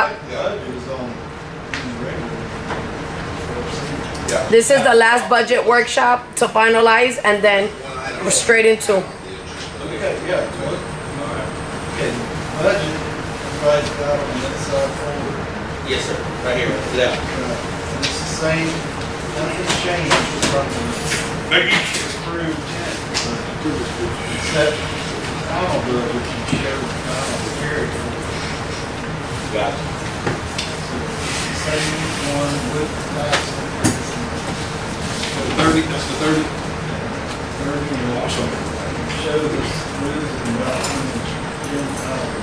workshop. Yeah. This is the last budget workshop to finalize, and then we're straight into. Okay, yeah. Okay, budget, right out on this folder. Yes, sir. Right here, left. And it's the same, nothing changed from the approved except final budget, you showed the final carry. Got it. Same one with the tax increase. 30, that's the 30. 30 and also show this smooth and balanced Jim Fowler.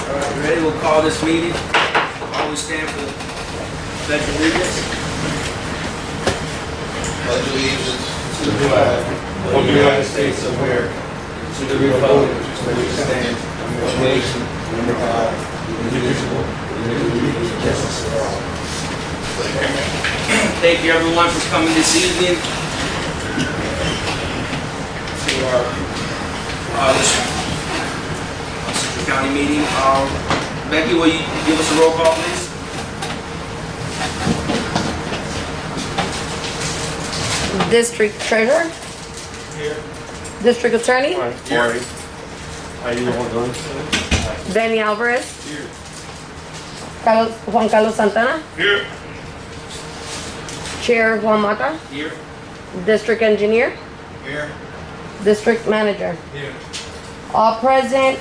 All right, you ready? We'll call this meeting. Always stand for the pledge of allegiance. Pledge allegiance To the flag of the United States of America, to the republic for which it stands, one nation, under God, indivisible, with liberty and justice for all. Thank you, everyone, for coming this evening to our this Central County meeting. Becky, will you give us a roll call, please? District treasurer, Here. district attorney, here. Danny Alvarez, Here. Juan Carlos Santana, Here. Chair Juan Mata, Here. district engineer, Here. district manager. Here. All present.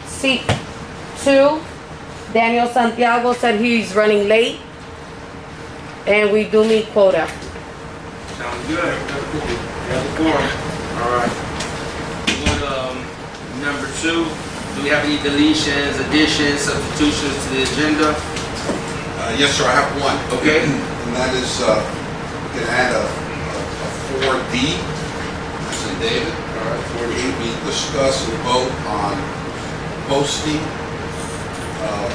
Seat 2, Daniel Santiago said he's running late, and we do meet quota. Sounds good. We have a quorum. All right. We'll go to number 2. Do we have any deletions, additions, substitutions to the agenda? Yes, sir, I have one. Okay. And that is, we can add a 4D, as in David. All right. Should we discuss and vote on posting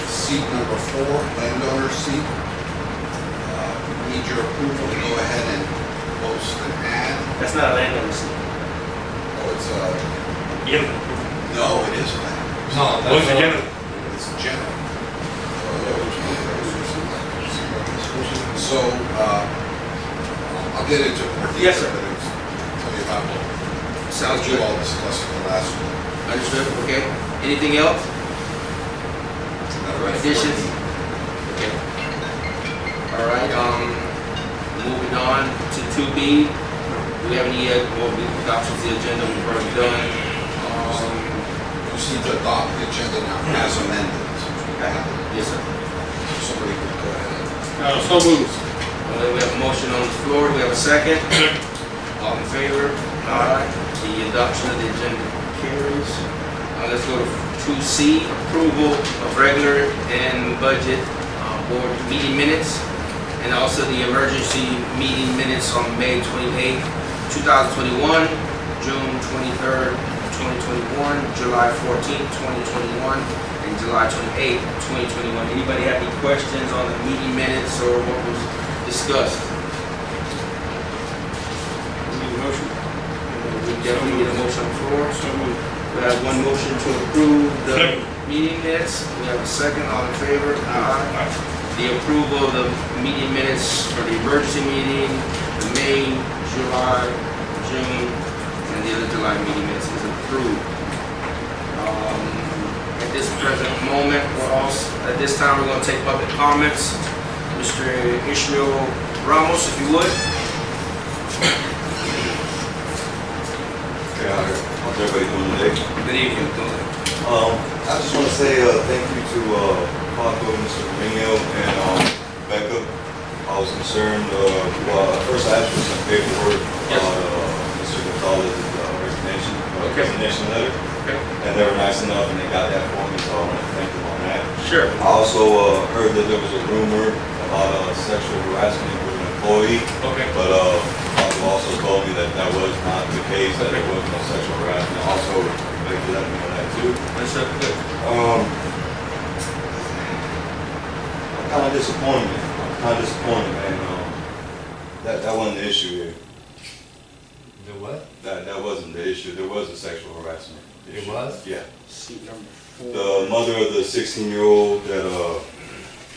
seat number 4, landowner seat? Need your approval to go ahead and post an ad. That's not a landowner seat. Oh, it's Yeah. no, it is land. No, that's again. It's general. So, I'll get into more detail. Yes, sir. But it's, tell you about what Sounds you good. all discussed in the last one. Understood. Okay. Anything else? Matter of Additions? 14. Okay. All right. Moving on to 2B. Do we have any adoptions of the agenda? We've already done. You just need to adopt the agenda now as amended. Yes, sir. Somebody could go ahead. So moved. We have a motion on the floor. Do we have a second? All in favor? Aye. The adoption of the agenda carries. Let's go to 2C, approval of regular and budget board meeting minutes, and also the emergency meeting minutes on May 28th, 2021, June 23rd, 2021, July 14th, 2021, and July 28th, 2021. Anybody have any questions on the meeting minutes or what was discussed? Need a motion? We definitely get a motion on the floor. So moved. We have one motion to approve the Second. meeting minutes. We have a second. All in favor? Aye. The approval of the meeting minutes for the emergency meeting, the May, July, June, and the other July meeting minutes is approved. At this present moment, at this time, we're going to take public comments. Mr. Ishmael Ramos, if you would. How's everybody doing today? Good evening. I just want to say thank you to Paco, Mr. Remedial, and Becca. I was concerned, first I asked for some paperwork Yes. about Mr. Gonzalez's resignation letter. Okay. And they were nice enough and they got that for me, so I want to thank them on that. Sure. I also heard that there was a rumor about sexual harassment with an employee. Okay. But Paco also told me that that was not the case, that there was no sexual harassment. Also, they let me know that too. That's good. I'm kind of disappointed, man. That wasn't the issue here. The what? That wasn't the issue. There was a sexual harassment. It was? Yeah. Seat number 4. The mother of the 16-year-old that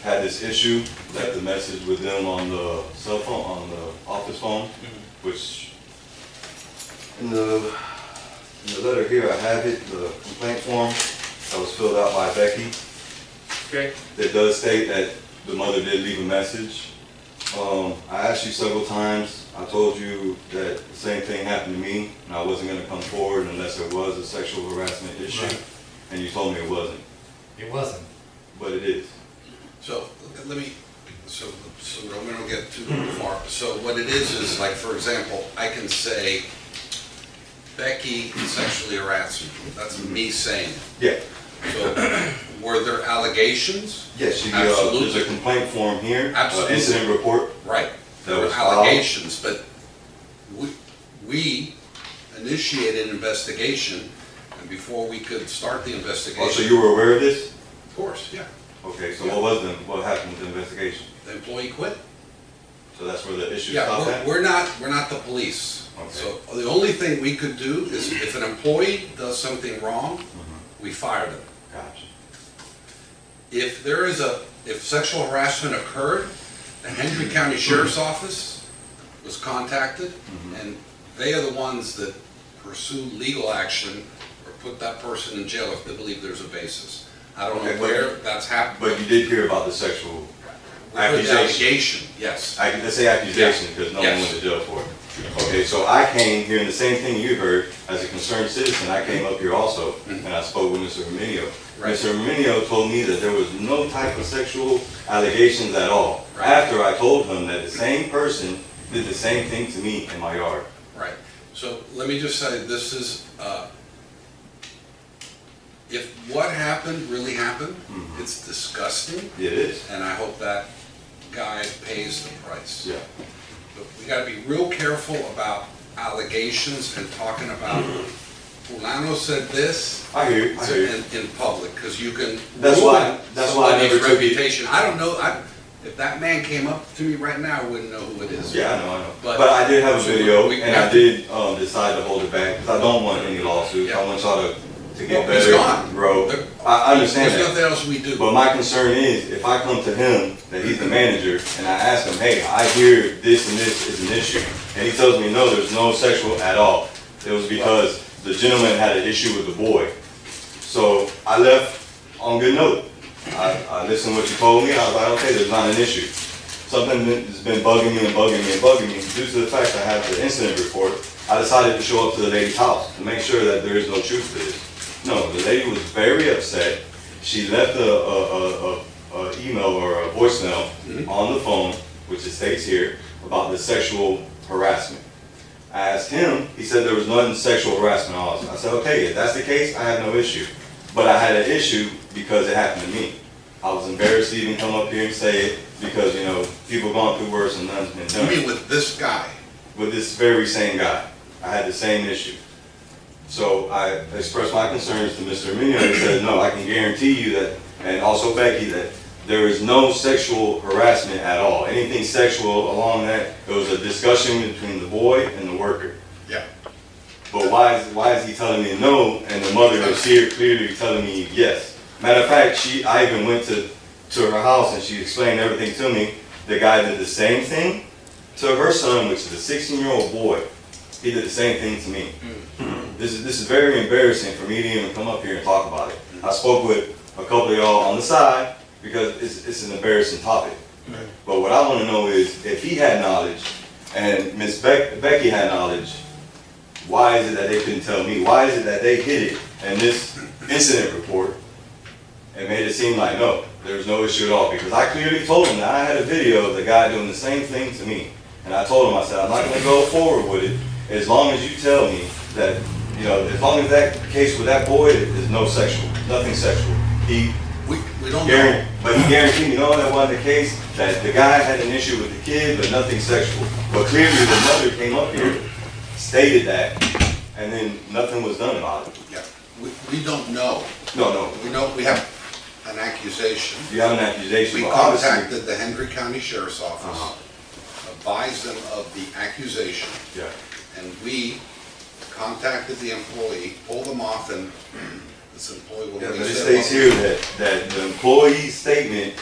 had this issue left the message with them on the cell phone, on the office phone, which in the letter here I have it, the complaint form that was filled out by Becky. Okay. It does state that the mother did leave a message. I asked you several times. I told you that the same thing happened to me, and I wasn't going to come forward unless there was a sexual harassment issue, Right. and you told me it wasn't, It wasn't. but it is. So, let me, so we don't get too far. So what it is like, for example, I can say, Becky sexually harassed me. That's me saying it. Yeah. So, were there allegations? Yes, you, Absolutely. there's a complaint form here, Absolutely. incident report. Right. There That were was filed. allegations, but we initiated an investigation, and before we could start the Oh, so investigation, you were aware of this? of course, yeah, Okay, so what happened with the investigation? the employee quit. So that's where the issue Yeah, stopped at? we're not the police. Okay. So the only thing we could do is if an employee does something wrong, we fire them. Gotcha. If sexual harassment occurred, the Hendry County Sheriff's Office was contacted, and they are the ones that pursue legal action or put that person in jail if they believe there's a basis. I don't know Okay, but- where that's happened. But you did hear about the sexual We heard the accusation? allegation, yes. Let's say accusation, because no one Yes. went to jail for it. Okay, so I came hearing the same thing you heard as a concerned citizen. I came up here also, and I spoke with Mr. Remedial. Right. Mr. Remedial told me that there was no type of sexual allegations at all. Right. After I told him that the same person did the same thing to me in my yard. Right. So let me just say, this is, if what happened really happened, it's disgusting, It is. and I hope that guy pays the price. Yeah. But we gotta be real careful about allegations and talking about, Fulano said this I hear you. I hear you. in public, because you can That's ruin why I somebody's never took it. reputation. I don't know, if that man came up to me right now, I wouldn't know who it is. Yeah, I know. But- But I did have a so video, we and I have- did decide to hold it back, because I don't want any lawsuits. Yeah. I want y'all to get Well, he's better, gone. grow. There- I understand There's that. nothing else we do. But my concern is, if I come to him, that he's the manager, and I ask him, hey, I hear this and this is an issue, and he tells me, no, there's no sexual at all. It was because the gentleman had an issue with the boy. So I left on good note. I listened to what you told me, I was like, okay, there's not an issue. Something has been bugging me and bugging me and bugging me. Due to the fact I have the incident report, I decided to show up to the lady's house to make sure that there is no truth to this. No, the lady was very upset. She left a email or a voicemail on the phone, which it states here, about the sexual harassment. I asked him, he said there was nothing sexual harassment on us. I said, okay, if that's the case, I have no issue. But I had an issue because it happened to me. I was embarrassed to even come up here and say it because, you know, people gone through worse and none's been You done. mean with this guy? With this very same guy, I had the same issue. So I expressed my concerns to Mr. Remedial, and he said, no, I can guarantee you that, and also Becky, that there is no sexual harassment at all. Anything sexual along that, it was a discussion between the boy and the worker. Yeah. But why is he telling me no, and the mother is here clearly telling me yes? Matter of fact, I even went to her house and she explained everything to me. The guy did the same thing to her son, which is a 16-year-old boy. He did the same thing to me. This is very embarrassing for me to even come up here and talk about it. I spoke with a couple of y'all on the side because it's an embarrassing topic. But what I want to know is if he had knowledge and Miss Becky had knowledge, why is it that they couldn't tell me? Why is it that they hid it in this incident report and made it seem like, no, there's no issue at all? Because I clearly told him that I had a video of the guy doing the same thing to me. And I told him, I said, I'm not going to go forward with it as long as you tell me that, you know, as long as that case with that boy is no sexual, nothing sexual. We don't know. But he guaranteed me, no, that wasn't the case, that the guy had an issue with the kid, but nothing sexual. But clearly the mother came up here, stated that, and then nothing was done about it. Yeah. We don't know. No. We know, we have an accusation. You have an accusation, We but obviously. contacted the Hendry County Sheriff's Office, advised them of the accusation, Yeah. and we contacted the employee, pulled them off, and this employee will. Yeah, but it states here that the employee's statement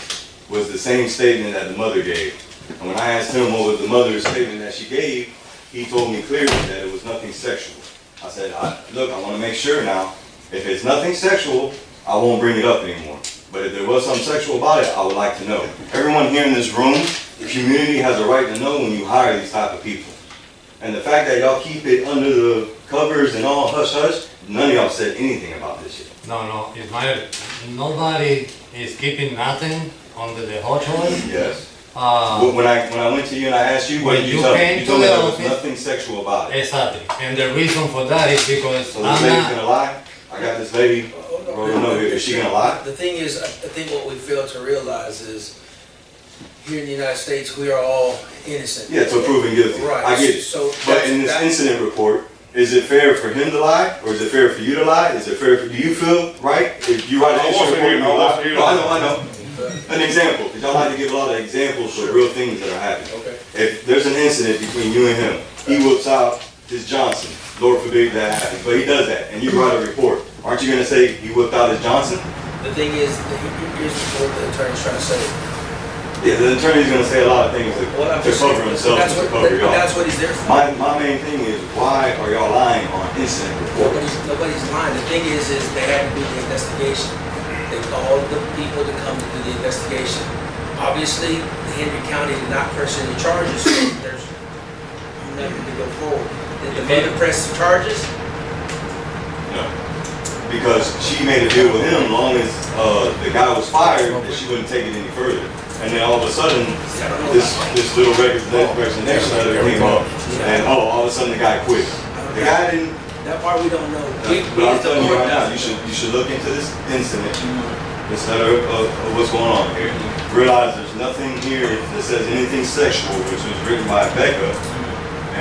was the same statement that the mother gave. And when I asked him what was the mother's statement that she gave, he told me clearly that it was nothing sexual. I said, look, I want to make sure now, if it's nothing sexual, I won't bring it up anymore. But if there was something sexual about it, I would like to know. Everyone here in this room, the community has a right to know when you hire these type of people. And the fact that y'all keep it under the covers and all hush-hush, none of y'all said anything about this shit. No, Ismael, nobody is keeping nothing under the hush-hush. Yes. When I went to you and I asked you, what did you tell me? You told me there was nothing sexual about it. Exactly. And the reason for that is because So this lady's gonna lie? I got this lady, is she gonna lie? The thing is, I think what we fail to realize is, here in the United States, we are all innocent. Yeah, so proven guilty. Right. I get it. So But in this incident report, is it fair for him to lie, or is it fair for you to lie? Is it fair for, do you feel right if you write an incident report and you lie? No, I know. An example, because y'all like to give a lot of examples of real things that are happening. Okay. If there's an incident between you and him, he whips out his Johnson, Lord forbid that happens, but he does that, and you write a report, aren't you gonna say he whipped out his Johnson? The thing is, here's what the attorney's trying to say. Yeah, the attorney's gonna say a lot of things to cover himself and to cover y'all. That's what he's there for. My main thing is, why are y'all lying on incident report? Nobody's lying. The thing is they had to do the investigation. They called the people to come to do the investigation. Obviously, Henry County did not press any charges, so there's nothing to go forward. Did the mother press the charges? No. Because she made a deal with him, long as the guy was fired, that she wouldn't take it any further. And then all of a sudden, this little resignation letter came up, and all of a sudden the guy quit. The guy didn't. That part we don't know. But I'm telling you right now, you should look into this incident, this letter of what's going on here. Realize there's nothing here that says anything sexual, which was written by Becca.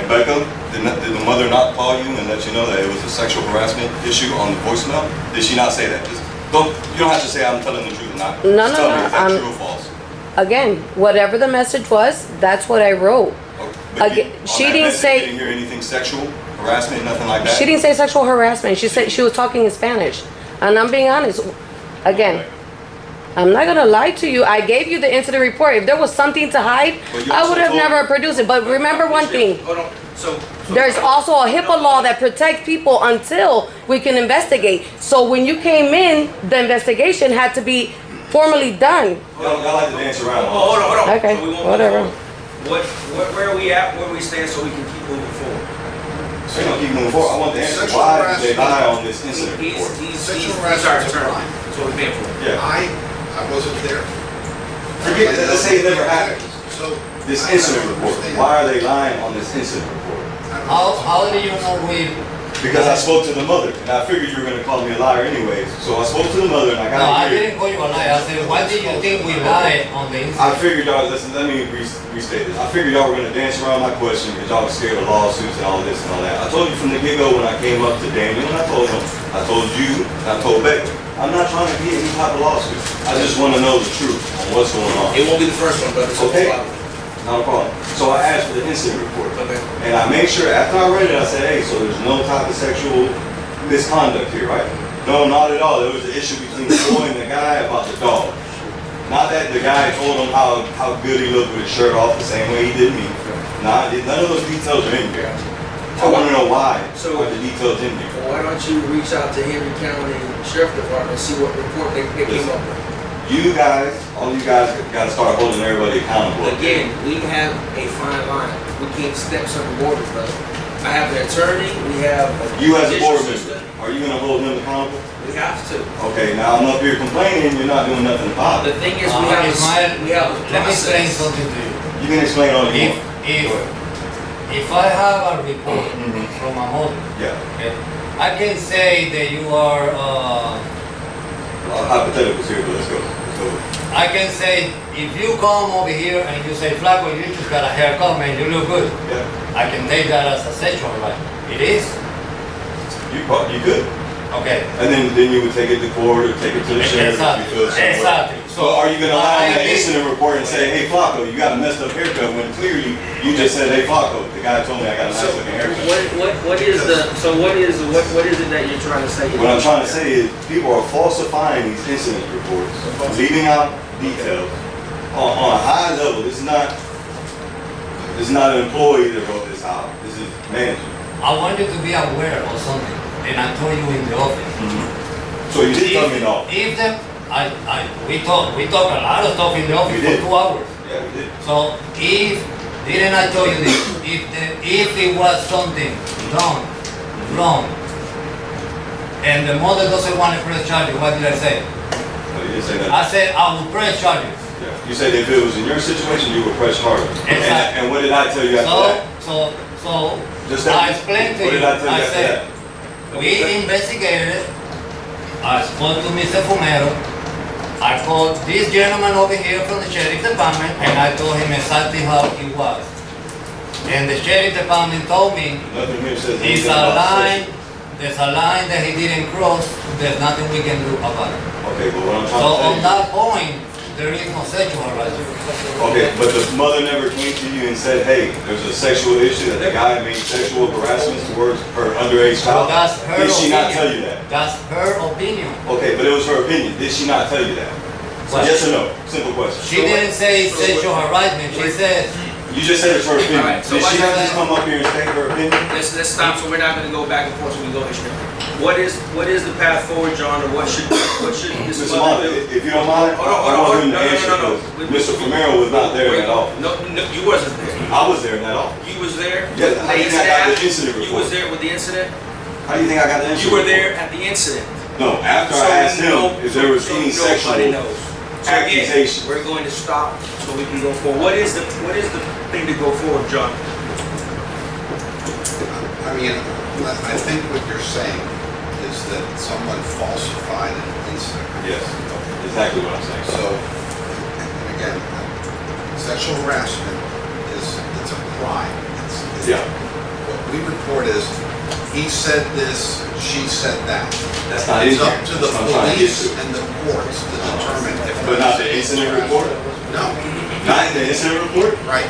And Becca, did the mother not call you and let you know that it was a sexual harassment issue on the voicemail? Did she not say that? You don't have to say I'm telling the truth or not. No, Just no, tell me, no, is that true or false? Again, whatever the message was, that's what I wrote. But Again, on she that didn't message, say- You didn't hear anything sexual, harassment, nothing like that? She didn't say sexual harassment. She said she was talking in Spanish. And I'm being honest. Again, I'm not gonna lie to you. I gave you the incident report. If there was something to hide, But you I also would have told never me- produced it. But remember one thing. Hold on, so. There's also a HIPAA law that protects people until we can investigate. So when you came in, the investigation had to be formally done. Y'all like to dance around. Hold on. Okay, So we won't whatever. move forward. Where are we at, where we stand so we can keep moving forward? So you don't keep moving forward. I want the answer. Sexual Why did they harassment. lie on this incident report? He's Sexual our harassment is a attorney, crime. that's what we're paying for. Yeah. I wasn't there. Forget that. Let's say it never happened. So. This I incident don't report. understand. Why are they lying on this incident report? How do you know we? Because I spoke to the mother, and I figured you were gonna call me a liar anyways. So I spoke to the mother, and I No, got I here. didn't call you a liar. I said, why did you think we lied on the I incident? figured y'all, listen, let me restate this. I figured y'all were gonna dance around my question because y'all were scared of lawsuits and all this and all that. I told you from the get-go when I came up to Daniel and I told him, I told you, and I told Becca, I'm not trying to get any type of lawsuit. I just wanna know the truth on what's going on. It won't be the first one, brother. So Okay. follow. Not a problem. So I asked for the incident report. Okay. And I made sure, after I read it, I said, hey, so there's no type of sexual misconduct here, right? No, not at all. There was an issue between the boy and the guy about the dog. Not that the guy told him how good he looked with his shirt off the same way he did me. Nah, none of those details are in here. I want to know why are the details in here. Well, why don't you reach out to Henry County Sheriff Department and see what report they came up with? You guys, all you guys got to start holding everybody accountable. Again, we have a fine line. We can't step certain borders, brother. I have an attorney, we have a You as a board judicial member, system. are you going to hold him accountable? We have to. Okay, now I'm up here complaining, you're not doing nothing about The it. thing is, Let me explain process. something to you. You can explain all you want. If I have a report Mhm. from a mother, Yeah. okay, I can say that you are, Hypotheticals here, but let's go. Let's go. I can say, if you come over here and you say, Flaco, you just got a haircut, man, you look good. Yeah. I can take that as a sexual right. It is. You could. Okay. And then you would take it to court or take it to the sheriff if you feel some way. Exactly. So are you gonna lie in that I- incident report and say, hey Flacco, you got a messed up haircut, when clearly you just said, hey Flacco, the guy told me I got a nice So looking haircut. what is it that you're trying to say? What I'm trying to say is, people are falsifying these incident reports, leaving out details on a high level. This is not an employee that wrote this out. This is management. I want you to be aware of something, and I told you in the office. So you did tell me no. If them, we talk a lot of stuff in the office We for did. 2 hours. Yeah, we did. So didn't I tell you this? If it was something done wrong, and the mother doesn't want to press charges, what did I say? No, you didn't say that. I said I will press charges. Yeah. You said if it was in your situation, you would press harder. Exactly. And what did I tell you after that? So Just I that. explained to What you. did I tell you after said, that? we investigated it. I spoke to Mr. Fumero. I called this gentleman over here from the sheriff department, and I told him exactly how it was. And the sheriff department told me, Nothing here says it's anything a about line, sexual. there's a line that he didn't cross, there's nothing we can do about it. Okay, but what I'm So trying on to say. that point, there is no sexual harassment. Okay, but the mother never came to you and said, hey, there's a sexual issue that the guy made sexual harassment towards her underage So child. that's her Did she opinion. not tell you that? That's her opinion. Okay, but it was her opinion. Did she not tell you that? What? Yes or no? Simple question. She didn't say sexual harassment, she said, You just said it's her opinion. Alright, so Did she what's not that? just come up here and state her opinion? Let's stop, so we're not gonna go back and forth, so we can go history. What is the path forward, John, or what should this Mr. mother Mata, do? if you don't mind, I want him to answer because Mr. Fumero was not there in that office. No, you wasn't there. I was there in that office. You was there? Yes, how do you think I got the incident You was report? there with the incident? How do you think I got the incident You were report? there at the incident. No, after So I asked him no- if there was so any nobody sexual knows. So again, accusation. we're going to stop so we can go forward. What is the thing to go forward, John? I mean, I think what you're saying is that someone falsified an incident. Yes, exactly what I'm saying. So, and again, sexual harassment it's a crime. Yeah. What we report is, he said this, she said that. That's not in It's here. up to the That's what I'm trying to get police to. and the courts to determine if. But not the incident report? No, Not in the incident report? right.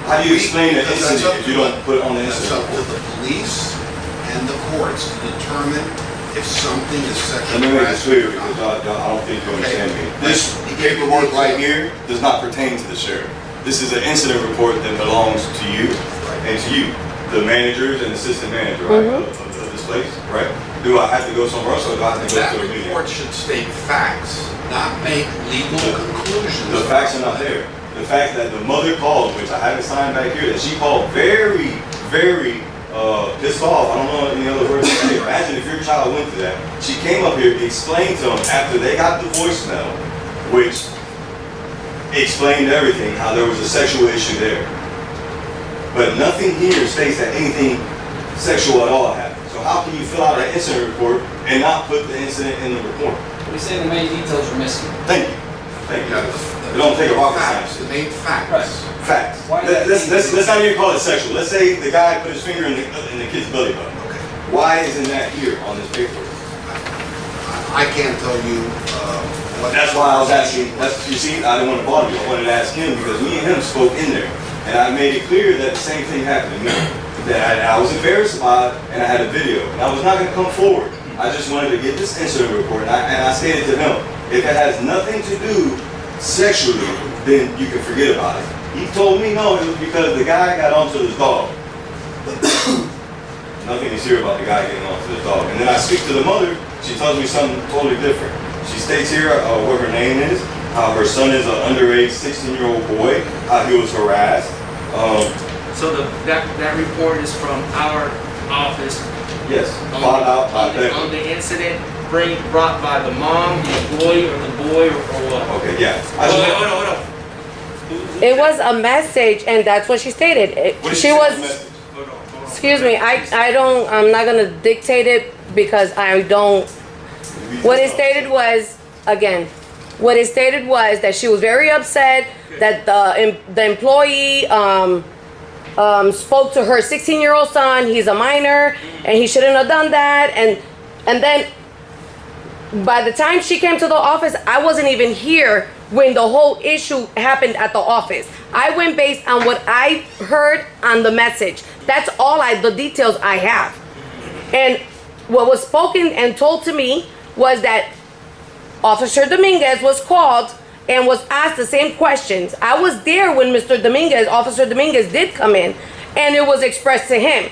How do you explain the Because that's incident up if you to don't put it on the That's incident up to report? the police and the courts to determine if something is Let sexual me make this clear harassment. because I don't think you understand me. Okay. This paperwork right here does not pertain to the sheriff. This is an incident report that belongs to you and to you, the managers and assistant manager, right, of this place, right? Do I have to go somewhere else or do I have to go That to a meeting? report should state facts, not make legal conclusions. The facts are not there. The fact that the mother called, which I have it signed back here, that she called very, very pissed off. I don't know any other words to say. Imagine if your child went through that. She came up here, explained to them after they got the voicemail, which explained everything, how there was a sexual issue there. But nothing here states that anything sexual at all happened. So how can you fill out an incident report and not put the incident in the report? We say the main details are missing. Thank you. Thank you. The It don't take a rocket facts, science. the main facts. Right. Facts. Why is that Let's not even call it sexual. Let's say the guy put his finger in the kid's belly button. Okay. Why isn't that here on this paper? I can't tell you, what. That's why I was asking. You see, I didn't want to bother you. I wanted to ask him because me and him spoke in there, and I made it clear that the same thing happened to me. That I was embarrassed about it, and I had a video. And I was not going to come forward. I just wanted to get this incident report, and I stated to him, if it has nothing to do sexually, then you can forget about it. He told me no, it was because the guy got onto his dog. Nothing is here about the guy getting onto the dog. And then I speak to the mother, she tells me something totally different. She states here what her name is, how her son is an underage 16-year-old boy, how he was harassed. So that report is from our office Yes, filed out by on Becky. the incident brought by the mom, the employee, or the boy, or what? Okay, yeah. Hold on. It was a message, and that's what she stated. What did She say on the was, message? excuse me, I'm not gonna dictate it because I don't, what it stated was, again, what it stated was that she was very upset that the employee, spoke to her 16-year-old son. He's a minor, and he shouldn't have done that. And then by the time she came to the office, I wasn't even here when the whole issue happened at the office. I went based on what I heard on the message. That's all the details I have. And what was spoken and told to me was that Officer Dominguez was called and was asked the same questions. I was there when Officer Dominguez did come in, and it was expressed to him.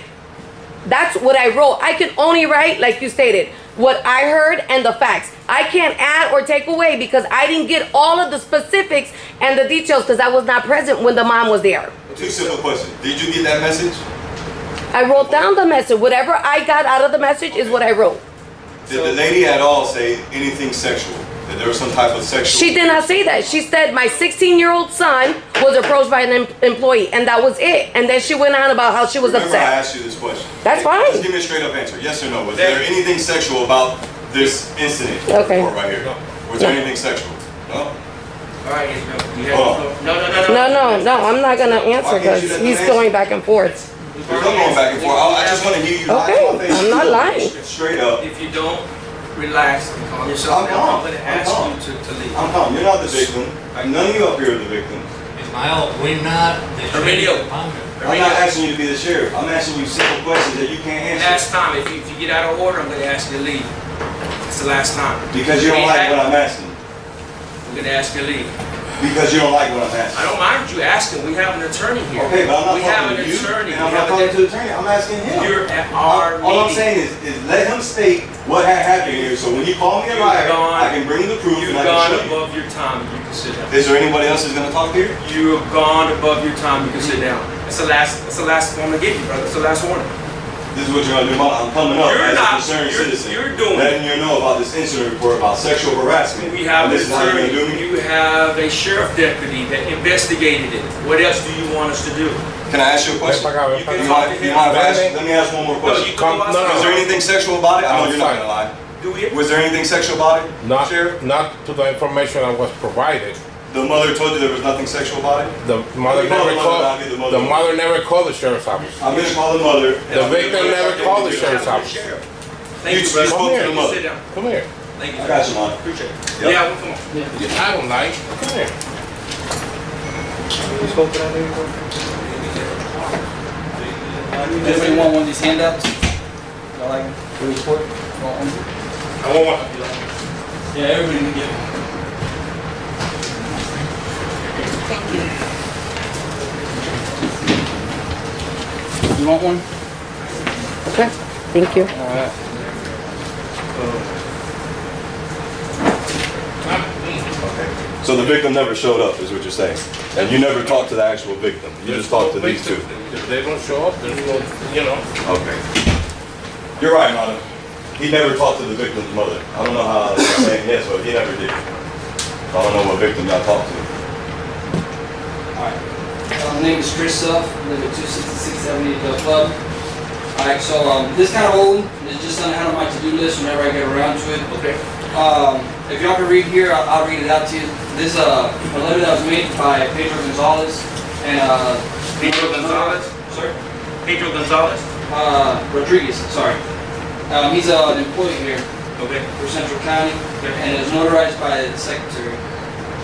That's what I wrote. I can only write, like you stated, what I heard and the facts. I can't add or take away because I didn't get all of the specifics and the details because I was not present when the mom was there. Two simple questions. Did you get that message? I wrote down the message. Whatever I got out of the message is what I wrote. Did the lady at all say anything sexual? That there was some type of sexual... She did not say that. She said my 16-year-old son was approached by an employee, and that was it. And then she went on about how she was Remember I upset. asked you this question. That's fine. Just give me a straight up answer. Yes or no? Was there anything sexual about this incident Okay. report right here? Was there anything sexual? No? All right, Ismael, you have Hold the floor. No. I'm not going to answer Why can't you because let them he's answer? going back and forth. There's no going back and forth. I just want to hear you lie Okay, to my face. I'm not lying. Straight up. If you don't relax and calm yourself I'm down, calm. I'm going to I'm ask calm. you to leave. I'm calm. You're not the victim. None of you up here are the victim. Ismael, we're not the Remedial. sheriff's department. I'm not asking you to be the sheriff. I'm asking you simple questions that you can't answer. Last time, if you get out of order, I'm going to ask you to leave. It's the last time. Because you don't like what I'm asking. I'm going to ask you to leave. Because you don't like what I'm asking. I don't mind you asking. We have an attorney here. Okay, but I'm not We have talking an to you. attorney. And I'm not talking to the attorney. I'm asking him. You're at our meeting. All I'm saying is let him state what had happened here. So when you call me a liar, I can bring the proof You've and I gone can show you. above your time. You can sit down. Is there anybody else who's gonna talk here? You have gone above your time. You can sit down. That's the last one to give you, brother. That's the last warning. This is what you're gonna do. I'm coming up You're as not- a concerned you're- citizen. you're doing letting you know about this incident report about sexual harassment. We have and an this is how you're attorney. gonna do me? You have a sheriff deputy that investigated it. What else do you want us to do? Can I ask you a question? You can You talk mind to if him. I ask? Let me ask one more No, question. you can go outside. Was there anything sexual about it? I know you're not gonna lie. Do it. Was there anything sexual about it, Not, Sheriff? not to the information I was provided. The mother told you there was nothing sexual about it? The mother You call never the mother, called. I'll get the mother. The mother never called the sheriff's office. I'm gonna call the mother. The victim never called the sheriff's office. Thank you, You brother. spoke to the mother. Sit down. Come here. Thank you. I got you, man. Appreciate it. Yep. Yeah, well, come on. I don't like. Come here. Anybody want one of these handouts? Y'all like them? For the report? Want one? I want one. Yeah, everybody can get one. You want one? Okay, thank you. Alright. So the victim never showed up, is what you're saying? And you never talked to the actual victim? You just talked to these two? If they don't show up, there's no, you know. Okay. You're right, Mother. He never talked to the victim's mother. I don't know how I'm saying yes, but he never did. I don't know what victim y'all talked to. Alright. My name is Chris Self, live at 26678 Del Club. Alright, so this kind of old. It's just something I have on my to-do list whenever I get around to it. Okay. If y'all can read here, I'll read it out to you. This a letter that was made by Pedro Gonzalez and Pedro Gonzalez? Sorry? Pedro Gonzalez? Rodriguez, sorry. He's an employee here Okay. for Central County and is notarized by the secretary.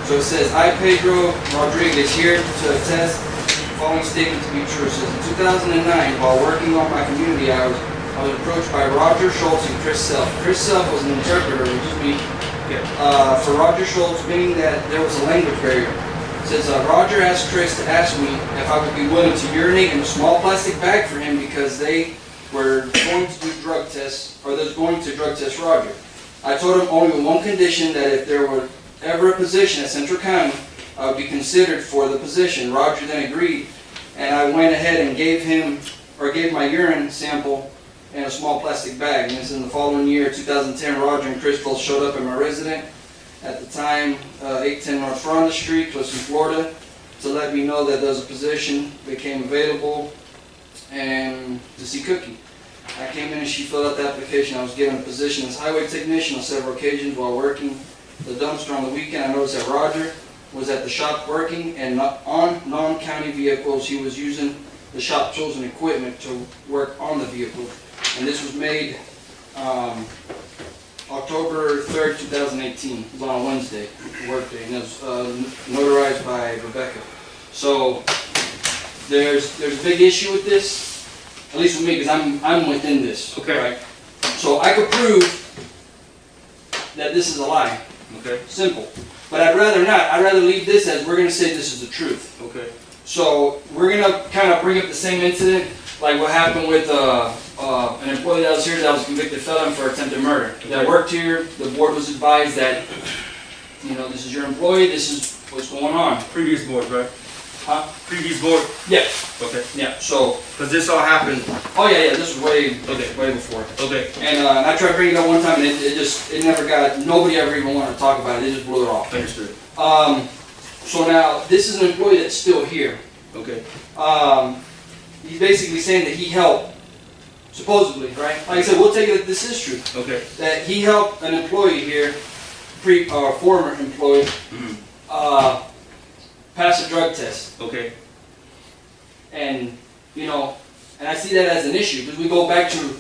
So it says, I, Pedro Rodriguez, here to attest the following statement to be true. It says, in 2009, while working on my community hours, I was approached by Roger Schultz and Chris Self. Chris Self was an interpreter, which is me, for Roger Schultz, meaning that there was a language barrier. It says, Roger asked Chris to ask me if I would be willing to urinate in a small plastic bag for him because they were going to do drug tests, or they was going to drug test Roger. I told him only with one condition, that if there were ever a position at Central County, I would be considered for the position. Roger then agreed, and I went ahead and gave my urine sample in a small plastic bag. And this in the following year, 2010, Roger and Chris both showed up at my residence at the time, 810 North Ronda Street, Clifton, Florida, to let me know that there was a position became available and to see Cookie. I came in and she filled out the application. I was given a position as highway technician on several occasions while working the dumpster on the weekend. I noticed that Roger was at the shop working, and on non-county vehicles he was using the shop tools and equipment to work on the vehicle. And this was made October 3rd, 2018. It was on a Wednesday, work day, and it was notarized by Rebecca. So there's a big issue with this, at least with me, because I'm within this. Okay. Right? So I could prove that this is a lie. Okay. Simple. But I'd rather not. I'd rather leave this as we're going to say this is the truth. Okay. So we're going to kind of bring up the same incident, like what happened with an employee that was here that was a convicted felon for attempted murder. That worked here. The board was advised that, this is your employee, this is what's going on. Previous board, right? Huh? Previous board. Yeah. Okay. Yeah. So. Because this all happened. Oh yeah, yeah. This was way before. Okay. And I tried bringing it up one time, and it never got. Nobody ever even wanted to talk about it. They just blew it off. Understood. So now this is an employee that's still here. Okay. He's basically saying that he helped, supposedly, right? Like I said, we'll take it that this is true. Okay. That he helped an employee here, former employee, pass a drug test. Okay. And, and I see that as an issue, because we go back to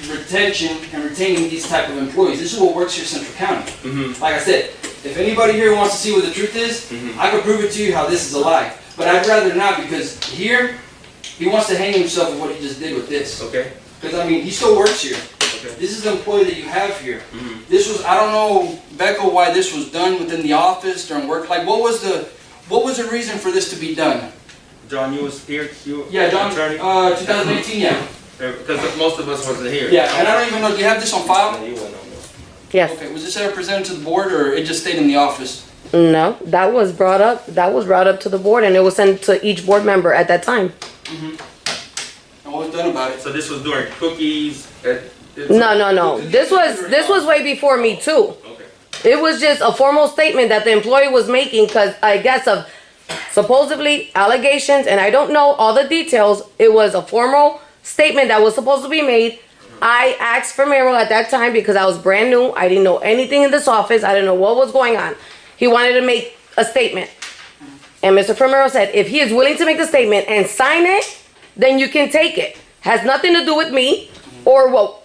retention and retaining these type of employees. This is what works here in Central County. Like I said, if anybody here wants to see what the truth is, I can prove it to you how this is a lie. But I'd rather not, because here, he wants to hang himself with what he just did with this. Okay. Because, he still works here. Okay. This is the employee that you have here. This was, I don't know, Becca, why this was done within the office during work. Like, what was the reason for this to be done? John, you was here? Yeah, John, attorney? 2018, yeah. Because most of us wasn't here. Yeah, and I don't even know, do you have this on file? No, you weren't on there. Yes. Okay, was this ever presented to the board, or it just stayed in the office? No, that was brought up. That was brought up to the board, and it was sent to each board member at that time. And what was done about it? So this was during cookies? No. This was way before me too. Okay. It was just a formal statement that the employee was making because I guess of supposedly allegations, and I don't know all the details. It was a formal statement that was supposed to be made. I asked for Merrill at that time because I was brand new. I didn't know anything in this office. I didn't know what was going on. He wanted to make a statement. And Mr. Fermero said, if he is willing to make the statement and sign it, then you can take it. Has nothing to do with me or what.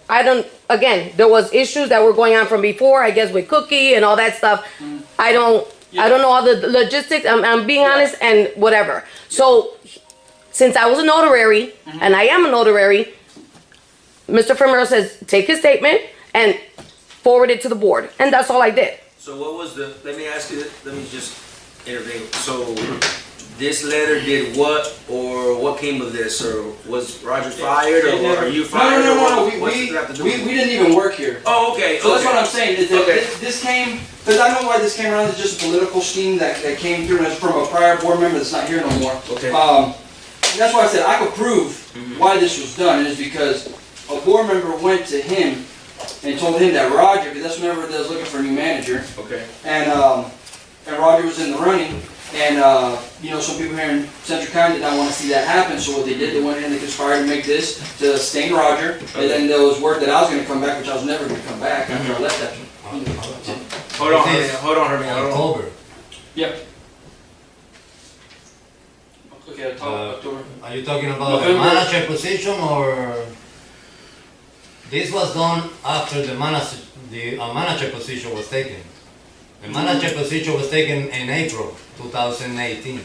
Again, there was issues that were going on from before, I guess with Cookie and all that stuff. I don't know all the logistics. I'm being honest and whatever. So since I was a notary and I am a notary, Mr. Fermero says, take his statement and forward it to the board. And that's all I did. So what was let me ask you, let me just intervene. So this letter did what, or what came of this, or was Roger fired, or are you fired? No. What's it have to do We with it? didn't even work here. Oh, okay. So that's what I'm saying, is that Okay. this came, because I know why this came around, it's just a political scheme that came through, and it's from a prior board member that's not here no more. Okay. And that's why I said I could prove why this was done, and it's because a board member went to him and told him that Roger, because that's whenever they was looking for a new manager, Okay. and Roger was in the running, and some people here in Central County did not want to see that happen, so what they did, they went in and they conspired to make this, to stain Roger, and then there was word that I was going to come back, which I was never going to come back after I left that. Hold on, Hermie. October. Yep. Okay, October. Are you talking about the November. manager position, or this was done after the manager position was taken? The manager position was taken in April 2018.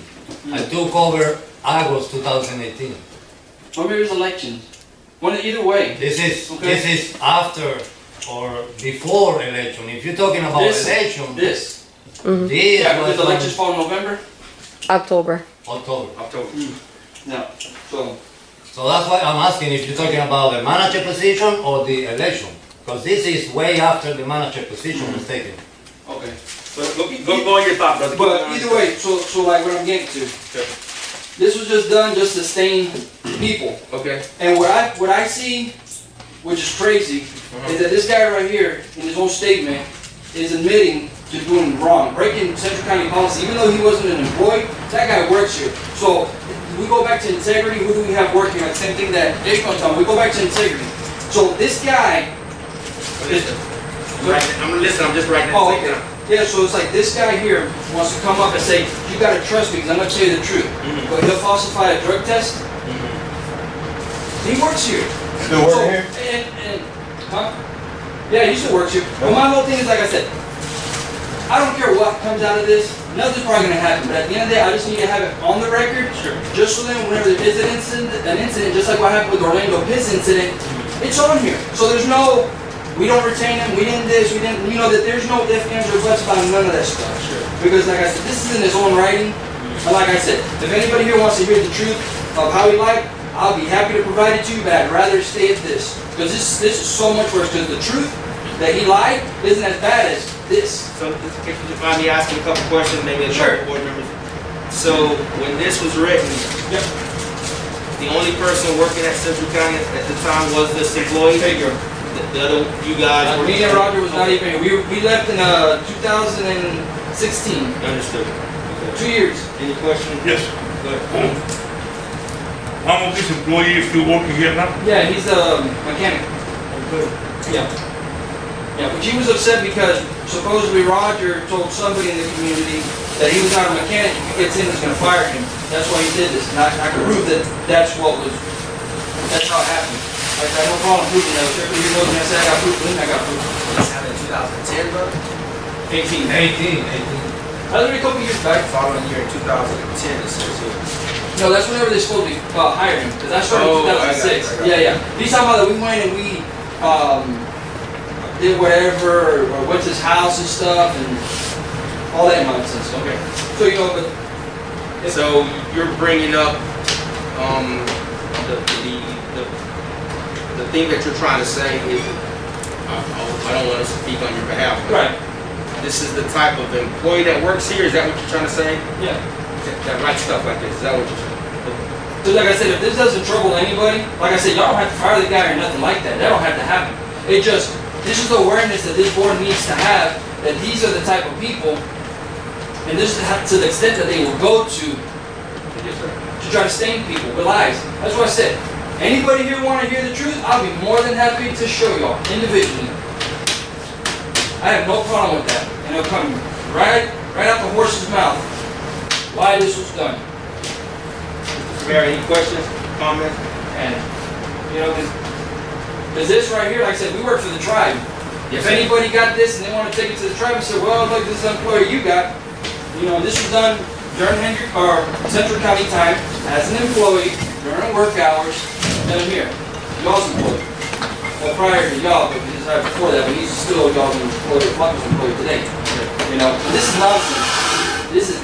I took over August 2018. Or maybe it was elections. Either way. This Okay. is after or before election. If you're talking about election, This. this Yeah, was because elections fall in November. October. October. No. So that's why I'm asking if you're talking about the manager position or the election, because this is way after the manager position was taken. Okay. Go on your thought, brother. But either way, so like what I'm getting to. This was just done just to stain people. Okay. And what I see, which is crazy, is that this guy right here, in his own statement, is admitting to doing wrong, breaking Central County policy, even though he wasn't an employee. That guy works here. So we go back to integrity. Who do we have working? Like the same thing that Dave's gonna tell me. We go back to integrity. So this guy. I'm listening. I'm just writing. Oh, okay. Yeah, so it's like this guy here wants to come up and say, you gotta trust me because I'm gonna tell you the truth. But he'll falsify a drug test. He works here. Still working here? Huh? Yeah, he used to work here. But my whole thing is, like I said, I don't care what comes out of this. Nothing's probably gonna happen. But at the end of the day, I just need to have it on the record. Sure. Just so then whenever there is an incident, just like what happened with the Orlando Piss incident, it's on here. So there's no, we don't retain him, we didn't this, we didn't, that there's no ifs, ands, or buts about none of that stuff. Sure. Because like I said, this is in his own writing. And like I said, if anybody here wants to hear the truth of how he lied, I'll be happy to provide it to you, but I'd rather stay at this. Because this is so much worse, because the truth that he lied isn't as bad as this. So, if you mind me asking a couple questions, maybe as Sure. board members. So, when this was written, Yep. the only person working at Central County at the time was this employee? Pedro. The other, you guys were? Me and Roger was not even here. We left in 2016. Understood. 2 years. Any questions? Yes. Go ahead. How much this employee is still working here now? Yeah, he's a mechanic. Yeah. Yeah, but he was upset because supposedly Roger told somebody in the community that he was not a mechanic. If he gets in, he's gonna fire him. That's why he did this. And I can prove that that's how it happened. Like, I have no problem proving that. If everybody here knows me, I said I got proof, then I got proof. This happened in 2010, bro? 18. 18. That was a couple years back. Following year in 2010, it says here. No, that's whenever they supposed to hire him, because I started Oh, in I got 2006. it. Yeah. He's talking about that we went and we did whatever, or went to his house and stuff, and all that nonsense. Okay. So, but So, you're bringing up, the thing that you're trying to say is, I don't want to speak on your behalf, but right, this is the type of employee that works here, is that what you're trying to say? yeah. That writes stuff like this, is that what you're saying? So, like I said, if this doesn't trouble anybody, like I said, y'all don't have to fire the guy or nothing like that. That don't have to happen. This is the awareness that this board needs to have, that these are the type of people, and this is to the extent that they will go to try to stain people with lies. That's what I said. Anybody here want to hear the truth? I'll be more than happy to show y'all individually. I have no problem with that. And it'll come right out the horse's mouth why this was done. Mayor, any questions, comments? And, because this right here, like I said, we work for the tribe. If anybody got this and they want to take it to the tribe and say, well, look, this is an employee you got, this was done during Central County time as an employee during work hours, and I'm here. Y'all's employee. Well, prior to y'all, but this is right before that, but he's still y'all's employee, Flocker's employee today. This is nonsense.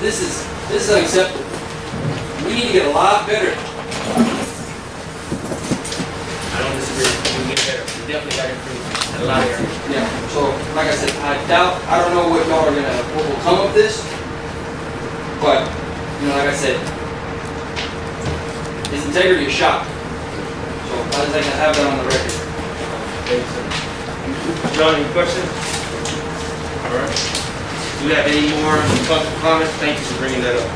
This is unacceptable. We need to get a lot better. I don't disagree, we can get better, we definitely got to improve in a lot of areas. Yeah, so like I said, I don't know what y'all are what will come of this, but, like I said, his integrity is shot. So I just like to have that on the record. John, any questions? All right. Do you have any more public comments? Thank you for bringing that up.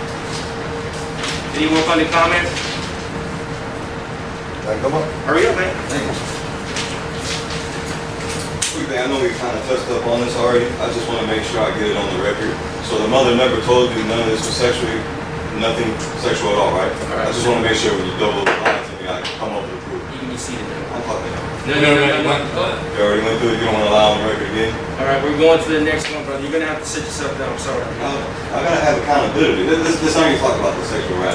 Any more public comments? Come on. Hurry up, man. Quickly, I know we kind of touched up on this already. I just want to make sure I get it on the record. So the mother never told you none of this was nothing sexual at all, right? All right. I just want to make sure when you double the line to me, I can come up with proof. You can be seated now. I'm fucking up. No. You already went through it. You don't want to allow on the record again? All right, we're going to the next one, brother. You're going to have to sit yourself down. I'm sorry. I gotta have accountability. This ain't even talk about the sexual rap.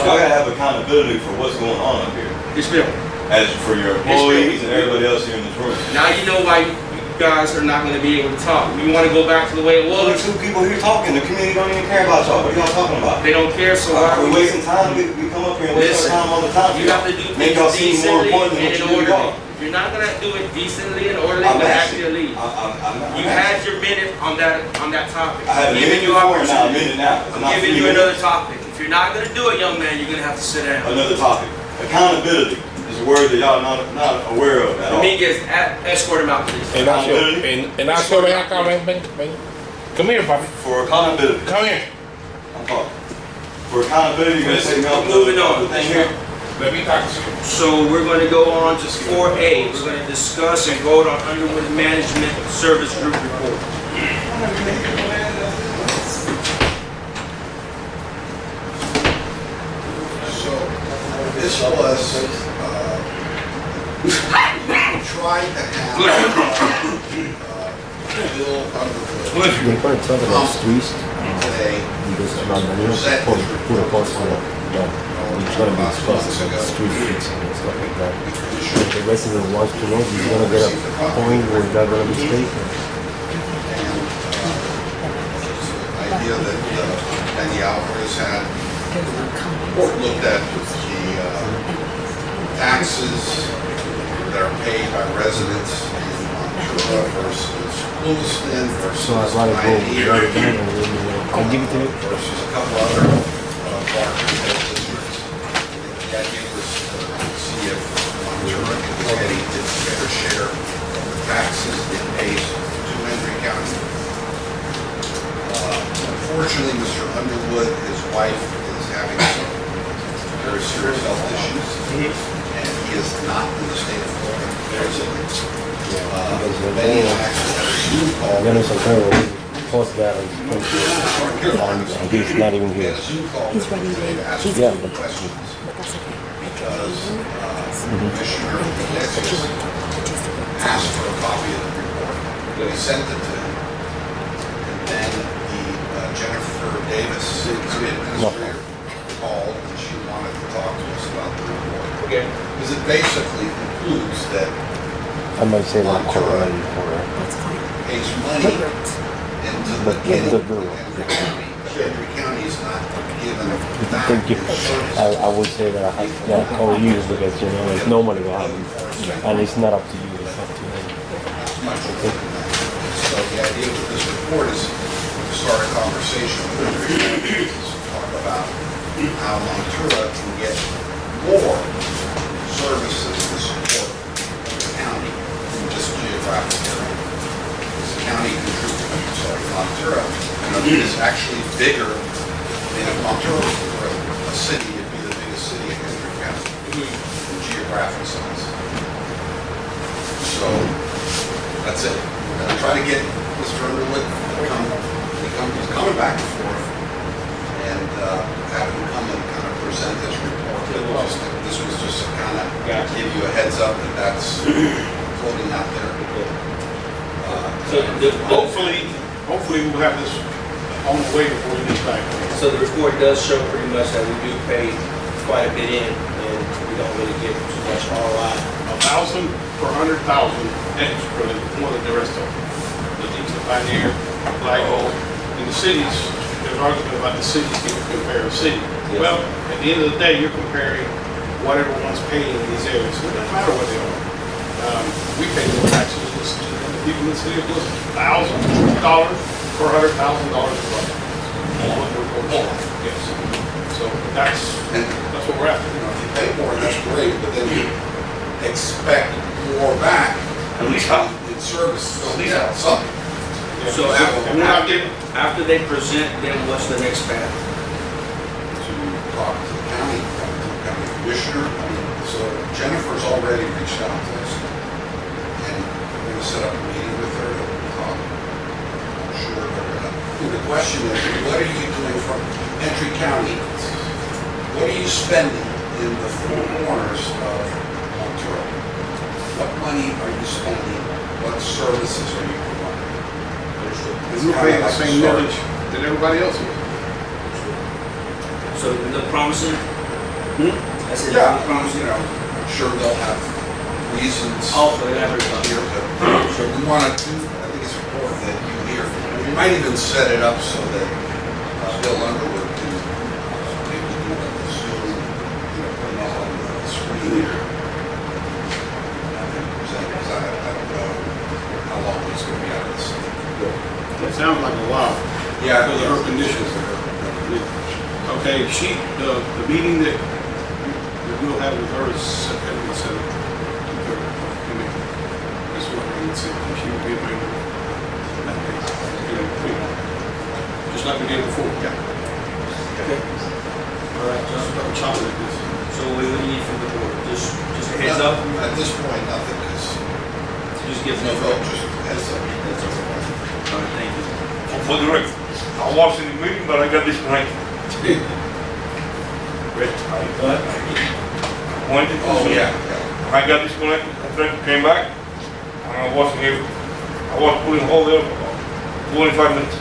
Y'all gotta have accountability for what's going on up here. Yes, ma'am. As for your employees and everybody else here in this room. Now you know why you guys are not going to be able to talk. We want to go back to the way it Well, was. there's two people here talking. The community don't even care about y'all. What are y'all talking about? They don't care, so why We're wasting time. We come up here and waste our time all the time. You have to do Make things y'all seem more decently important than and what in you do order. y'all. You're not going to do it decently and orderly, I'm but asking. actually leave. I'm You had your minute on that topic. I had a I'm giving minute you before and now a opportunity. minute now. It's I'm not giving 3 you another minutes. topic. If you're not going to do it, young man, you're going to have to sit down. Another topic. Accountability is a word that y'all not aware of at all. Dominguez, escort him out, please. En nacio ven acá, ven. Come here, papi. For accountability. Come here. I'm talking. For accountability, you're gonna say no. Moving on. The thing here. Let me talk to you. So we're going to go on to 4A. We're going to discuss and vote on Underwood Management Service Group report. So, this was, we tried to have Bill Underwood Bless you. They put something on the streets today because it's not money. Put a post on it. It's gonna be exposed on the street fixing and stuff like that. If the resident wants to know, he's gonna get a point where they're gonna be safe. Idea that Danny Alvarez had looked at the taxes that are paid by residents in Ventura versus Lewiston versus So I'd rather go Pioneer write it down and then I'll give it to you. versus a couple other Barker districts. The idea was to see if Ventura is getting its fair share of the taxes it pays to Hendry County. Unfortunately, Mr. Underwood, his wife, is having some very serious health issues, and he is not in the state of Florida presently. Benny and I actually had a Zoom call. Then it's okay, post that and he's not even We here. had a Zoom call He's running today to ask Yeah, him but- questions But that's okay. because Commissioner Iglesias asked for a copy of the report. We sent it to him, and then Jennifer Davis, city administrator, called and she wanted to talk to us about the report. Okay. Because it basically concludes that I might say that already for That's fine. pays money into the But beginning the of bill. Hendry County. But Hendry County is not given back Thank you. the service. I would say that I have, yeah, call you because you know it's normally what happens. And it's not up to you, it's up to him. It's much more than that. So the idea with this report is to start a conversation with Hendry County, to talk about how Ventura can get more services to support the county in this geographic area. This county contributes, Ventura, is actually bigger than if Ventura were a city, it'd be the biggest city in Hendry County in geographic sense. So, that's it. We're gonna try to get Mr. Underwood to he's coming back and forth, and have him come and kind of present his report. This was just to kind of give you a heads up that that's floating out there. Hopefully we'll have this on the way before we get back. So the report does show pretty much that we do pay quite a bit in, and we don't really get too much ROI. 1,000 per 100,000 extra than more than the rest of them. The things that Pioneer, Flagpole, in the cities, there's argument about the cities can compare a city. Yes. Well, at the end of the day, you're comparing what everyone's paying in these areas. So it doesn't matter what they are. We pay more taxes than the people in the city of Wilson. $1,000 per $100,000 a month. More, yes. So that's what we're after. You know, if you pay more, that's great, but then you expect more back. At least half. In services. At least Yeah, half. something. So And we're not getting, after they present, then what's the next path? To talk to the county commissioner. I mean, so Jennifer's already reached out to us. And we're gonna set up a meeting with her to talk. I'm sure they're gonna, the question is, what are you doing from Hendry County? What are you spending in the four corners of Ventura? What money are you spending? What services are you providing? we're paying the same millage that everybody else is. So the promising? I said, Yeah, the promising. you know, I'm sure they'll have reasons. Also, they have everybody. Here, but so we want to do, I think it's important that you hear. We might even set it up so that Bill Underwood can maybe do like a Zoom, you know, put it all on the screen here. Because I don't know how long he's going to be out of this. It sounds like a lot. Yeah. Because of her conditions. Okay, the meeting that we'll have with her is September the 7th. That's what I would say. She will be available that day. Just like we did before. Yeah. Okay. All right, John. Chocolate this. So what do we need from the board? Just a heads up? At this point, nothing is, Just give no them a vote, vote. just heads up. That's all right. All right, thank you. For the record, I was in the meeting, but I got disconnected. Wait, When did Oh, yeah. I got disconnected, came back, and I wasn't able, I I was putting hole there for about 25 minutes.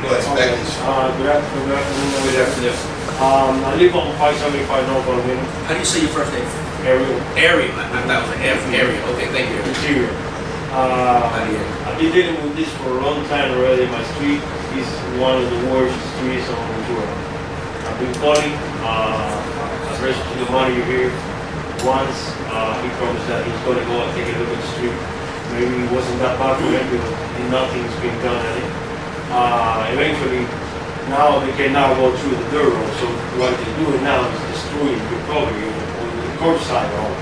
That's Becky's. Good afternoon. Good afternoon. I live on 575 North Avenue, How do you say your first name? area, Area. I thought it was an F. Area. Okay, thank you. interior. I've been dealing with this for a long time already. My street is one of the worst streets on Ventura. I've been calling, addressed to the manager here. Once, he promised that he's gonna go and take a look at the street. Maybe it wasn't that bad for him, but nothing's been done at it. Eventually, now they can now go through the dirt road, so what they're doing now is destroying the property on the curbside road.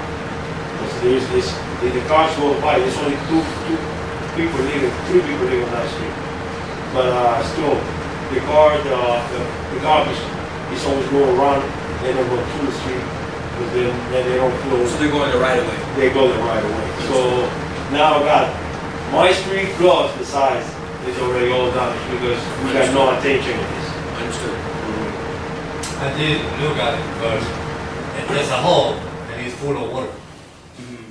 Because there's this, the cars go by, there's only three people living on that street. But still, the garbage is always going around, they don't go through the street, because then they don't flow. So they're going the right away. They go the right away. So now I got my street plus the size is already all damaged because we got no attention to this. Understood. I did look at it first. There's a hole and it's full of water.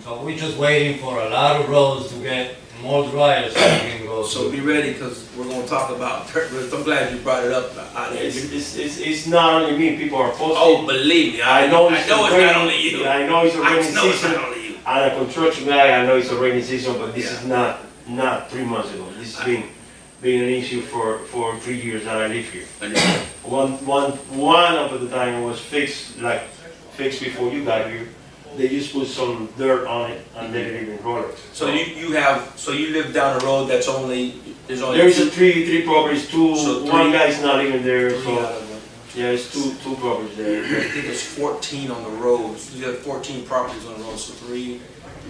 So we're just waiting for a lot of roads to get more dry so we can go. So be ready, because we're going to talk about, I'm glad you brought it up. It's not only me, people are posting. Oh, believe me, I know it's not only you. I know it's a rainy I know it's season. not only you. I'm a construction guy, I know it's a rainy season, but this is not 3 months ago. This has been an issue for 3 years that I live here. One of the time it was fixed before you got here. They just put some dirt on it and they didn't even roll it. So you live down a road that's there's only There's three properties, So one three- guy's not even there, three so, out of them. yeah, it's two properties there. I think it's 14 on the roads. You have 14 properties on the road, so 3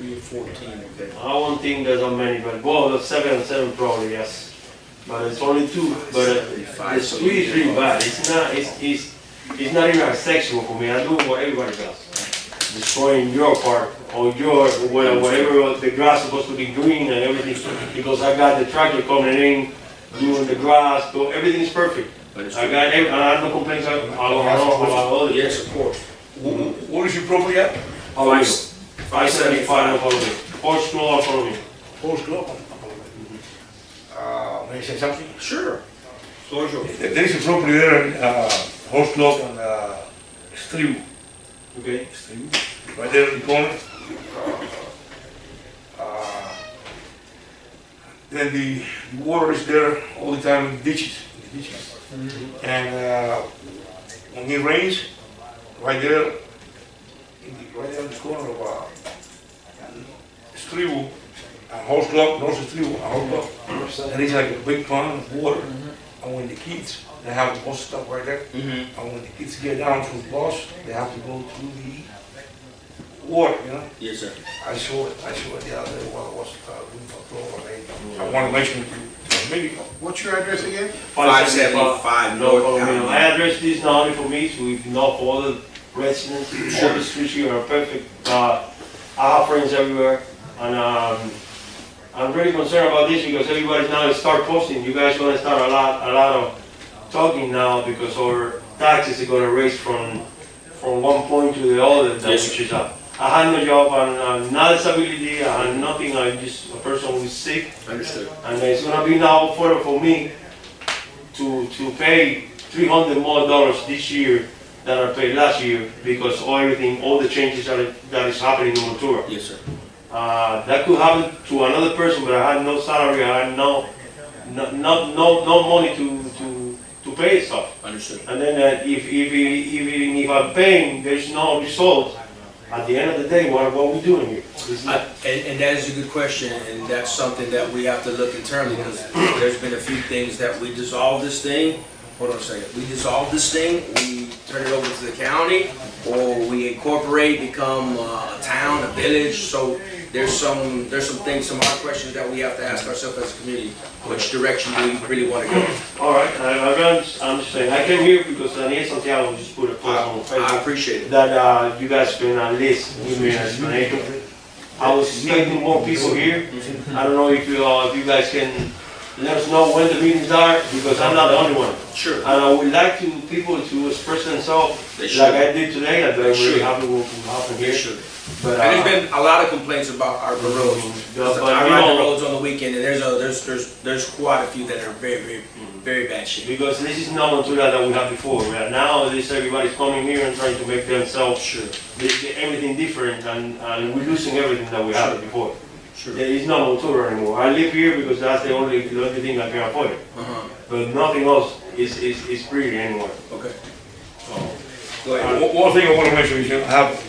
and 14, okay. I won't think there's not many, but, well, there's 7 and 7 probably, yes. But it's only 2, but the street is really bad. It's not even acceptable for me. I do what everybody does. Destroying your part or whatever the grass is supposed to be green and everything, because I got the tractor coming in, doing the grass, so everything is perfect. I have no complaints. I don't Yes, of course. What is your property at? 575 no problem. Porch no problem. Post Club. May I say something? Sure. Floor is yours. There is a property there, Horse Club and Stream. Okay. Right there in the corner. Then the water is there all the time in the ditches. And when it rains, right there, right there in the corner of Stribu, and Horse Club, North Stribu, and Horse Club, there is like a big pond of water. And when the kids, they have the bus stop right there. And when the kids get down from the bus, they have to go through the water, you know? Yes, sir. I saw it the other day while I was doing patrol. I want to mention it to you. Maybe, what's your address again? 575 No North problem. Avenue. I address this not only for me, so if not for other residents, all the streets here are perfect. I have friends everywhere, and I'm really concerned about this because everybody's now start posting. You guys gonna start a lot of talking now because our taxes are gonna raise from one point to the other. Yes, Which is I had no job and no disability. I had nothing. I'm just a person who's sick. Understood. And it's gonna be now further for me to pay $300 more this year than I paid last year because all the changes that is happening in Ventura. Yes, sir. That could happen to another person, but I had no salary. I had no money to pay stuff. Understood. And then even if I'm paying, there's no result. At the end of the day, what are we doing here? And that is a good question, and that's something that we have to look internally, because there's been a few things that we dissolved this thing. Hold on a second. We dissolved this thing, we turn it over to the county, or we incorporate, become a town, a village. So there's some things, some hard questions that we have to ask ourselves as a community. Which direction do we really want to go? All right, I'm just saying, I came here because Daniel Santiago just put a post on Facebook. I appreciate it. That you guys can at least give me an explanation. I was expecting more people here. I don't know if you guys can let us know when the meetings are, because I'm not the only one. Sure. And I would like people to express themselves like I did today. I'm very happy with what happened here. And there's been a lot of complaints about our roads. But, I you ride the know, roads on the weekend, and there's quite a few that are very bad shape. because this is not Montura that we had before. Right? Nowadays, everybody's coming here and trying to make themselves everything different, and we're losing everything that we had before. Sure. It's not Montura anymore. I live here because that's the only thing I can afford. But nothing else is pretty anymore. Okay. Go ahead. One thing I want to mention is I have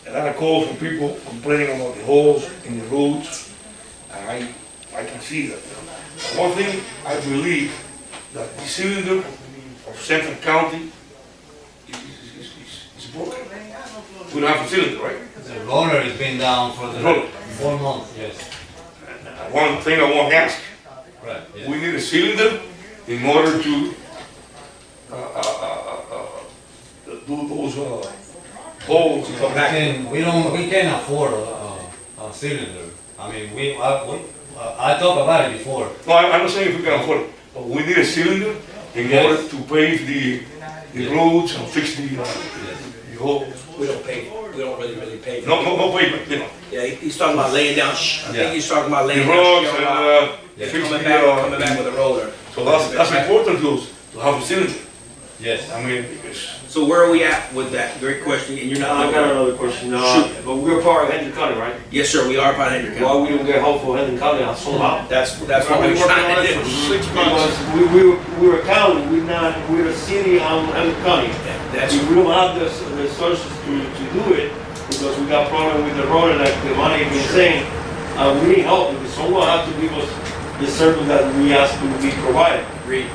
a lot of calls from people complaining about the holes in the roads, and I can see that. One thing I believe that the cylinder of Central County is broken. We don't have a cylinder, right? The roller has been down for the Roller. 4 months, yes. One thing I want to ask, Right. Yes. we need a cylinder in order to do those holes and come back. We can afford a cylinder. I mean, I talked about it before. No, I'm not saying if we can afford it, but we need a cylinder in Yes. order to pave the roads and fix the holes. We don't pay. We don't really pay. No pavement, you know. Yeah, he's talking about laying down. I think he's talking about The laying roads down. and fix Coming the, back with a roller. so that's important to have a cylinder. Yes. I mean, because So where are we at with that? Great question, and you're not. I got another question. Shoot. But we're part of Hendrick County, right? Yes, sir. We are part of Hendrick Why County. we don't get help for Hendrick County somehow? That's what I've we're been working trying on to it do. for 6 Because months. we're a county, we're a city on Hendrick County. That's We don't have the resources to do it because we got problem with the road, like the money has been saying. We need help because someone has to give us the service that we ask to be provided. Agreed.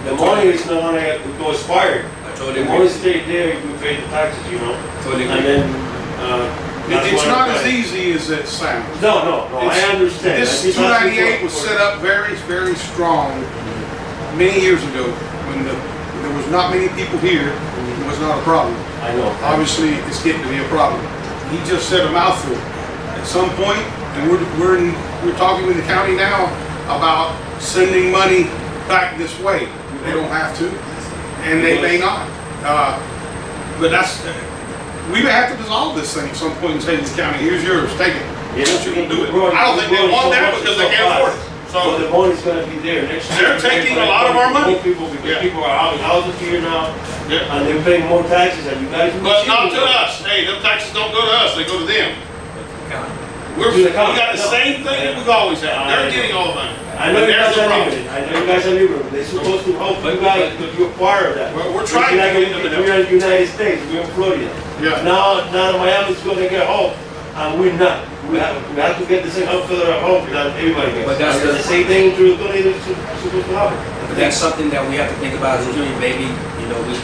The money is not gonna go expired. I totally The money agree. stay there if we pay the taxes, you know? Totally And agree. then, that's It's what not I'm as saying. easy as it sounds. No, I understand. This I just ask you 298 for- was set up very strong many years ago when there was not many people here. It was not a problem. I know. Obviously, it's getting to be a problem. He just said a mouthful. At some point, and we're talking with the county now about sending money back this way. They don't have to, and they may not. But we may have to dissolve this thing at some point and say to the county, here's yours, take it. Yeah, Once you're gonna do it. growing- I don't think they growing want so that much because so they can't afford it. But So the money's gonna be there next year. They're taking a lot of our money. People, because Yeah. people are out of houses here now, Yeah. and they're paying more taxes, and you guys. But not to us. Hey, them taxes don't go to us, they go to them. We got the same thing that we've always had. They're getting all the money. I know But you there's guys the are problem. liberal. I know you guys are liberal. They're supposed to help you guys because you're part of that. We're trying to Like get them to we're in the United States, we're in Florida. Yeah. Now Miami's gonna get help, and we're not. We have to get the same help federal help that everybody gets. But that's And the same thing to the tornado is supposed to happen. But that's something that we have to think about as a community, maybe, you know, we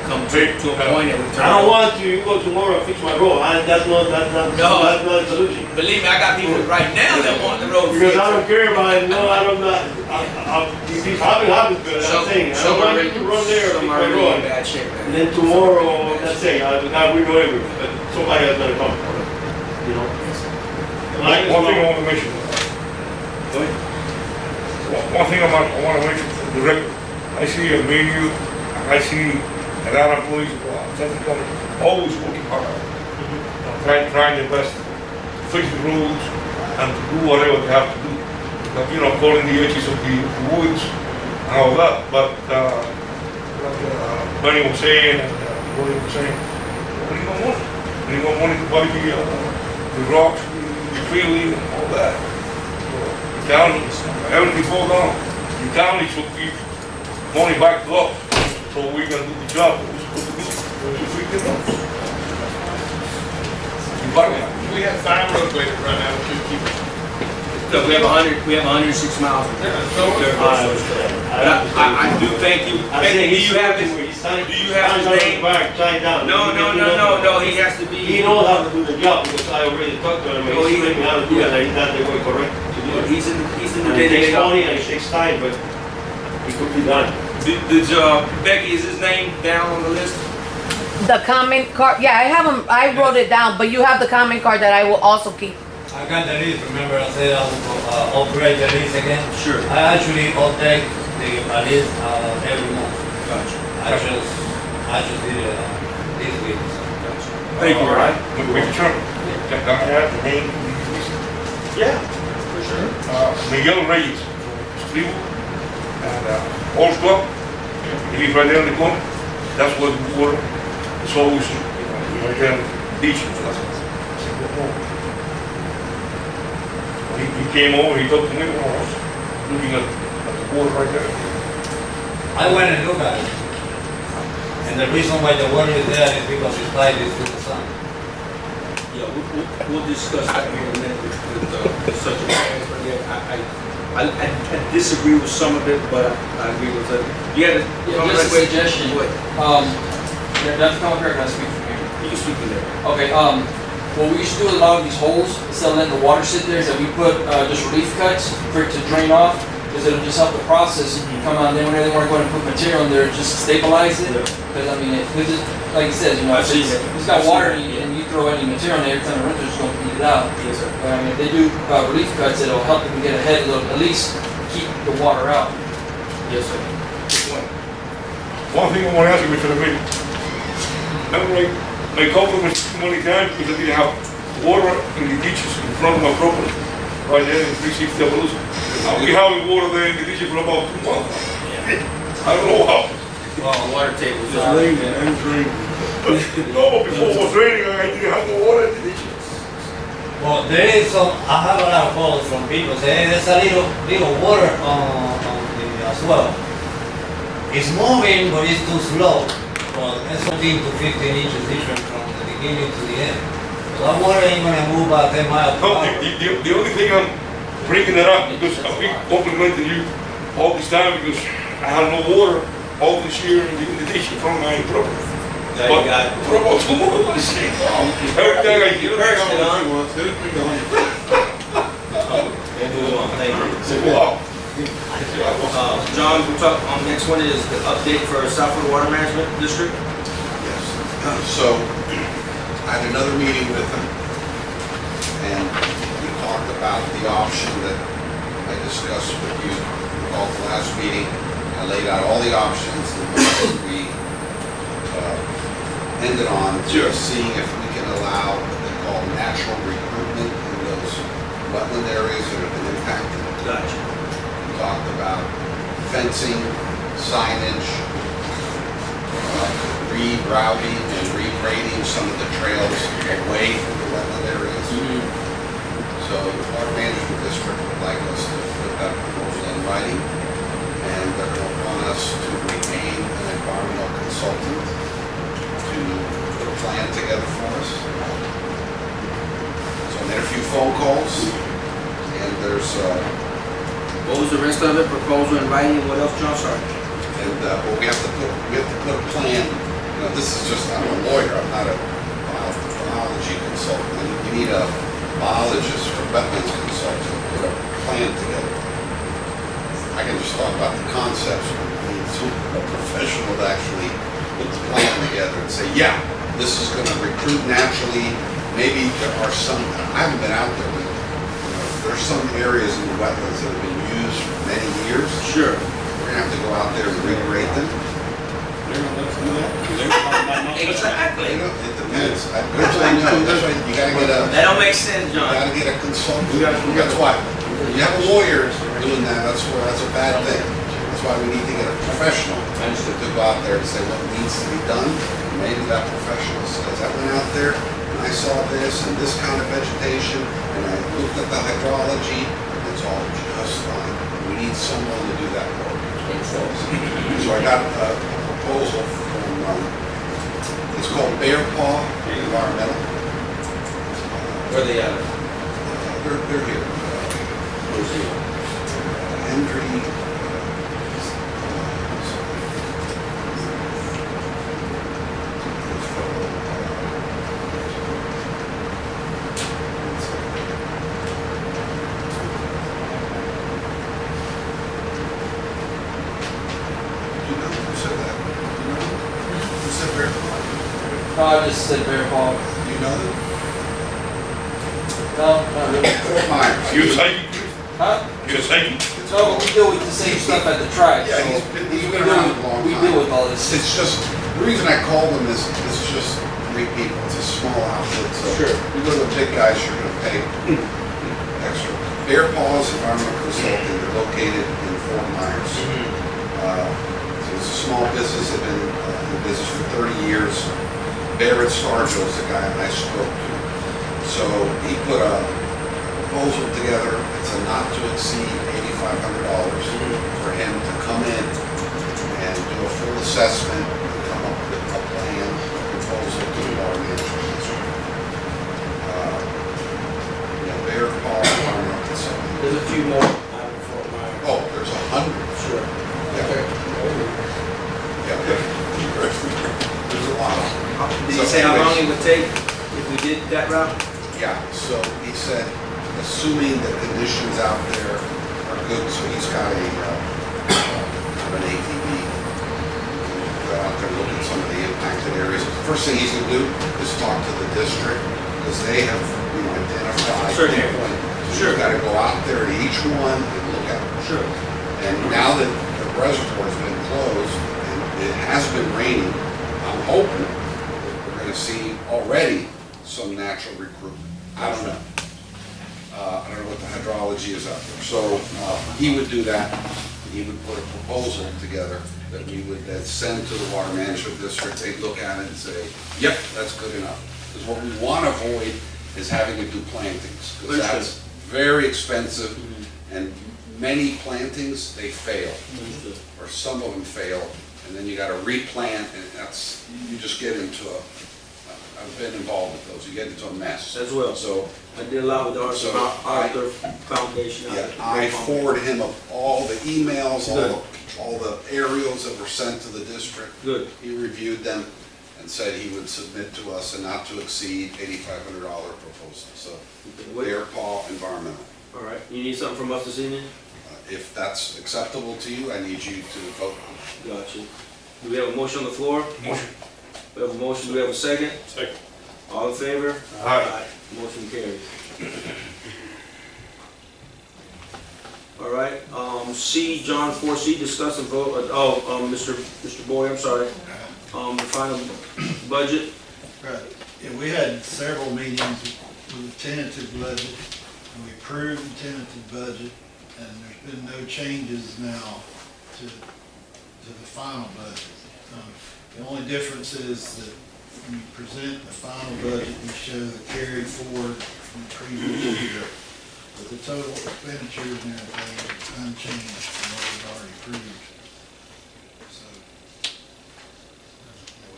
come to a point and we turn. I don't want to go tomorrow and fix my road. That's not a solution. Believe me, I got people right now that want the road Because fixed. I don't care about it. No, I don't not. If it's happens, good. I'm saying. I don't want you to run there and fix Some my are really in road. bad shape, And man. then tomorrow, let's say, I redo everything, but somebody else gonna come. You know? One thing I want to mention. Go ahead. One thing I want to mention for the record, I see a menu, I see a lot of employees, Central County, always working hard, trying their best to fix the roads and to do whatever they have to do. Like, you know, calling the edges of the woods and all that, but like Benny was saying, and William was saying, we need more money. We need more money to buy the rocks, the freeway, and all that. The county, everything falls down. The county should give money back to us so we can do the job that we're supposed to do. To fix the roads. The bottom line. We have 5 road graders right now, we keep. So we have 106 miles. But I do thank you. Becky, do you have his name? No, he has to He be. knows how to do the job because I already talked to him. Oh, He he- explained me how to do it. And he's not the way correct to do it. He's in the And it takes day-to-day. money and it takes time, but it could be done. Did Becky, is his name down on the list? The comment card, yeah, I have them, I wrote it down, but you have the comment card that I will also keep. I got the list, remember I said I will upgrade the list again? Sure. I actually update the list every month. Gotcha. I just did it this week. Gotcha. Thank you, All right. Mr. Chairman, can I have the name? Yeah, for sure. Miguel Reyes, Street, and Old Club. He lives right there in the corner. That's what the water is always, right there in the beach. He came over, he talked to me when I was looking at the water right there. I went and looked at it. And the reason why the water is there is because it's tied to the sun. Yeah, we'll discuss that here in a minute with such a plan, but yeah, I disagree with some of it, but I agree with it. Yeah, just a suggestion. That's not correct, I speak from here. You can speak in there. Okay, what we used to do with a lot of these holes, instead of letting the water sit there, is that we put just relief cuts for it to drain off, because it'll just help the process come out. And then whenever they want to go and put material in there, just stabilize it. Because I mean, like it says, you know, if it's got water and you throw any material in there, every time the renter's going to beat it out. Yes, sir. But I mean, if they do relief cuts, it'll help them get ahead. It'll at least keep the water out. Yes, sir. Good point. One thing I want to ask you, Mr. Remedial. Remember, I called them many times because I didn't have water in the ditches in front of my property, right there in 360 Evolution. We haven't water there in the ditches for about 2 months. I don't know how. Well, the water table is It's raining and raining. No, but before it was raining, I didn't have no water in the ditches. Well, there is some, I have a lot of calls from people saying there's a little water on the as well. It's moving, but it's too slow. Well, it's 14 to 15 inches different from the beginning to the end. So that water ain't gonna move about 10 miles per No, hour. the only thing I'm bringing it up because I've been complimenting you all this time because I had no water all this year in the ditch from my property. Now you got it. For about 2 months, every time I get wow. John, we'll talk, next one is the update for Southwood Water Management District. Yes. So, I had another meeting with them, and we talked about the option that I discussed with you at the last meeting. I laid out all the options, and what we ended on just seeing if we can allow what they call natural recruitment in those wetland areas that have been impacted. Gotcha. We talked about fencing, signage, rerouting and regrading some of the trails away from the wetland areas. So the Water Management District would like us to put that proposal in writing, and they're going to want us to retain an environmental consultant to put a plan together for us. So I made a few phone calls, and there's What was the rest of it? Proposal in writing, and what else, John? Sorry. and well, we have to put a plan. You know, this is just, I'm a lawyer, I'm not a biology consultant. You need a biologist or wetlands consultant to put a plan together. I can just talk about the concepts, but we need a professional to actually put the plan together and say, yeah, this is going to recruit naturally. Maybe there are some, I haven't been out there, but there's some areas in the wetlands that have been used for many years. Sure. We're gonna have to go out there and regrade them. Exactly. You know, it depends. I know, that's right, you gotta get a, That don't make sense, you John. gotta get a consultant. That's why, you have lawyers doing that, that's a bad thing. That's why we need to get a professional to go out there and say what needs to be done. Maybe that professional says, I went out there and I saw this and this kind of vegetation, and I looked at the hydrology, it's all just fine. We need someone to do that work. So I got a proposal from, it's called Bear Paw Environmental. Where they at? They're here. Hendry. I just said Bear Paw. You know them? No, not really. Fort Myers. You a psychic? Huh? You a psychic? No, we deal with the same stuff at the tribe. Yeah, So he's been around a long we time. deal with all this. It's just, the reason I called him is, it's just, 3 people. It's a small outfit, so Sure. you go to the big guys, you're gonna pay extra. Bear Paws Environmental Consulting, they're located in Fort Myers. So it's a small business, they've been in business for 30 years. Barrett Stargill is the guy I spoke to. So he put a proposal together, it's a not to exceed $8,500 for him to come in and do a full assessment and come up with a plan, a proposal to the water management district. Bear Paw Environmental Consulting. There's a few more out in Fort Myers. Oh, there's 100. Sure. Yeah. Yeah. There's a lot. Did you say how long it would take if we did that route? Yeah, so he said, assuming the conditions out there are good, so he's got an ATV. Go out there, look at some of the impacted areas. First thing he's gonna do is talk to the district, because they have, identified. Certainly. So you've gotta go out there to each one and look at them. Sure. And now that the reservoir's been closed and it has been raining, I'm hoping that we're gonna see already some natural recruitment. I don't know. I don't know what the hydrology is out there. So he would do that. He would put a proposal together that we would then send to the water management district. They'd look at it and say, yep, that's good enough. Because what we want to avoid is having to do plantings. Because that's very expensive and many plantings, they fail. Or some of them fail. And then you got to replant and that's, you just get into I've been involved with those. You get into a mess. As well. So I did a lot with the So Arthur Foundation. yeah, I forwarded him all the emails, all the aerials that were sent to the district. Good. He reviewed them and said he would submit to us a not to exceed $8,500 proposal. So Bear Paw Environmental. All right. You need something from us this evening? If that's acceptable to you, I need you to vote on it. Gotcha. Do we have a motion on the floor? Motion. We have a motion. Do we have a second? Second. All in favor? Aye. Motion carries. All right, C, John 4C, discuss and vote, Mr. Boyd, I'm sorry. The final budget. Right, yeah, we had several meetings with the tentative budget, and we approved the tentative budget, and there's been no changes now to the final budget. The only difference is that when you present the final budget, you show the carry forward from the previous year. But the total expenditures and everything is unchanged from what we've already approved. So,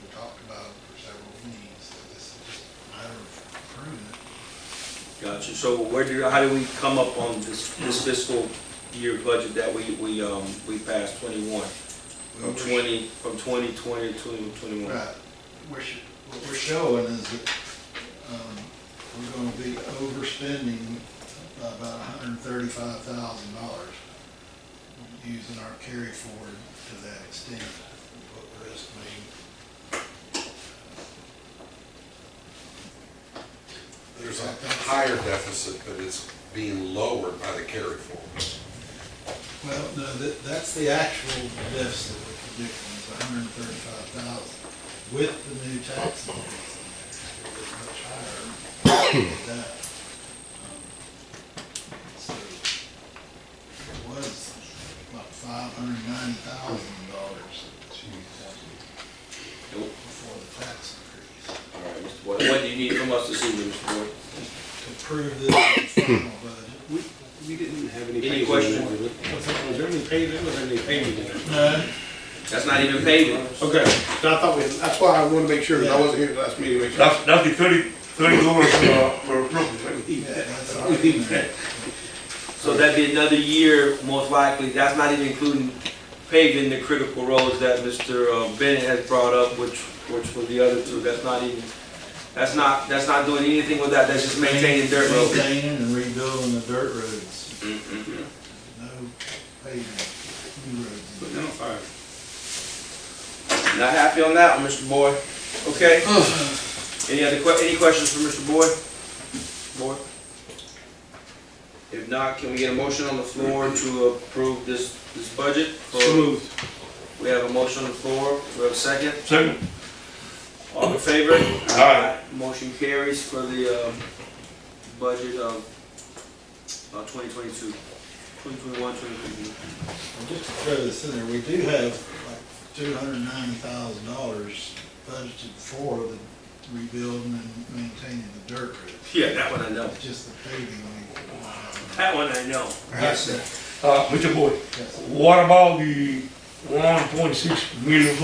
we talked about it for several meetings, so this is just a matter of approving it. Gotcha. So how do we come up on this fiscal year budget that we passed 21? From 2020 to 2021. Right. What we're showing is that we're going to be overspending by about $135,000 using our carry forward to that extent. What we're estimating. There's a higher deficit, but it's being lowered by the carry forward. Well, no, that's the actual deficit we're predicting is $135,000 with the new tax increase. It's much higher than that. So it was about $590,000 before the tax increase. All right, Mr. Boyd, what do you need from us this evening, Mr. Boyd? To approve this final budget. We didn't have any. Any questions? Was there any paving, was there any paving in it? No. That's not even paving. Okay, so I thought that's why I wanted to make sure, because I wasn't here last meeting, make sure. That's the $30 for approval. Yeah, that's all right. So that'd be another year, most likely. That's not even including paving the critical roads that Mr. Bennett has brought up, which were the other two. That's not doing anything with that. That's just maintaining dirt roads. Maintaining and rebuilding the dirt roads. Mm-hmm. No paving, new roads. No, fine. Not happy on that one, Mr. Boyd. Okay. Any questions for Mr. Boyd? If not, can we get a motion on the floor to approve this budget? So moved. We have a motion on the floor. Do we have a second? Second. All in favor? Aye. Motion carries for the budget of 2022, 2021, 2022. And just to throw this in there, we do have like $290,000 budgeted for the rebuilding and maintaining the dirt road. Yeah, that one I know. It's just the paving. That one I know. Yes, sir. Mr. Boyd, Yes. what about the $1.6 million we,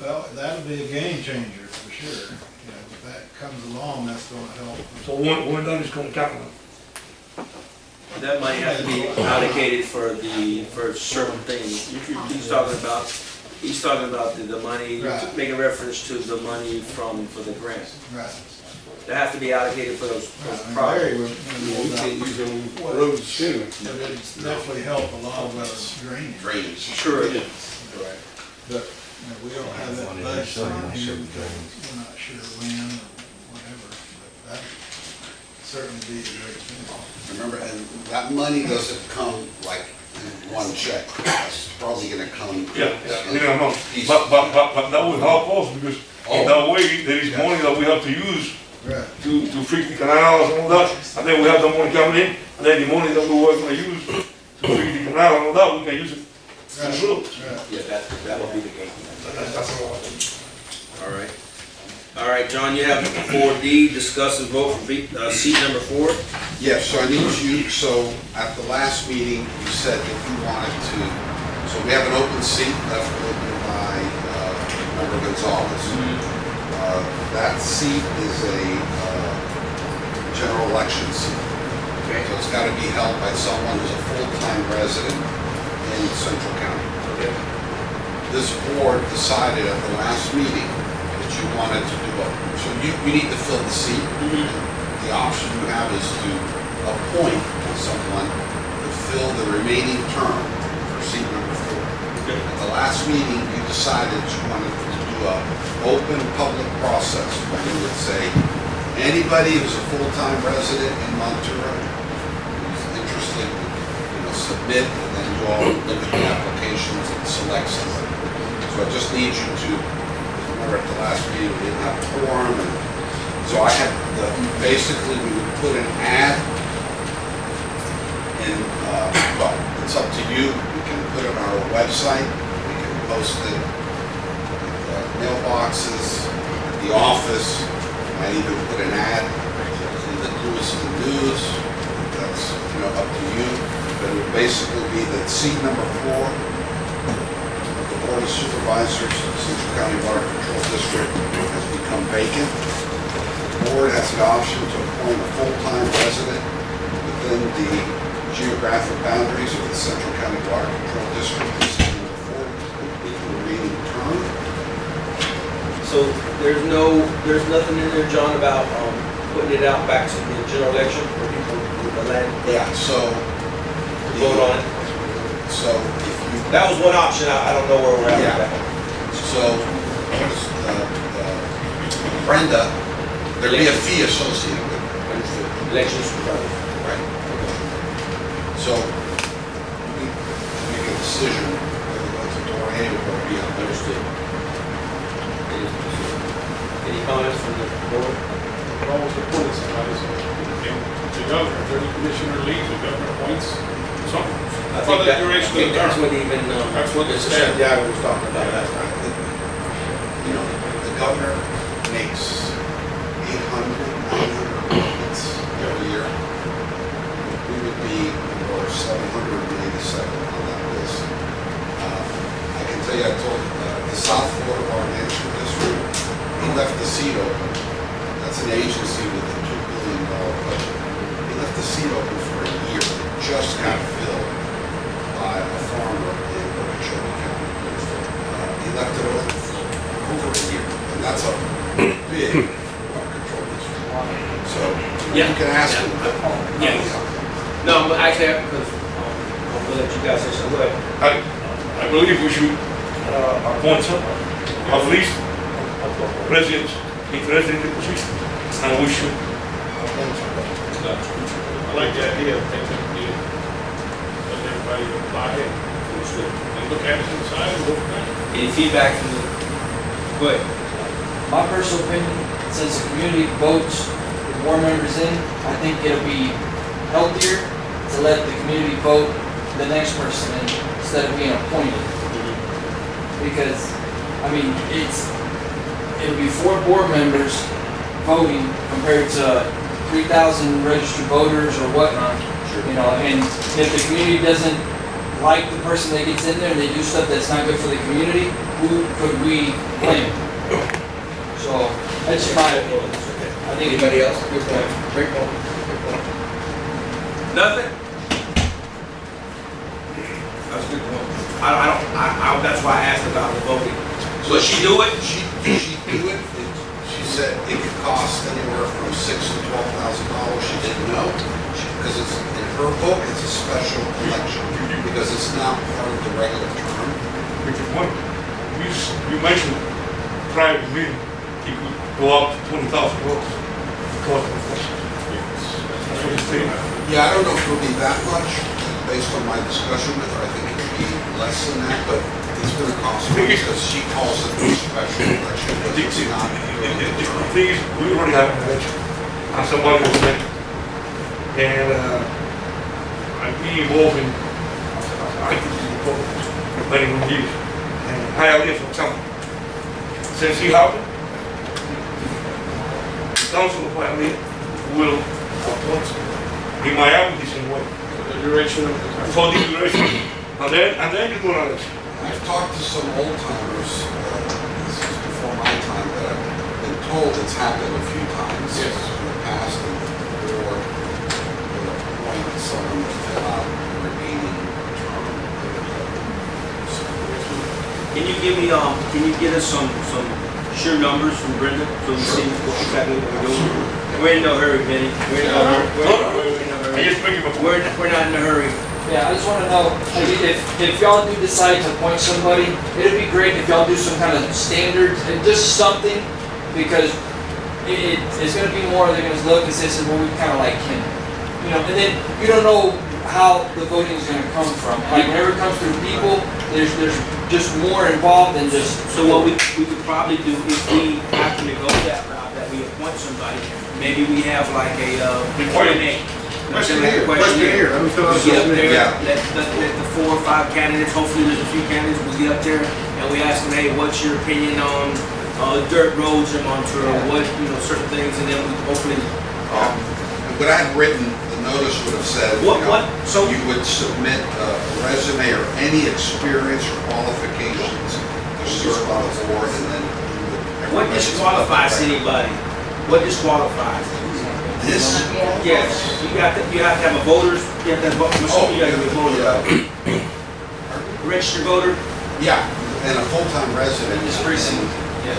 Well, that'll be a game changer for sure. You know, if that comes along, that's gonna help. so when that is gonna happen? That money has to be allocated for certain things. He's talking about the money, Right. making reference to the money for the grant. Right. That has to be allocated for those Right. projects. Larry was- We can't use them roads too. But it's definitely help a lot with drainage. Drainage. Sure it is. But, you know, we don't have that budget on here because we're not sure when or whatever, but that certainly be a great thing. Remember, and that money doesn't come like in one check. It's probably gonna come. Yeah, but that will help us because in that way, there is money that we have to use Right. to fix the canals and all that, and then we have the money coming in, and then the money that we were gonna use to fix the canal and all that, we can use it for the roads. Right. Yeah, that will be the game. That's all. All right. All right, John, you have 4D, discuss and vote for seat number 4. Yes, so I need you, so at the last meeting, you said that you wanted to, so we have an open seat left open by Member Gonzalez. That seat is a general election seat. Okay. So it's got to be held by someone who's a full-time resident in Central County. Okay. This board decided at the last meeting that you wanted to do a, so you need to fill the seat. The option you have is to appoint someone to fill the remaining term for seat number 4. At the last meeting, you decided you wanted to do a open public process where you would say, anybody who's a full-time resident in Montura who's interested would, submit, and then you all look at the applications and select somebody. So I just need you to, remember at the last meeting, we didn't have a quorum, and so I had, basically, we would put an ad in, well, it's up to you. We can put it on our website, we can post it in mailboxes, at the office, might even put an ad in the Lewiston News. That's, up to you. But it would basically be that seat number 4, the Board of Supervisors, Central County Water Control District, has become vacant. The board has the option to appoint a full-time resident within the geographic boundaries of the Central County Water Control District. This is number 4, complete the remaining term. So there's nothing in there, John, about putting it out back to the general election for people with the land Yeah, so. to vote on it? So if you. That was one option, I don't know where we're at with that. So, Brenda, there'd be a fee associated with it. Election supervisor. Right. So, we make a decision whether that's a door A or B. Understood. Any comments from the board? We're almost appointed somebody, so the governor, if there's a commissioner leaves, the governor appoints someone. I For think the duration of the that's term. what even, That's what the Mr. statute. Santiago was talking about last night. The governor makes 800, 900 appointments every year. We would be over 787 on that list. I can tell you, I told the South Florida Water Management District, he left the seat open. That's an agency with a $2 billion budget. He left the seat open for a year. It just got filled by a farmer in Okeechobee County. He left it open for over a year, and that's a big water control district. So, you can ask him. Yes. No, but actually, because I'm gonna let you guys say something. Go ahead. I believe we should appoint someone, at least president, interested in the position, and we should appoint somebody. I like the idea of taking the, letting everybody apply it, and look at it inside and go from there. Any feedback from the, go ahead. my personal opinion, since the community votes the board members in, I think it'll be healthier to let the community vote the next person in instead of being appointed. Because, I mean, it'll be 4 board members voting compared to 3,000 registered voters or whatnot, you know, and if the community doesn't like the person that gets in there and they do stuff that's not good for the community, who could we blame? So, that's just my opinion. I think Anybody else? Good point. Great point. Nothing? That's a good point. That's why I asked about the voting. So she do it? She do it. She said it could cost anywhere from $6,000 to $12,000. She didn't know, because it's, in her book, it's a special election, because it's not part of the regular term. Because one, you mentioned private meeting, it could go up to $20,000 because of inflation. That's what he's saying. Yeah, I don't know if it'll be that much, based on my discussion with her. I think it could be less than that, but it's gonna cost money, because she calls it a special election, but it's not. The thing is, we already have an election, and somebody was sick, and I'm being involved in, I think it's Republicans, for many years, and Hialeah, for example, since he happened, the council of Hialeah will appoint in Miami the same way. The duration of the term. For the duration, and then you go on election. I've talked to some old timers, this is before my time, that I've been told it's happened a few times in the past, and the board will appoint someone to fill out the remaining term. Can you get us some sure numbers from Brenda, so we see what exactly what we're doing? We're in no hurry, Benny. We're in no hurry. We're not in a hurry. Yeah, I just want to know, like, if y'all do decide to appoint somebody, it'd be great if y'all do some kind of standards, and just something, because it's going to be more, they're going to look and say, well, we kind of like him. You know, and then you don't know how the voting is going to come from. Like, whenever it comes through people, there's just more involved than just... So what we could probably do if we happen to go that route, that we appoint somebody, maybe we have like a Q&A. Questionnaire. We get up there, let the 4 or 5 candidates, hopefully there's a few candidates, we get up there and we ask them, hey, what's your opinion on dirt roads in Montreal, what, certain things, and then we hopefully... What I had written, the notice would have said, So you would submit a resume or any experience or qualifications to serve on the board, and then what disqualifies anybody? What disqualifies? This? Yes, you have to have a voter's, you have to have you got to be a voter. Registered voter? Yeah, and a full-time resident in this precinct. It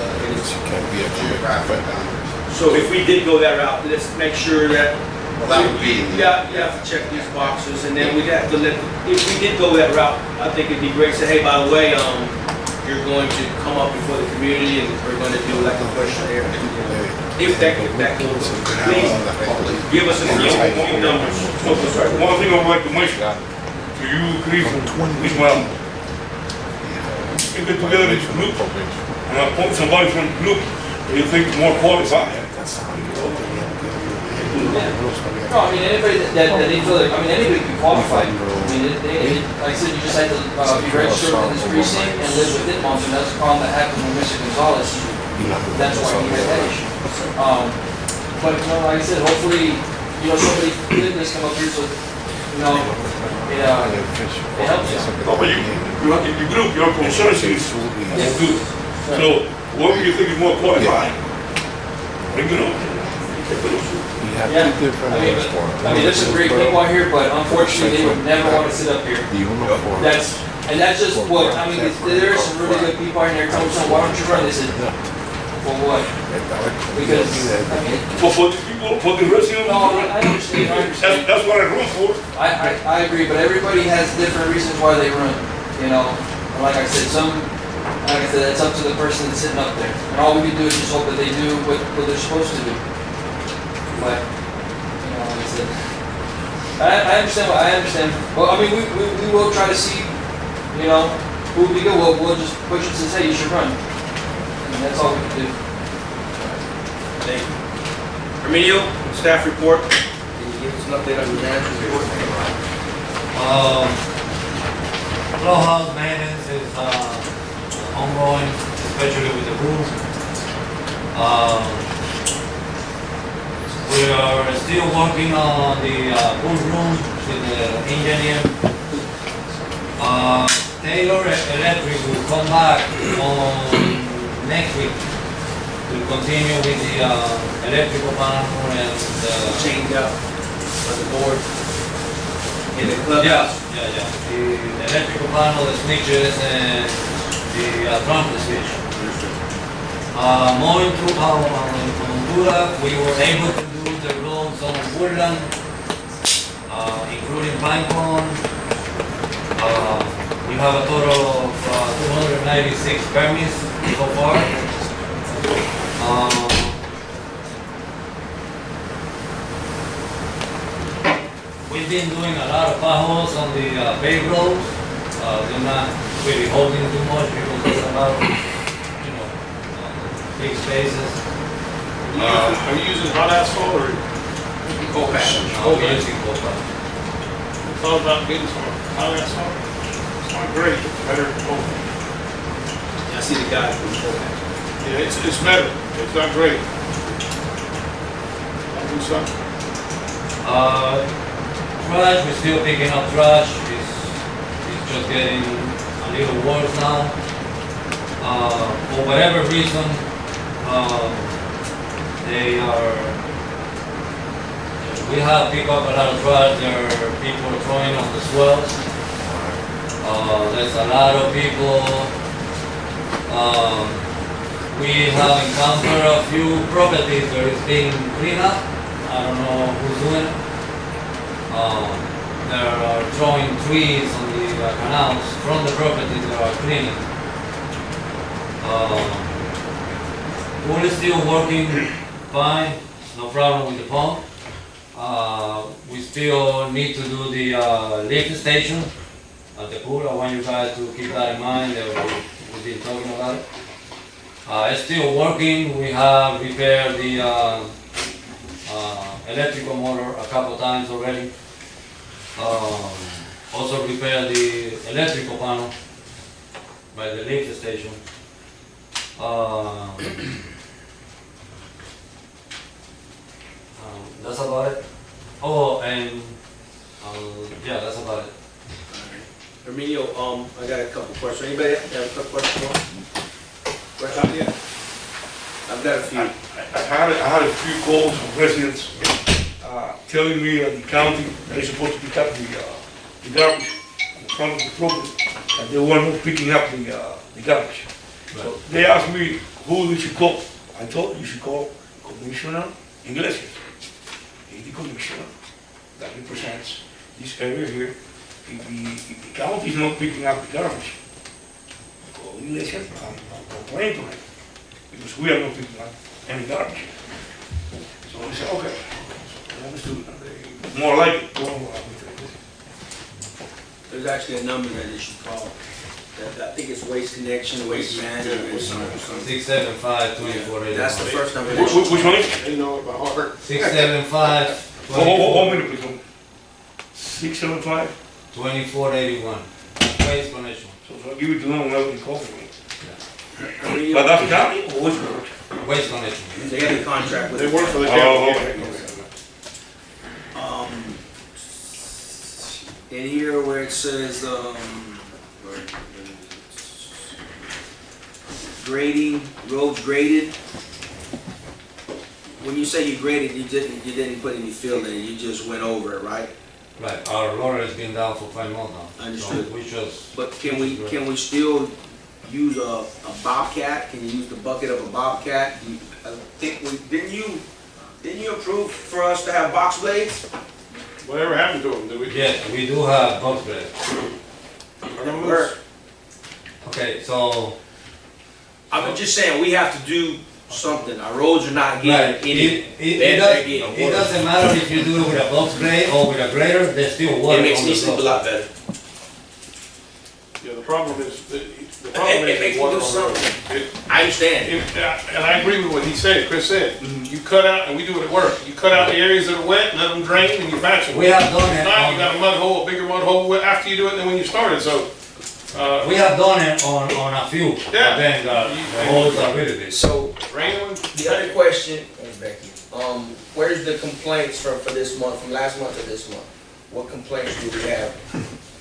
can be a geographic boundary. So if we did go that route, let's make sure that. Well, that would be. You have to check these boxes, and then we'd have to if we did go that route, I think it'd be great to say, hey, by the way, you're going to come up before the community, and we're going to do like a questionnaire. If that goes, please give us a few numbers. One thing I would like to mention to you, Cleveland, is well, you get together as a group and appoint somebody from the group that you think is more qualified. No, I mean, anybody that they feel like, anybody can be qualified. Like I said, you just have to be registered in this precinct and live within Montreal. That's the problem that happened with Mr. Gonzalez. That's why he had that issue. But, like I said, hopefully, somebody did this come up here, so, it helps you. No, but in the group, your consensus is good. So, whoever you think is more qualified, bring it up. Yeah, there's some great people out here, but unfortunately, they would never want to sit up here. That's just what, there are some really good people out here, tell them, why don't you run? They said, for what? Because, For the people, for the residents? No, I understand. That's what I run for. I agree, but everybody has different reasons why they run, And like I said, that's up to the person that's sitting up there. And all we can do is just hope that they do what they're supposed to do. But, like I said, I understand. Well, we will try to see, who would be good. We'll just push it and say, hey, you should run. And that's all we can do. Thank you. Remedial, staff report. Can you give us an update on your manager's report? Flow house maintenance is ongoing, especially with the roof. We are still working on the pool room with the engineer. Taylor Electric will come back on next week to continue with the electrical panel and Change up on the board in the clubhouse. yeah. The electrical panel, the switches, and the trumpet switch. Moving through our Honduras, we were able to do the roads on Woodland, including Pinecone. We have a total of 296 permits so far. We've been doing a lot of potholes on the paved roads. They're not really holding too much because there's a lot of, big spaces. Are you using hot asphalt or Cold patch. We're using cold patch. thought about getting some hot asphalt? It's not great, it's better than cold. I see the guys with the cold patch. Yeah, it's better, it's not great. I'll do something. Trash, we're still picking up trash. It's just getting a little worse now. For whatever reason, we have picked up a lot of trash. There are people throwing on the swells. There's a lot of people. We have encountered a few properties where it's being cleaned up. I don't know who's doing it. They are throwing trees on the canals from the properties that are cleaning. Pool is still working fine, no problem with the pump. We still need to do the lift station at the pool. I want you guys to keep that in mind. We've been talking about it. It's still working. We have repaired the electrical motor a couple times already. Also repaired the electrical panel by the lift station. That's about it. Oh, and yeah, that's about it. Remedial, I got a couple questions. Anybody have a couple questions? Question? Yeah. I've got a few. I had a few calls from residents telling me that the county, they're supposed to pick up the garbage in the front of the property, and they were not picking up the garbage. So they asked me who they should call. I told you should call Commissioner Iglesias. He's the commissioner that represents this area here. If the county is not picking up the garbage, call Iglesias and complain to him, because we are not picking up any garbage. So I said, okay. So I understood. More like it. There's actually a number that you should call. I think it's Waste Connection, Waste Management, or something. 675-2481. That's the first number. Which one is it? You know it by heart. 675 Oh, minute, please. 675. 2481. Waste connection. So I give it to them whenever they call for me. Remedial, But that's county or which one? Waste connection. They have a contract with. They work for the Oh, county. okay. In here where it says, grading, roads graded. When you say you graded, you didn't put any fill in it, you just went over it, right? Right. Our loader has been down for 5 months now. Understood. So we just. But can we still use a bobcat? Can you use the bucket of a bobcat? I think didn't you approve for us to have box blades? Whatever happened to them, did we? Yes, we do have box blades. Where? Okay, so. I'm just saying, we have to do something. Our roads are not Right. getting any It better, they're getting it worse. doesn't matter if you do it with a box blade or with a grader, they still work It makes on me the sleep a road. lot better. Yeah, the problem is, the It problem is. makes the me water do on the road. something. It- I understand. And I agree with what he said, Chris said. You cut out, and we do it at work, you cut out the areas that are wet, let them drain, and you patch them. We have done it If not, you on- got a mud hole, a bigger mud hole after you do it than when you started, so. We have done it on a few, but Yeah. then the holes are really big. So, Rain, the other question, Becky, where's the complaints for this month, from last month to this month? What complaints do we have?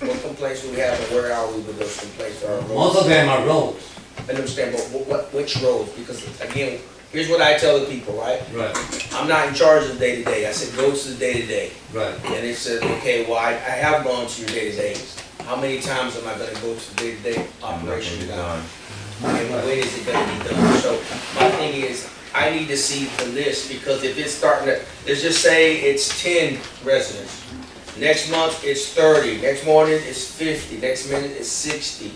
What complaints do we have, and where are we with those complaints? Most of them are roads. I understand, but which roads? Because again, here's what I tell the people, right? Right, I'm not in charge of day-to-day. I said, go to the day-to-day. right. And they said, okay, well, I have gone to your day-to-day. How many times am I gonna go to the day-to-day operation now? And when is it gonna be done? So my thing is, I need to see the list, because if it's starting to, let's just say it's 10 residents. Next month, it's 30. Next morning, it's 50. Next minute, it's 60.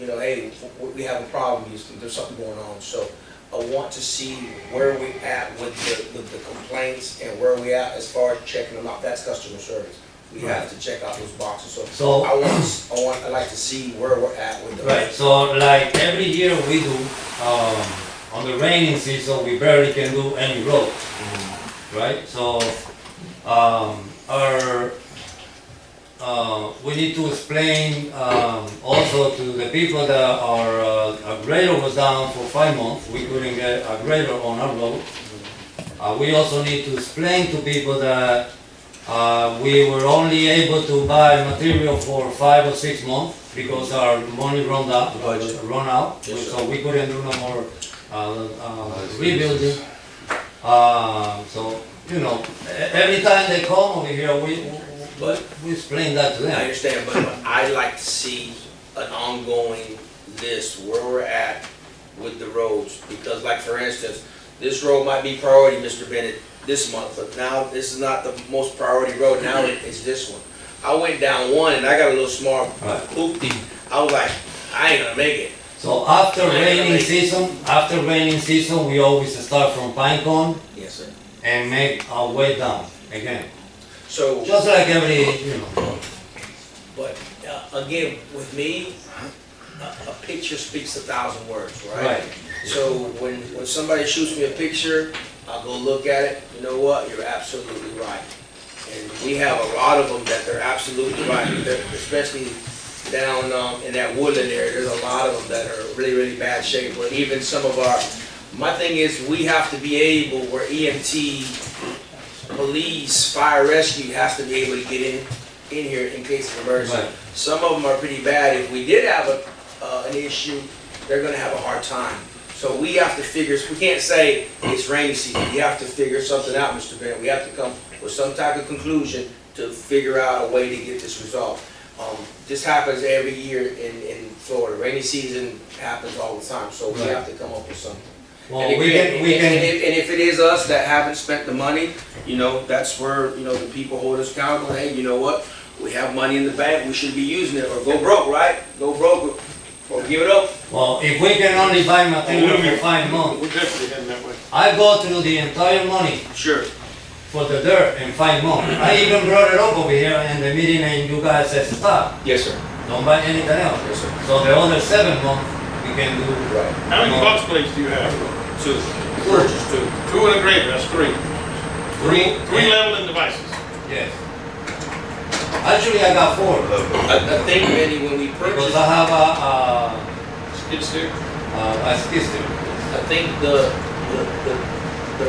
You know, hey, we have a problem, Houston, there's something going on. So I want to see where we at with the complaints, and where we at as far as checking them out. That's customer service. We have to check out those boxes. So I'd like to see where we're at with the. Right, so like every year we do, on the raining season, we barely can do any road, right? So, we need to explain, also to the people that a grader was down for 5 months, we couldn't get a grader on our road. We also need to explain to people that we were only able to buy material for 5 or 6 months because our money run out, Yes, so we couldn't do no more rebuilding. So, you know, every time they come over here, we explain that to I them. understand, but I'd like to see an ongoing list where we're at with the roads. Because like, for instance, this road might be priority, Mr. Bennett, this month, but now this is not the most priority road, now it's this one. I went down one and I got a little small hoopty. I was like, I ain't gonna make it. So after raining season, we always start from Pinecone Yes, sir. and make our way down again. So, Just like every, you know. but again, with me, a picture speaks 1,000 words, right? Right. So when somebody shoots me a picture, I'll go look at it. You know what? You're absolutely right. And we have a lot of them that they're absolutely right. Especially down in that woodland area, there's a lot of them that are really, really bad shape. But even some of my thing is, we have to be able, where EMT, police, fire rescue has to be able to get in here in case of emergency. Right. Some of them are pretty bad. If we did have an issue, they're gonna have a hard time. So we have to figure, we can't say it's rainy season. We have to figure something out, Mr. Bennett. We have to come with some type of conclusion to figure out a way to get this resolved. This happens every year in Florida. Rainy season happens all the time, so we Right. have to come up with something. Well, And we again, can, and if it is us that haven't spent the money, you know, that's where, you know, the people hold us accountable. Hey, you know what? We have money in the bank, we should be using it, or go broke, right? Go broke, or give it up. well, if we can only buy material for 5 months, we're definitely heading that way. I go through the entire money Sure. for the dirt in 5 months. I even brought it up over here in the meeting and you guys said stop, Yes, sir. don't buy anything else. Yes, sir. So the other 7 months, we can do. Right. How many box plates do you have? 2. Purchase 2. 2 and a grader, that's 3. Three and- leveling devices. Yes. Actually, I got 4, I think, Benny, when we because purchased, I have Skid steer. a skid steer. I think the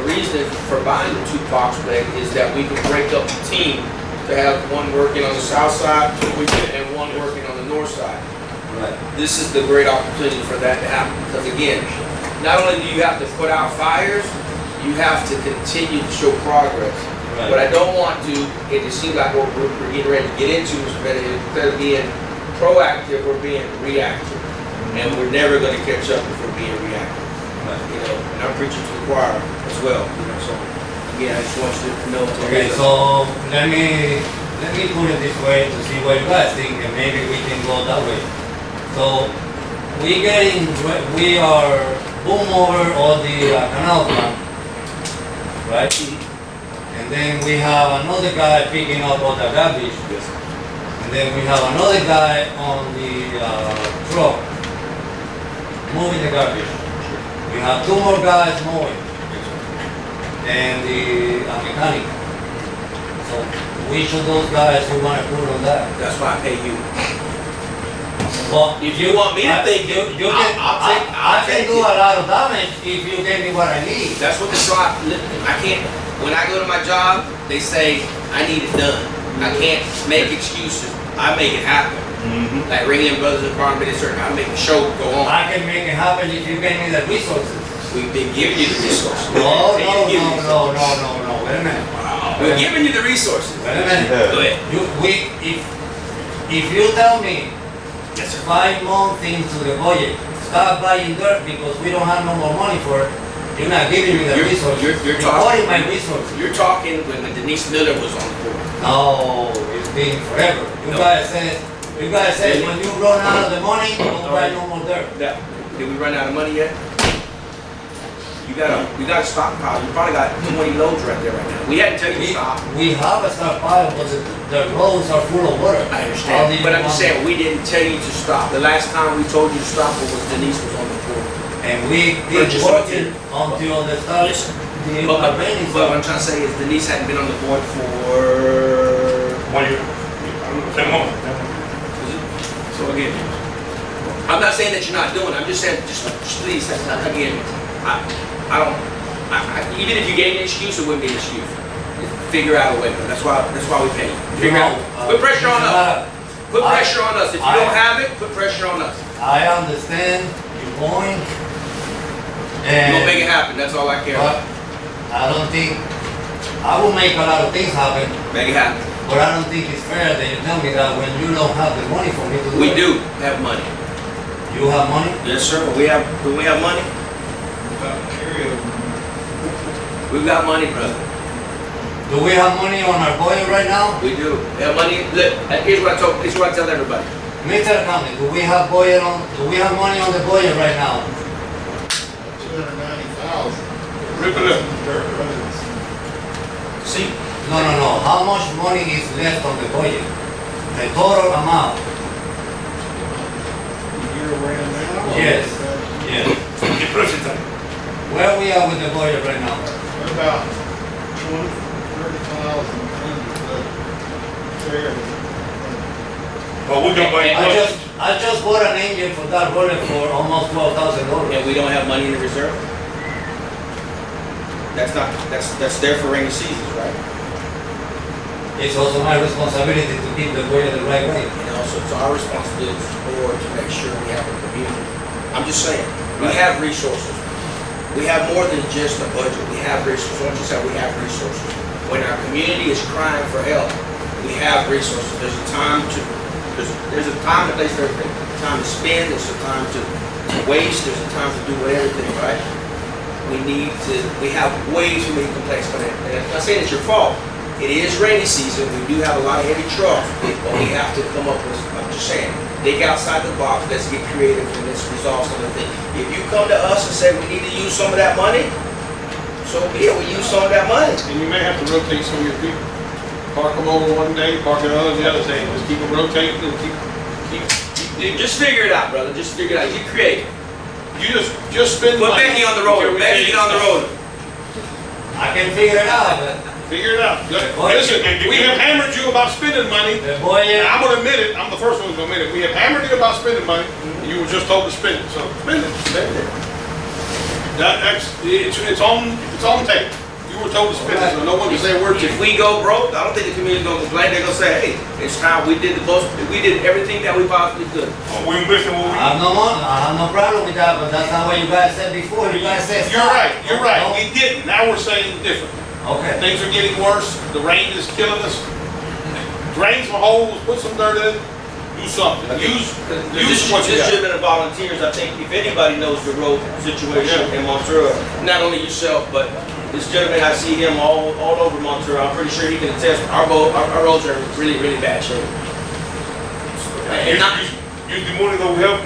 reason for buying the 2 box blade is that we could break up the team to have one working on the south side and one working on the north side. Right. This is the great opportunity for that to happen, because again, not only do you have to put out fires, you have to continue to show progress. Right. What I don't want it to seem like what we're getting ready to get into, Mr. Bennett, instead of being proactive, we're being reactive. And we're never gonna catch up if we're being reactive. Right. You know, and I'm preaching to the choir as well, you know, so, again, I just want you to know. Okay, so let me put it this way to see what you guys think, and maybe we can go that way. So we are boom over all the canal plant, right? And then we have another guy picking up all the garbage. And then we have another guy on the truck moving the garbage. We have 2 more guys mowing. And the mechanic. So which of those guys you want to put on that? That's why I pay you. Well, If you want me to think it, you can, I can do a lot of damage if you give me what I need. That's what the slot, I can't, when I go to my job, they say, I need it done. I can't make excuses. I make it happen. Like Remedial Brothers and Farm Business Circle, I make the show go on. I can make it happen if you give me the resources. We've been giving you the resources. No, wait a minute. We're giving you the resources. Wait a minute. Go ahead. If you tell me Yes, sir. 5 months into the budget, start buying dirt because we don't have no more money for it, you're not giving me the resources. You're cutting talking, my resources. you're talking when Denise Miller was on the board. No, it's been forever. You guys said when you run out of the money, don't buy no more dirt. Yeah. Did we run out of money yet? We got a stockpile. You probably got 20 loads right there right now. We hadn't tell you to stop. We have a stockpile, but the roads are full of water. I understand, but I'm just saying, we didn't tell you to stop. The last time we told you to stop was Denise was on the board. And we did working until the start. But what I'm trying to say is Denise hadn't been on the board for 1 year. 10 months. So again, I'm not saying that you're not doing it. I'm just saying, just please, again, even if you gave me an excuse, it wouldn't be an excuse. Figure out a way. That's why we pay you. Figure out. Put pressure on us. Put pressure on us. If you don't have it, put pressure on us. I understand your point. You're gonna make it happen. That's all I care But about. I don't think, I will make a lot of things happen, Make it happen. but I don't think it's fair that you tell me that when you don't have the money for me to do We it. do have money. You have money? Yes, sir. When we have money, we've got money, brother. Do we have money on our budget right now? We do. We have money. Look, here's what I tell everybody. Mr. Accountant, do we have money on the budget right now? 290,000. Rip it up. Dirt roads. See, No. How much money is left on the budget? The total amount? Year around now? Yes. Yes. Get pressure time. Where we are with the budget right now? What about 30,000 under the But we're gonna buy. I just bought an engine for that budget for almost $12,000. and we don't have money in the reserve. That's there for rainy seasons, right? It's also my responsibility to keep the budget the right way. And also, it's our responsibility as a board to make sure we have a community. I'm just saying, we have resources. We have more than just a budget. We have resources. Don't you say we have resources? When our community is crying for help, we have resources. There's a time and place for everything. Time to spend. There's a time to waste. There's a time to do everything, right? We have way too many complaints coming in. And I'm not saying it's your fault. It is rainy season. We do have a lot of heavy trucks, but we have to come up with, I'm just saying, think outside the box. Let's get creative and let's resolve some of the things. If you come to us and say we need to use some of that money, so be it. We use some of that money. And you may have to rotate some of your people. Park them over one day, park another the other day. Just keep them rotating and keep Just figure it out, brother. Just figure it out. Get creative. You just spend Put money. Becky on the road. Becky, get on the road. I can figure it out, but Figure it out. Listen, we have hammered you about spending money. the budget, And I'm gonna admit it, I'm the first one who's gonna admit it. We have hammered you about spending money, and you were just told to spend it, so spend it. It's on tape. You were told to spend it, so no one can say a word to If you. we go broke, I don't think the community's gonna complain. They're gonna say, hey, it's time. We did everything that we possibly could. We invested what we. I have no money, I have no problem with that, but that's not what you guys said before. You guys said You're stop. right, No? we didn't. Now we're saying different. Okay. Things are getting worse, the rain is killing us. Drain some holes, put some dirt in, do something. Use what you This got. should have been a volunteers. I think if anybody knows the road situation in Montreux, not only yourself, but this gentleman, I see him all over Montreux. I'm pretty sure he can attest. Our roads are in really, really bad shape. And not, Use the money that we have,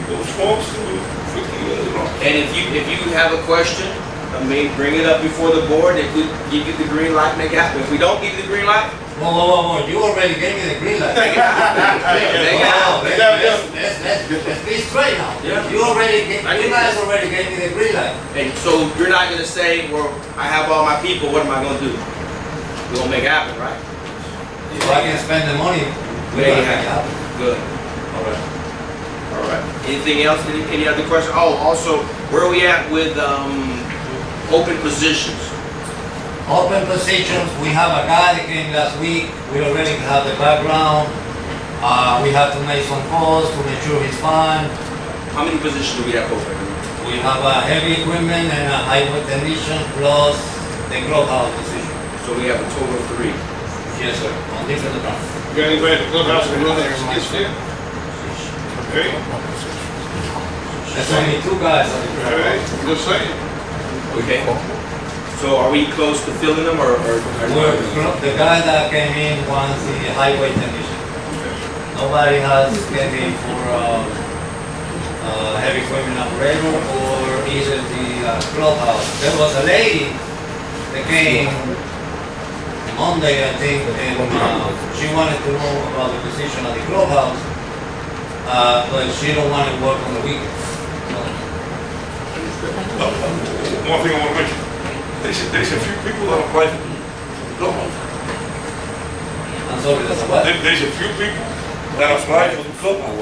those swamps, 50 years ago. And if you have a question, I mean, bring it up before the board. If we give you the green light, make it happen. If we don't give you the green light, Whoa, you already gave me the green light. Take it out. Let's be straight now. Yeah. You guys already gave me the green light. And so you're not gonna say, well, I have all my people, what am I gonna do? We're gonna make it happen, right? If I can spend the money, we're Make gonna it make it happen. happen. Good. All right. All right. Anything else? Any other questions? Oh, also, where are we at with open positions? Open positions, we have a guy that came last week, we already have the background. We have to make some calls to make sure he's fine. How many positions do we have open? We have a heavy equipment and a highway technician plus the clubhouse position. So we have a total of 3. Yes, sir, on different departments. You got anybody at the clubhouse that run that skid steer? Okay, There's only 2 guys on the all right, ground. just saying. Okay. So are we close to filling them or? The guy that came in wants the highway technician. Nobody has came in for heavy equipment operator or either the clubhouse. There was a lady that came Monday, I think, and she wanted to know about the position of the clubhouse, but she don't want to work on the weekends. One thing I want to mention, there's a few people that apply for the clubhouse. I'm sorry, that's a what? There's a few people that apply for the clubhouse.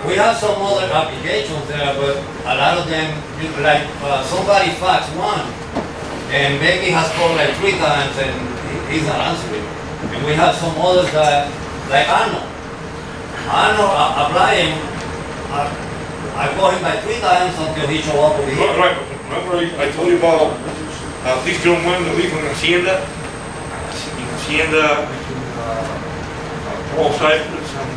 We have some other applications there, but a lot of them, like somebody faxed one, and Becky has called like 3 times and he's not answering. And we have some others that, like Arnold applying, I call him like 3 times until he show up over here. Right, remember I told you about this gentleman that lives in Hacienda between Paul Cypress and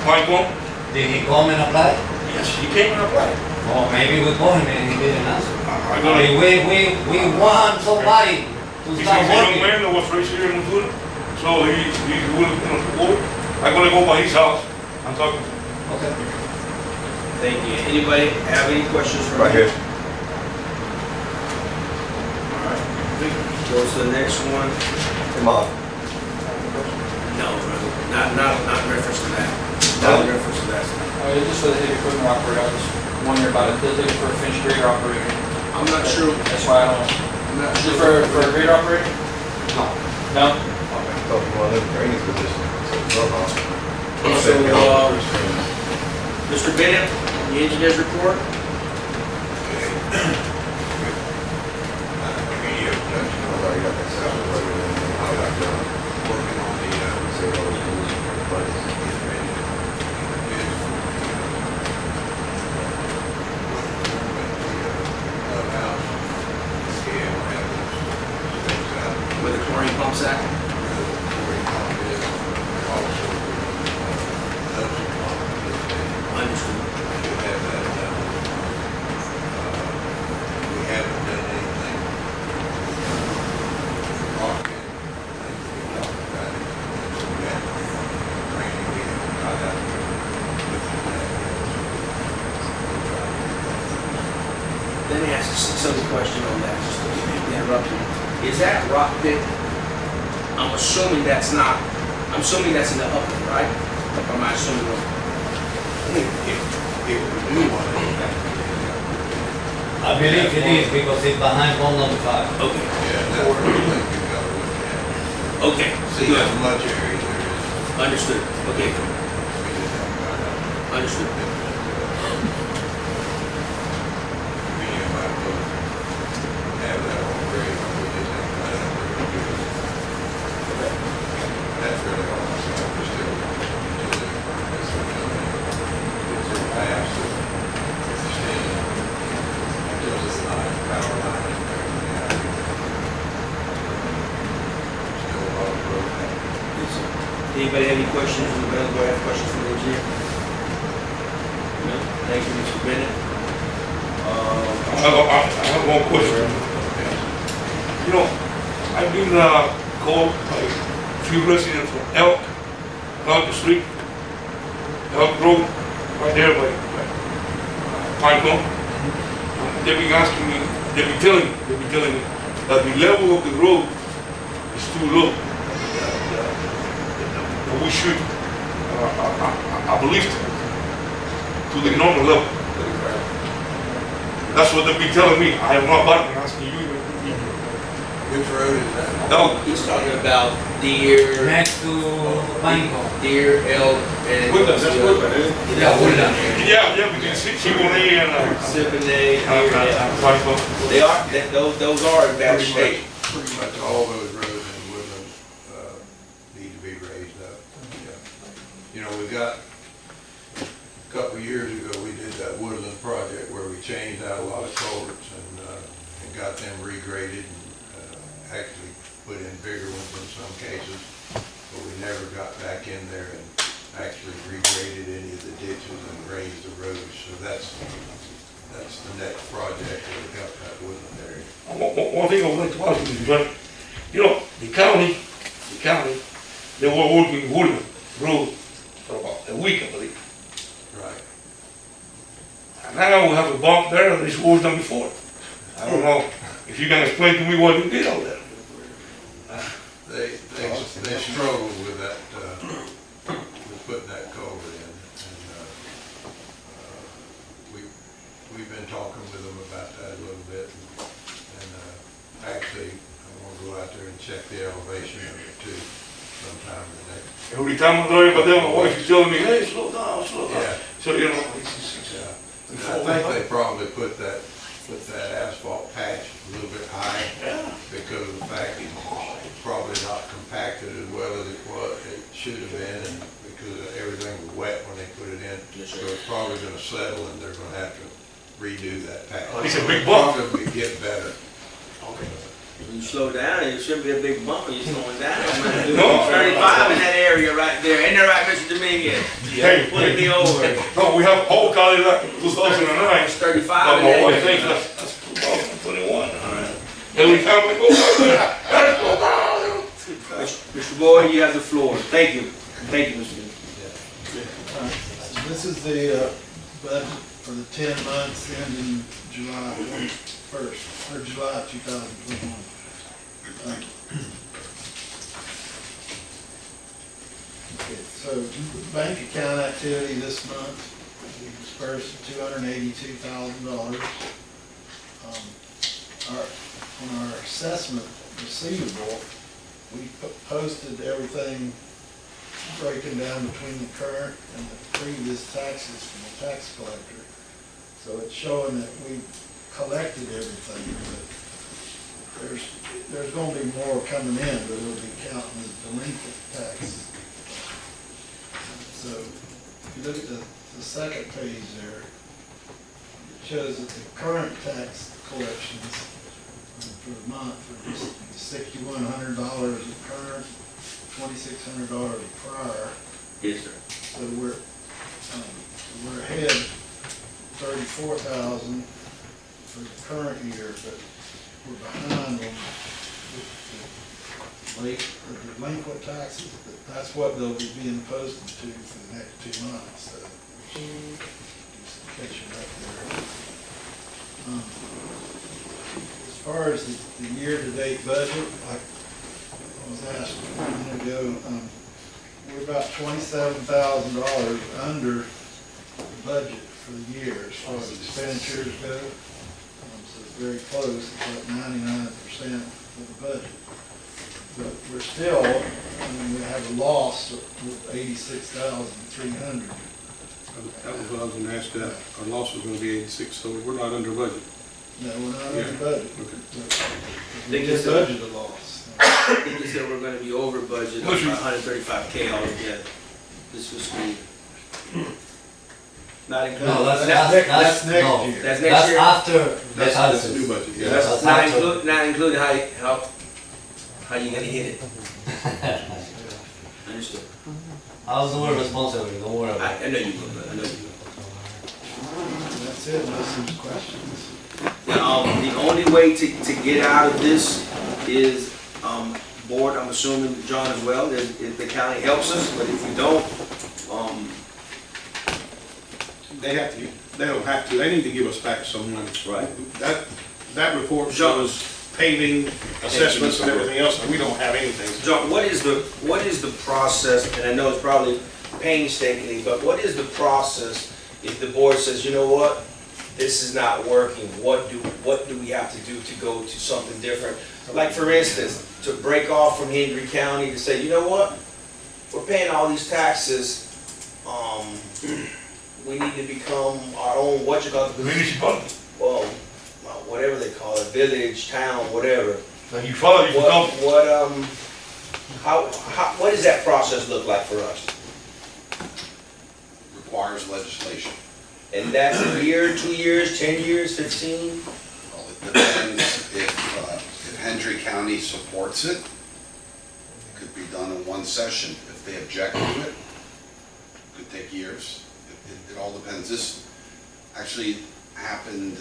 Michael? Did he come and apply? Yes, he came and applied. Well, maybe we called him and he didn't answer. I I mean, we want somebody to He's start a young working. man that was raised here in Missouri, so he's willing to support. I'm gonna go by his house and talk to him. Okay. Thank you. Anybody have any questions for me? Right here. All right. Go to the next one. Come on. No, not in reference to that. Not in reference to that. It's just for the heavy equipment operator, I was wondering about it, they're looking for a finished grader operator. I'm not sure. That's why I don't, I'm not is sure. it for a grader operator? No. No? So you want him for any position, so clubhouse. So, Mr. Bennett, the engineer's report? Remedial production, already got that set up, I got working on the, zero rules for the budget, getting ready to bids for the clubhouse, scale, have those things out. Where the chlorine pumps at? Understood. We haven't done anything. Rocket, we talked about it. We had training, we haven't got out there looking at Let me ask you some question on that, just to interrupt you. Is that rock pit, I'm assuming that's not, I'm assuming that's in the upland, right? Or am I assuming wrong? if we do want to do that. I believe it is because it's behind 195. Okay. Yeah, that's what we think we gotta look at. Okay. See Good. how much area there is. Understood. Okay. We just haven't got out. Understood. We might have that on grade, we just haven't got out there. That's really all I'm saying, we're still, until the past, extend, until this line, power line, and everything out here. Still a lot of road out. Yes, sir. Anybody have any questions? Anybody have questions for the engineer? No? Thank you, Mr. Bennett. I have one question. You know, I've been called by a few residents from Elk, Elk Street, Elk Road, right there by Pinecone. They've been asking me, they've been telling me that the level of the road is too low. we should, I believe, to the normal level. That's what they've been telling me. I have not bought it, I'm asking you. Which road is that? No, He's talking about deer, Next to Banco. deer, elk, and. Woodlands, that's Woodland, isn't it? Yeah, Woodland. yeah, because she will need and, Sippinay, they are, those are in bad shape. Pretty much all those roads in Woodland, need to be raised up. Yeah. You know, we got, a couple of years ago, we did that Woodland project where we changed out a lot of culverts and got them regraded and actually put in bigger ones in some cases, but we never got back in there and actually regraded any of the ditches and raised the roads. So that's the next project that would help that Woodland area. one thing I would like to ask you is, but, you know, the county, they were working Woodland Road for about a week, I believe. Right. And now we have a bump there that is worse than before. I don't know if you can explain to me what you did out there. They struggled with that, with putting that culvert in. And we've been talking with them about that a little bit. And actually, I'm gonna go out there and check the elevation of it too, sometime in the next. Every time I'm driving by there, my wife is telling me, hey, slow down, slow down. Yeah. So, you know, I think they probably put that asphalt patch a little bit high because of the fact it's probably not compacted as well as it should have been, and because everything was wet when they put it in. So it's probably gonna settle and they're gonna have to redo that patch. It's a big bump. Probably get better. When you slow down, it shouldn't be a big bump when you're slowing down. No. 35 in that area right there. Ain't that right, Mr. Dominguez? Hey, Pulling me over. no, we have all Cali like 2009. It's 35 But in my that wife thinks area. that's 2021. Every time I go out there, that's slow down. Mr. Boyd, you have the floor. Thank you. Thank you, Mr. Dominguez. This is the budget for the 10 months ending July 1st, or July 2021. Okay, so bank account activity this month, we dispersed $282,000. On our assessment receivable, we posted everything breaking down between the current and the previous taxes from the tax collector. So it's showing that we collected everything, but there's gonna be more coming in, but it'll be counting as delinquent tax. So if you look at the second page there, it shows that the current tax collections for the month are just $6,100 at current, $2,600 prior. Yes, sir. So we're ahead 34,000 for the current year, but we're behind on the delinquent taxes, but that's what they'll be being posted to for the next 2 months, so we should do some catching up there. As far as the year-to-date budget, like I was asked a minute ago, we're about $27,000 under the budget for the year as far as expenditures go. So it's very close, it's like 99% of the budget. But we're still, we have a loss of 86,300. That was what I was gonna ask, that our loss was gonna be 86, so we're not under budget. No, we're not under budget. Okay. We just budgeted a loss. I think you said we're gonna be over budget by $135K altogether this fiscal year. Not including. No, that's That's next next no. year. That's next That's year? after the That's taxes. the new budget, yeah. That's Not after. including how you gonna hit it. Understood. I'll do it responsibly, don't worry about it. I know you will, but I know you will. That's it, unless there's questions. The only way to get out of this is, board, I'm assuming John as well, if the county helps us, but if we don't, They don't have to, they need to give us back some money. Right. That report John. shows paving assessments and everything else, and we don't have anything. John, what is the process, and I know it's probably painstakingly, but what is the process if the board says, you know what, this is not working, what do we have to do to go to something different? Like for instance, to break off from Hendry County to say, you know what, we're paying all these taxes, we need to become our own, Municipality. well, whatever they call it, village, town, whatever. Like you follow, you come. What does that process look like for us? Requires legislation. And that's a year, 2 years, 10 years, 15? Well, it depends if Hendry County supports it. It could be done in one session. If they object to it, it could take years. It all depends. This actually happened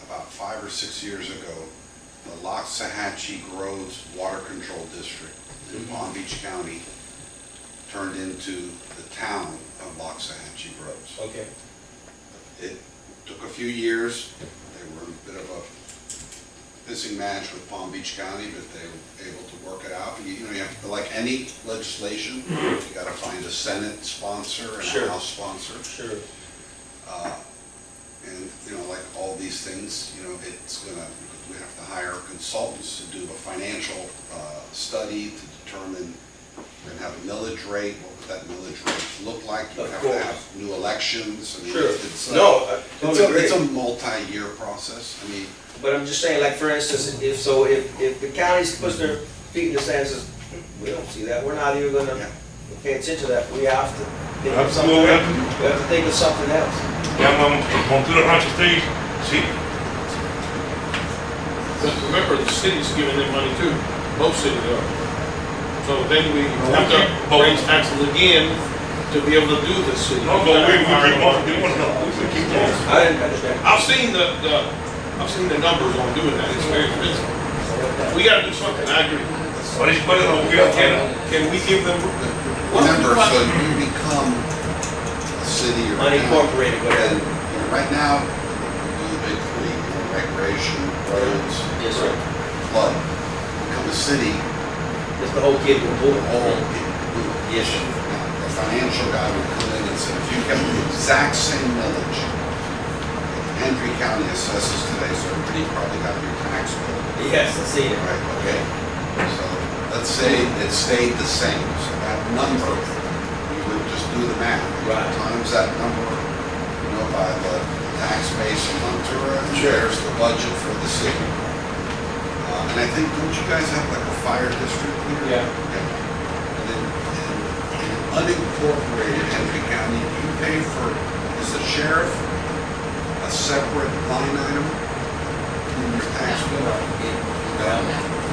about 5 or 6 years ago. The Loxahatchee Groves Water Control District in Palm Beach County turned into the town of Loxahatchee Groves. Okay. It took a few years. They were in a bit of a pissing match with Palm Beach County, but they were able to work it out. You know, you have to, like any legislation, you got to find a Senate sponsor and a House sponsor. Sure. And you know, like all these things, you know, we have to hire consultants to do a financial study to determine and have a millage rate. What would that millage rate look like? You have to have new elections. I mean, Sure. it's a multi-year process. I mean, But I'm just saying, like, for instance, if the county puts their feet in the sand and says, we don't see that, we're not even gonna pay attention to that, we have to think of something else. We have to think of something else. Montura Rancho State, see. But remember, the city's giving them money too, both cities are. So then we have to raise taxes again to be able to do this city. No, but we want to keep going. I didn't understand. I've seen the numbers on doing that, it's very expensive. We gotta do something, I agree. Can we give them? remember, so you become a city or a town, unincorporated, and whatever. you know, right now, we do the big three, you know, recreation, roads, Yes, sir. flood. Become a city, It's the whole kid will the pull. whole, Yes, sir. the financial guy would come in and say, if you kept the exact same millage, Hendry County assesses today, so everybody probably got your tax bill. Yes, I see it. Right, okay. So let's say it stayed the same, so that number, you would just do the math. Right. Times that number, you know, by the tax base in Montura, and Sure. there's the budget for the city. And I think, don't you guys have like a fire district here? Yeah. And in unincorporated Hendry County, you pay for, is the sheriff a separate line item in your tax bill?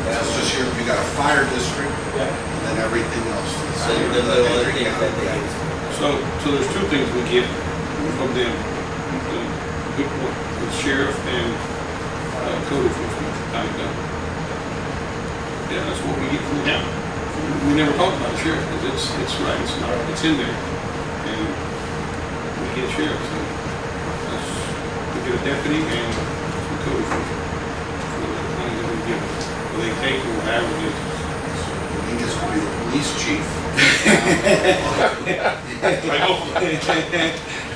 That's just here, you got a fire district, Yeah. and then everything else. is So you're under the the little Hendry things County. that they use. So there's two things we get from them, the sheriff and code enforcement. Yeah, that's what we get from them. We never talked about the sheriff, because it's right, it's in there. And we get sheriff, so we get a deputy and some code enforcement. For the money that we give them. Or they take or whatever it is. I think it's gonna be the police chief. I know.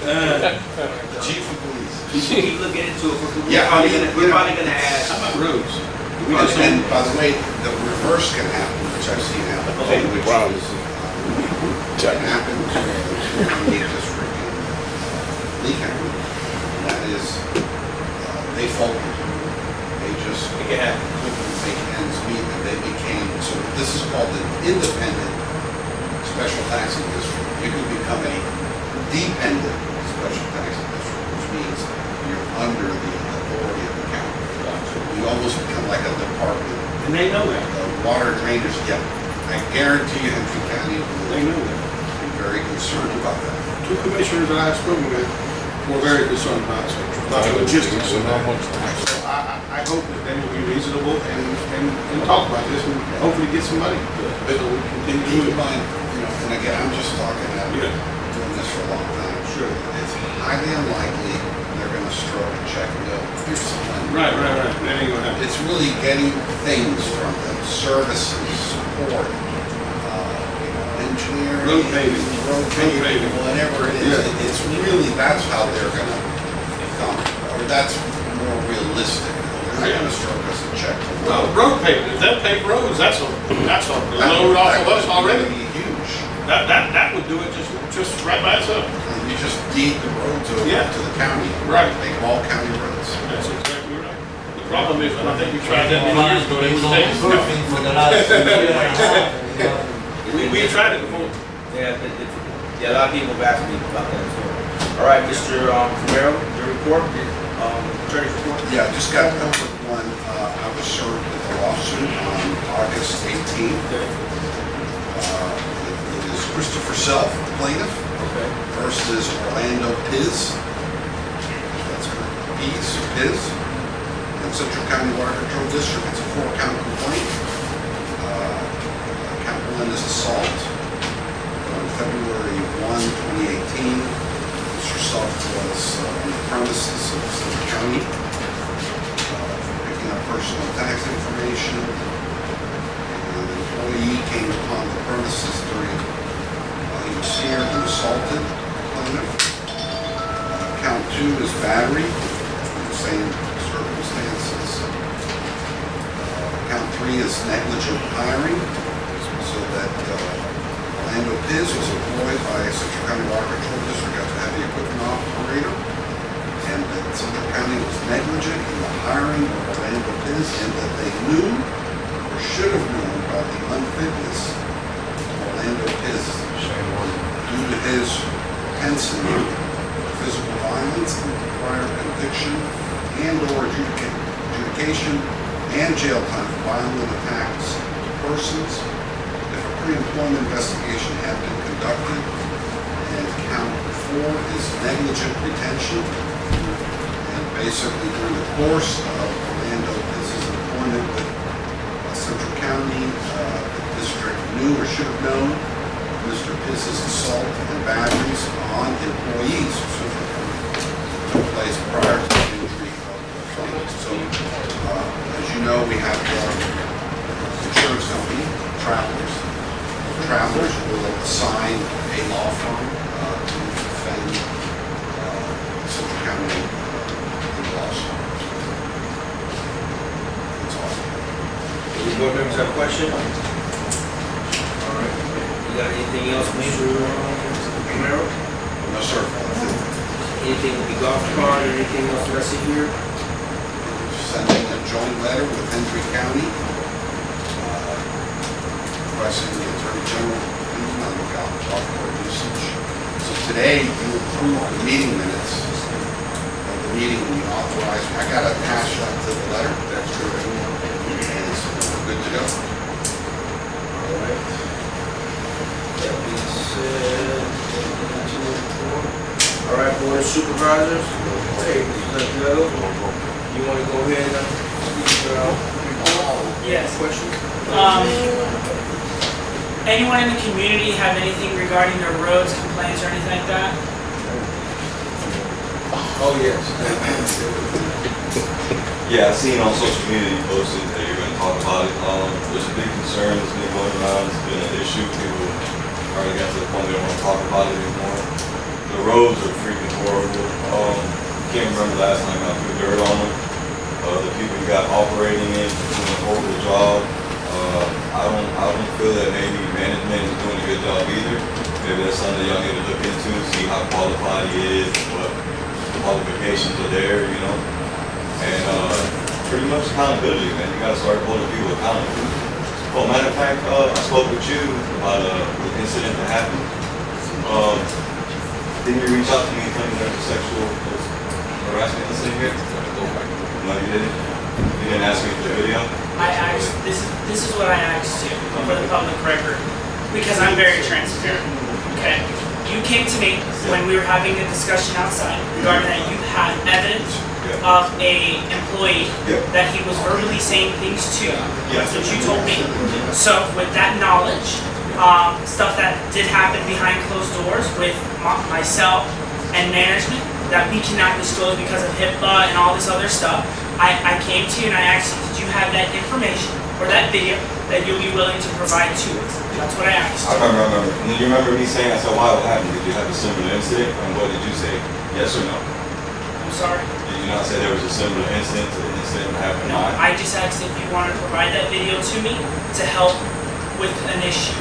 The chief of police. Keep looking into it. Yeah, I mean, We're probably gonna How add. about roads? We And just and by the way, the reverse can happen, which I've seen happen, Okay. which is, can happen to the district in Lee County. And that is, they folded. They just It can happen. couldn't make ends meet, and they became, so this is called an independent special taxing district. You can become a dependent special taxing district, which means you're under the authority of the county. You almost become like a department. And they know that. The water drainage, yeah, I guarantee you Hendry County They know will that. be very concerned about that. Two commissioners that I've spoken with were very concerned about the logistics of that. So I hope that they will be reasonable and talk about this and hopefully get some money. So we And continue keep to in mind, you know, and again, I'm just talking, I've been Yeah. doing this for a long time. Sure. It's highly unlikely they're gonna throw up a check and go, here's some money. Right. That ain't gonna happen. It's really getting things from them, services, support, engineering. Road paving. Road paving, paving. whatever it is. Yeah. It's really, that's how they're gonna come, or that's more realistic. They're not gonna throw us a check. Road paving, if that paved roads, that's a load off of us already. That would be huge. That would do it just right by itself. And you just deed the roads over Yeah. to the county. Right. Make them all county roads. That's exactly right. The problem is, and I think we tried I've that been many years ago, planning it was on taking surfing for the last year and a half. We tried it before. Yeah, yeah, a lot of people have asked me about that as well. All right, Mr. Romero, your report, attorney's report? Yeah, just got a quick one. I was served with a lawsuit on August 18th. It is Christopher Self, plaintiff, Okay. versus Orlando Piz. That's Piz, in Central County Water Control District. It's a 4-count complaint. Count 1 is assault. On February 1, 2018, Mr. Self was on the premises of Central County, picking up personal tax information. An employee came upon the premises while he was here and assaulted the plaintiff. Count 2 is battery, in the same circumstances. Count 3 is negligent hiring, so that Orlando Piz was employed by Central County Water Control District as a heavy equipment operator, and that Central County was negligent in the hiring of Orlando Piz, and that they knew or should have known about the unfitness of Orlando Piz due to his propensity for physical violence and prior conviction and/or adjudication and jail time for violent attacks to persons. If a pre-employment investigation had been conducted, and count 4 is negligent retention, and basically during the course of Orlando Piz's employment with Central County, the district knew or should have known Mr. Piz's assault and batteries on employees of Central County took place prior to the injury of the plaintiff. So, as you know, we have our insurance company, Travelers. Travelers will assign a law firm to defend Central County in lawsuit. That's all. Any board members have a question? All right. You got anything else, Mr. Romero? No, sir. Anything with the golf cart or anything else that I see here? Sending a joint letter with Hendry County requesting the Attorney General opinion on the golf cart usage. So today, you approve the meeting minutes of the meeting we authorized. I got to attach that to the letter. That's correct. And so we're good to go. All right. That being said, all right, Board of Supervisors. Hey, Mr. Leto, you want to go ahead and speak about Yes. questions? Anyone in the community have anything regarding their roads, complaints, or anything like that? Oh, yes. Yeah, I've seen on social media you posted that you're gonna talk about it. There's a big concern that's been going around, it's been an issue. People already got to the point they don't want to talk about it anymore. The roads are freaking horrible. Can't remember the last time I put dirt on them. The people you got operating it doing a horrible job. I don't feel that maybe management is doing a good job either. Maybe that's something y'all need to look into, see how qualified he is, what qualifications are there, you know. And pretty much accountability, man. You gotta start holding people accountable. Well, matter of fact, I spoke with you about an incident that happened. Didn't you reach out to me and tell me there was a sexual harassment incident here? No, you didn't? You didn't ask me for the video? I asked, this is what I asked you for the public record, because I'm very transparent, okay? You came to me when we were having a discussion outside regarding that you had evidence of a employee that he was verbally saying things to. That's what you told me. So with that knowledge, stuff that did happen behind closed doors with myself and management, that we cannot disclose because of HIPAA and all this other stuff. I came to you and I asked you, did you have that information or that video that you'll be willing to provide to us? That's what I asked. I remember. And you remember me saying, I said, why, what happened? Did you have a similar incident? And what did you say? Yes or no? I'm sorry. Did you not say there was a similar incident to the incident that happened? No, I just asked if you want to provide that video to me to help with an issue.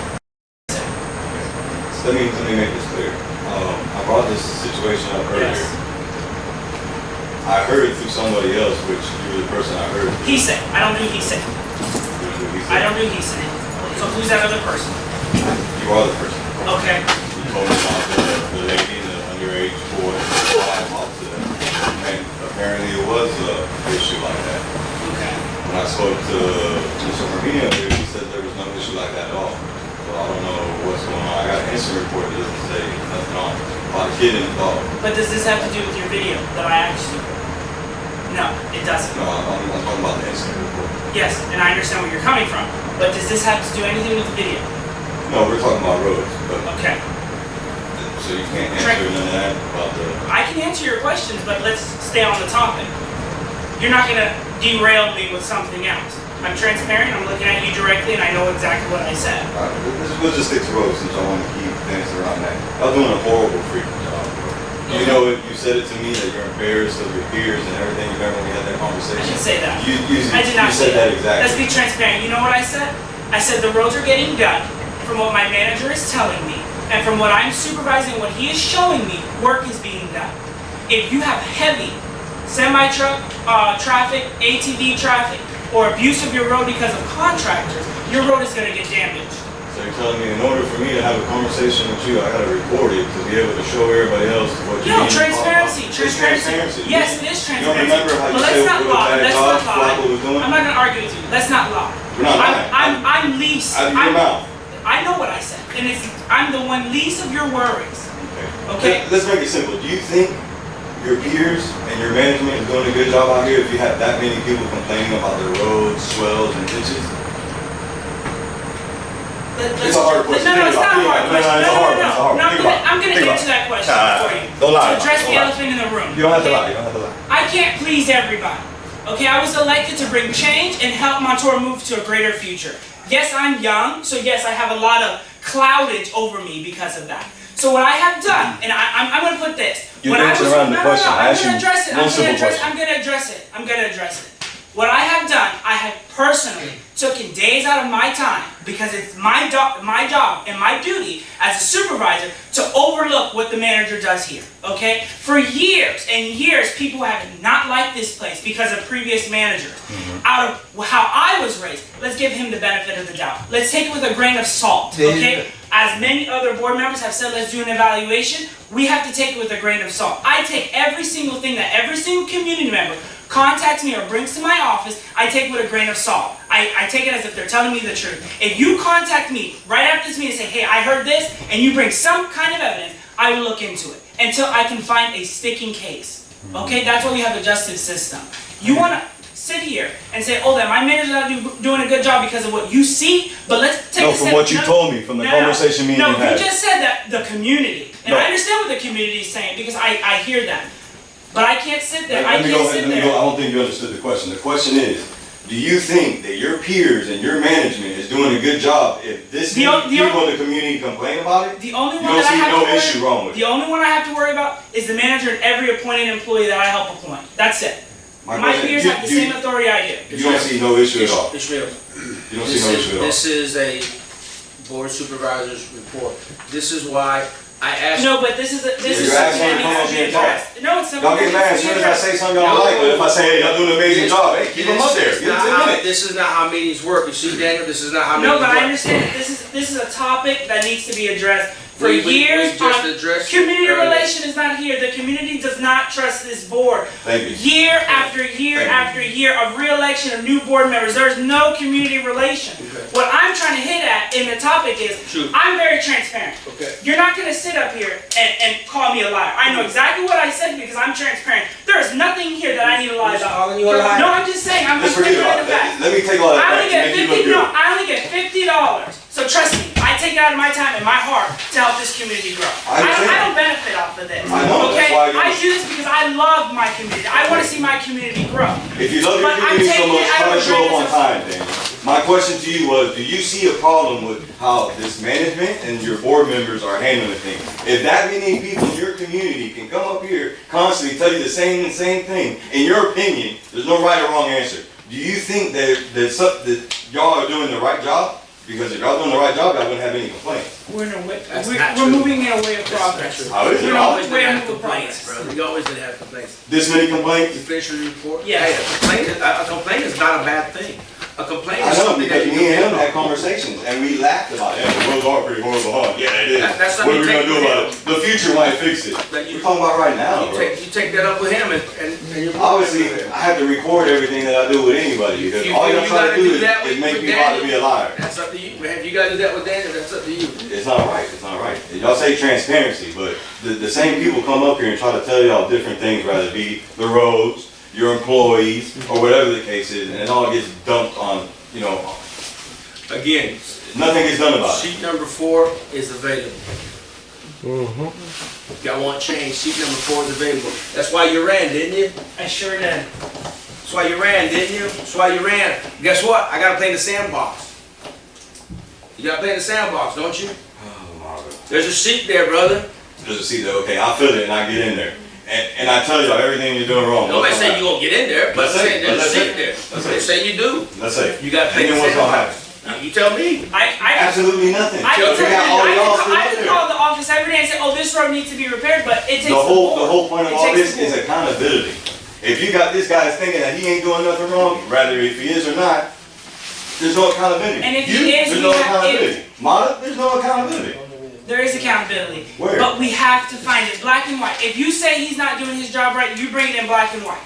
So let me make this clear. I brought this situation up earlier. Yes. I heard it through somebody else, which you were the person I heard. He said. I don't do he said. I don't do he said. So who's that other person? You are the person. Okay. You told me about the lady and the underage boy. I talked to them. And apparently it was an issue like that. Okay. When I spoke to Mr. Remedial, he said there was no issue like that at all. So I don't know what's going on. I got an incident report that doesn't say nothing on it. About a kid in the dog. But does this have to do with your video that I asked you? No, it doesn't. No, I'm talking about the incident report. Yes, and I understand where you're coming from. But does this have to do anything with the video? No, we're talking about roads. But Okay. so you can't answer none of that about the... I can answer your questions, but let's stay on the topic. You're not going to derail me with something else. I'm transparent, I'm looking at you directly, and I know exactly what I said. We'll just stick to roads since I want to keep dancing around that. I was doing a horrible freaking job. You know, you said it to me that you're embarrassed of your peers and everything. You remember when we had that conversation? I didn't say that. I did not you say said that exactly. Let's be transparent. You know what I said? I said the roads are getting done from what my manager is telling me, and from what I'm supervising, what he is showing me, work is being done. If you have heavy semi-truck traffic, ATV traffic, or abuse of your road because of contractors, your road is going to get damaged. So you're telling me in order for me to have a conversation with you, I got to record it to be able to show everybody else what you No, need to talk about? transparency. It's transparency. Yes, it is transparency. You don't remember how you But said let's not what lie. that Let's job not lie. Flacco was doing? I'm not going to argue with you. Let's not lie. We're not lying. I'm least. Out of your mouth. I know what I said, and I'm the one least of your worries. Okay. Let's make it simple. Do you think your peers and your management is doing a good job out here if you have that many people complaining about the roads, swells, and ditches? It's a hard question. No, it's not a hard question. No, I'm going to answer that question for you. Don't lie. To address the elephant in the room. You don't have to lie. You don't have to lie. I can't please everybody. Okay, I was elected to bring change and help Montour move to a greater future. Yes, I'm young, so yes, I have a lot of cloudage over me because of that. So what I have done, and I'm going to put this. You're dancing around the question. I asked you one simple question. I'm going to address it. What I have done, I have personally taken days out of my time because it's my job and my duty as a supervisor to overlook what the manager does here, okay? For years and years, people have not liked this place because of previous managers. Out of how I was raised, let's give him the benefit of the doubt. Let's take it with a grain of salt, okay? As many other board members have said, let's do an evaluation. We have to take it with a grain of salt. I take every single thing that every single community member contacts me or brings to my office, I take it with a grain of salt. I take it as if they're telling me the truth. If you contact me right after this meeting and say, hey, I heard this, and you bring some kind of evidence, I will look into it until I can find a sticking case. Okay, that's why we have a justice system. You want to sit here and say, oh, that my manager's not doing a good job because of what you see, but let's take a step. No, from what you told me, from the conversation me and you had. No, you just said that the community, and I understand what the community is saying because I hear that. But I can't sit there. I don't think you understood the question. The question is, do you think that your peers and your management is doing a good job if this people in the community complain about it? The only one you don't see no issue wrong with it. The only one I have to worry about is the manager and every appointed employee that I help appoint. That's it. My peers have the same authority I do. You don't see no issue at all? It's real. You don't see no issue at all? This is a board supervisor's report. This is why I asked. No, but this is something that needs to be addressed. No, it's something y'all get mad as soon as I say something y'all like, but if I say, hey, y'all doing an amazing job, hey, keep them up there. This is not how meetings work. You see, Daniel, this is not how meetings work. No, but I understand that this is a topic that needs to be addressed. For years, community relation is not here. The community does not trust this board. Thank you. Year after year after year of re-election of new board members, there's no community relation. Okay. What I'm trying to hit at in the topic is, I'm very transparent. Okay. You're not going to sit up here and call me a liar. I know exactly what I said because I'm transparent. There is nothing here that I need to lie about. Calling you a liar? No, I'm just saying. I'm just giving it a fact. Let me take all that back to make you look good. I only get $50. So trust me, I take it out of my time and my heart to help this community grow. I don't benefit benefit off of this. I know, that's Okay, why you- I do this because I love my community. I want to see my community grow. If you love your But I'm community so taking much, it try out to of show up on Drake's- time, Daniel. My question to you was, do you see a problem with how this management and your board members are handling things? If that many people in your community can come up here constantly tell you the same thing, in your opinion, there's no right or wrong answer. Do you think that y'all are doing the right job? Because if y'all doing the right job, y'all wouldn't have any complaints. We're in a way, That's we're, not we're true. moving in a way of progress. How is it? We're We on always the way did of have complaints, progress. bro. We always did have complaints. This many complaints? You finish your report? Yeah. Hey, a complaint is not a bad thing. A complaint I is know, something that because you me and him can had conversations, and we laughed about it. Yeah, the roads are pretty horrible, huh? Yeah, it is. That's What are we something gonna you do take about it? The future might fix it. That you- We're talking about right now, bro. You take that up with him and you're. Obviously, I have to record everything that I do with anybody, because You all feel y'all you try to gotta do do that is with make me out to be a liar. That's up to you, man. If you gotta do that with Daniel, that's up to you. It's not right, it's not right. Y'all say transparency, but the same people come up here and try to tell y'all different things, rather it be the roads, your employees, or whatever the case is, and it all gets dumped on, Again, nothing gets done about it. sheet number 4 is available. If y'all want change, sheet number 4 is available. That's why you ran, didn't you? I sure did. That's why you ran, didn't you? That's why you ran. Guess what? I gotta play in the sandbox. You gotta play in the sandbox, don't you? There's a sheet there, brother. Just to see that, okay, I feel it and I get in there. And I tell y'all everything you're doing wrong. Nobody saying you gonna get in there, but Let's I'm say- saying there's a let's sheet say- there. let's They say- say you do. Let's say. You gotta play And the then what's gonna sandbox. happen? You tell me. Absolutely nothing. I We got all y'all sitting I up can there. call the office every day and say, oh, this road needs to be repaired, but it takes The whole board. point of It all takes this the is board. accountability. If you got this guy thinking that he ain't doing nothing wrong, rather if he is or not, there's no accountability. And if you, he is, there's we no have- accountability. Mata, there's no accountability. There is accountability. Where? But we have to find it black and white. If you say he's not doing his job right, you bring it in black and white.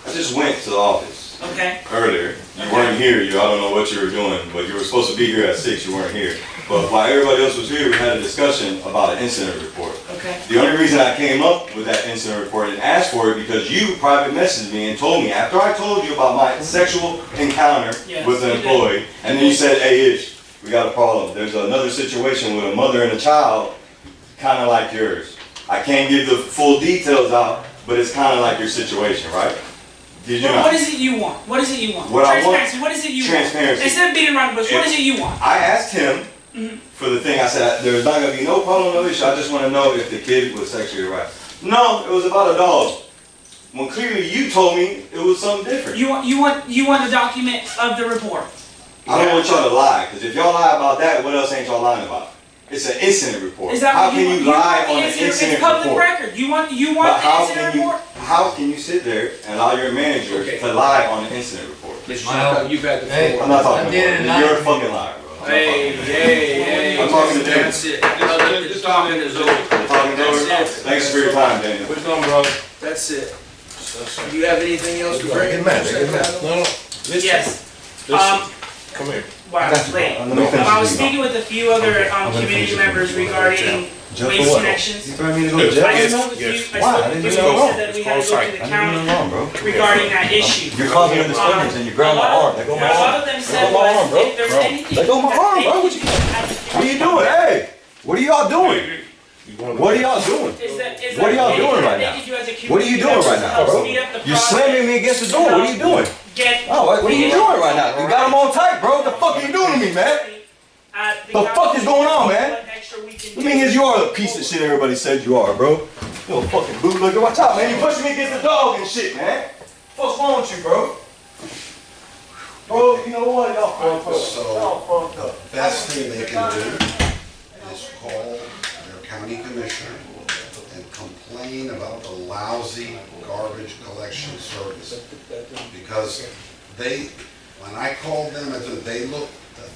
I just went to the office Okay? earlier. You weren't here. I don't know what you were doing, but you were supposed to be here at 6. You weren't here. But while everybody else was here, we had a discussion about an incident report. Okay. The only reason I came up with that incident report and asked for it because you private messaged me and told me after I told you about my sexual encounter Yes, with you an did. employee, and then you said, "Hey, Ish, we got a problem. There's another situation with a mother and a child, kind of like yours. I can't give the full details out, but it's kind of like your situation, right?" Did you Well, not? what is it you want? What is it you want? What I want- Transparency. What is it you want? Transparency. Instead of beating around the bush, what is it you want? I asked him for the thing. I said, "There's not gonna be no problem, no issue. I just want to know if the kid was sexually harassed." No, it was about a dog. When clearly you told me it was something different. You want the document of the report. I don't want y'all to lie, because if y'all lie about that, what else ain't y'all lying about? It's an incident report. Is that How what can you want lie the on an incident? incident It's public report? record. You want But the incident report? how can you sit there and allow your manager to lie on an incident report? Mr. Shanker, you've had the Hey, floor. I'm not talking I did about it. You're a fucking liar, bro. I'm not Hey, talking hey, I'm talking to Daniel. That's it. The talking is over. I'm talking to you. That's it. Thanks for your time, Daniel. What's going on, bro? That's it. Do you have anything else to bring? Get mad, get mad. No, no. Listen. Yes. Listen. Come here. Wow, late. Let me finish I was this. speaking with a few other I'm gonna community finish members this. regarding Jail for waste what? connections. You threatening me to go to jail? I Yes, spoke with yes. you, I Why? I spoke didn't with do you, nothing you wrong. said that we It's had to called go to sight. the I didn't do nothing wrong, county bro. regarding that issue. You're causing a disturbance and you grab my arm. Let go of my A lot arm. of them Let said go of my arm, was, bro. if there's Bro. anything Let go of my that arm, they bro. What can you do as a What are you doing? Hey, what are y'all doing? What are y'all doing? Is What are y'all that doing right they now? could do as a What are you community doing member right to now, help bro? speed up the You're process, slamming me against the door. What are you doing? Get Oh, what are you doing right now? You got him on tight, bro. What the fuck are you doing to me, man? The fuck is going on, man? The thing is, you are the piece of shit everybody said you are, bro. You a fucking bootlegger. Watch out, man. You pushing me against the dog and shit, man. What's wrong with you, bro? Bro, you know what? Y'all fucked up. So, the best thing they can do is call their county commissioner and complain about the lousy garbage collection service. Because when I called them, they looked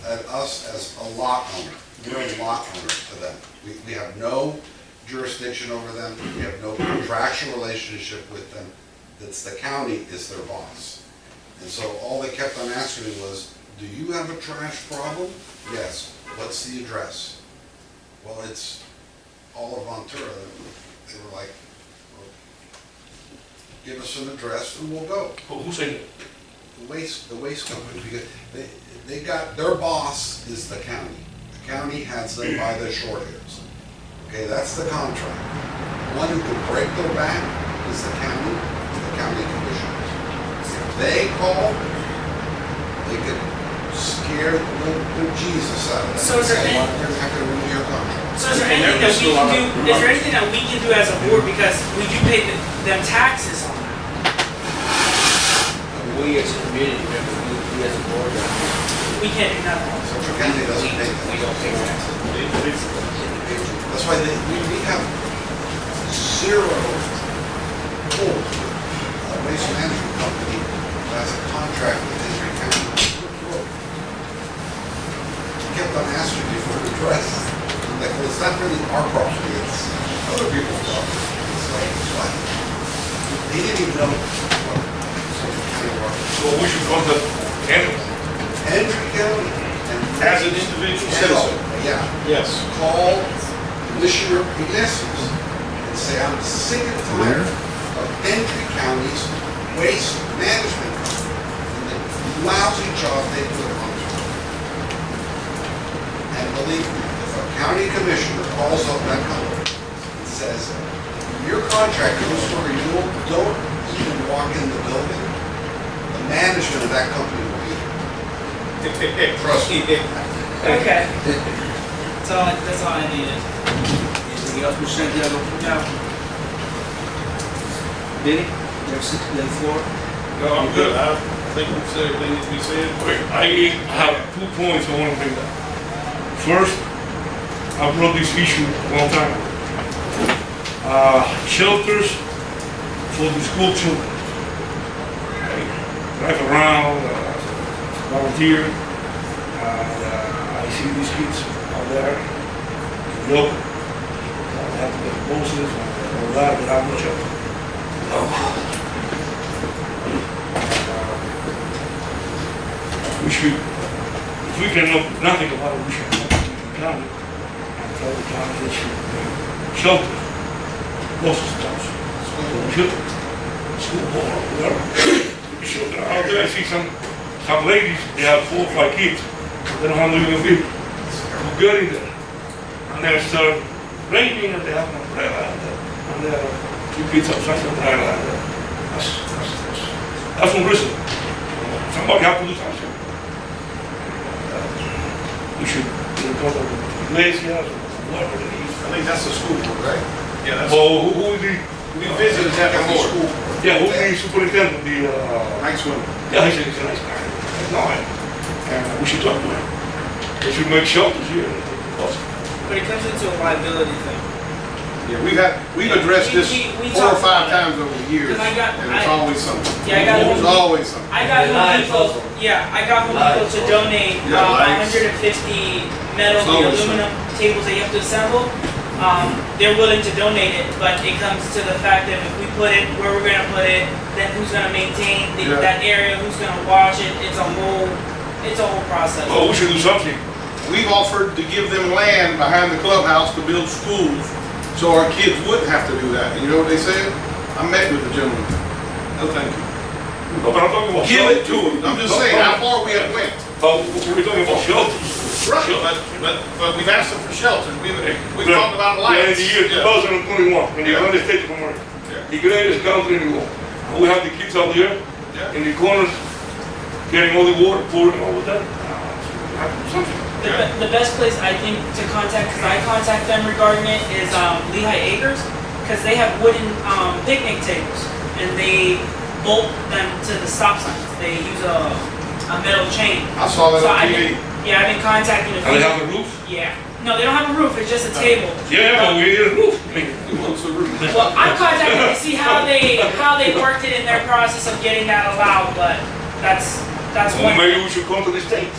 at us as a lot owner. We're a lot owner to them. We have no jurisdiction over them. We have no contractual relationship with them. It's the county is their boss. And so all they kept on asking me was, do you have a trash problem? Yes. What's the address? Well, it's all of Ventura. They were like, well, give us an address and we'll go. Who said it? The waste company, because they got, their boss is the county. The county has them by their short hairs. Okay, that's the contract. One who can break their back is the county commissioners. If they call, they could scare the Jesus out of them. So is there Say, any- "You're not gonna renew your contract." So is there anything that we can do, is there anything that we can do as a board, because we do pay them taxes on that? We as a community, remember, we as a board, We can't do nothing. Central County doesn't pay we that. don't pay taxes. That's why we have zero hold. Waste management company has a contract with Henry County. He kept on asking me for an address. I'm like, well, it's not really our property, it's other people's property. It's like, what? They didn't even know what Central County was. So we should contact Henry. Henry County. And As an individual citizen. Yeah. Yes. Call Commissioner Iglesias and say, I'm sick and tired of Entry County's waste management and the lousy job they put on it. And believe me, if a county commissioner calls up that company and says, your contract goes for renewal, don't even walk in the building, the management of that company will be here. Trust me. Okay. That's all I needed. Anything else, Mr. Santiago? No. Benny, you have six to the floor? No, I'm good. I think we said everything that we said. Wait, I have 2 points I want to bring up. First, I brought this issue a long time ago. Shelters for the school children. I drive around, volunteer, and I see these kids out there, milk, they have to get buses and all that, they have no shelter. We should, if we can know nothing about it, we should come to the county and tell the county they should make shelter, buses, children, school board, whatever. Children out there, I see some ladies, they have 4 or 5 kids, they don't have living people. Who get in there, and they start raining, and they have an umbrella, and there are 2 kids outside the umbrella. That's unreasonable. Somebody has to do something. We should get in contact with Iglesias, whoever it is. I think that's the school board, right? Yeah, that's. Well, who is the? We visited that before. Yeah, who's the superintendent? The Nice one. yeah, he's a nice guy. No, and we should talk to him. They should make shelters here. But it comes into a liability thing. Yeah, we've addressed this we 4 or talked 5 about times over the years, Because and it's always something. Yeah, I got It's Home always something. I got Home Depot. Yeah, I got Home Depot to donate Yeah, lights. 150 metal, the Always aluminum tables that you have to assemble. They're willing to donate it, but it comes to the fact that if we put it where we're gonna put it, then who's gonna maintain Yeah. that area, who's gonna wash it? It's a whole process. Oh, we should do something. We've offered to give them land behind the clubhouse to build schools, so our kids wouldn't have to do that. And you know what they said? I met with the gentleman. No, thank you. No, but I'm talking about Give it shelters. to them. I'm just saying how far we have went. But we're talking about shelters. Right, but we've asked them for shelters. We've talked about Yeah, in lights. the year 2021, in the Yeah. United States of America, Yeah. the greatest country in the world. We have the kids out there Yeah. in the corners getting all the water, pouring all of that. We have to do something. The best place I think to contact, because I contact them regarding it, is Lehigh Acres, because they have wooden picnic tables, and they bolt them to the stop signs. They use a metal chain. I saw that So on I've TV. I've been contacting a few. And they have a roof? Yeah. No, they don't have a roof. It's just a table. Yeah, but we need a roof. Who wants a room? Well, I contacted to see how they worked it in their process of getting that allowed, but that's Well, one. maybe we should come to the state.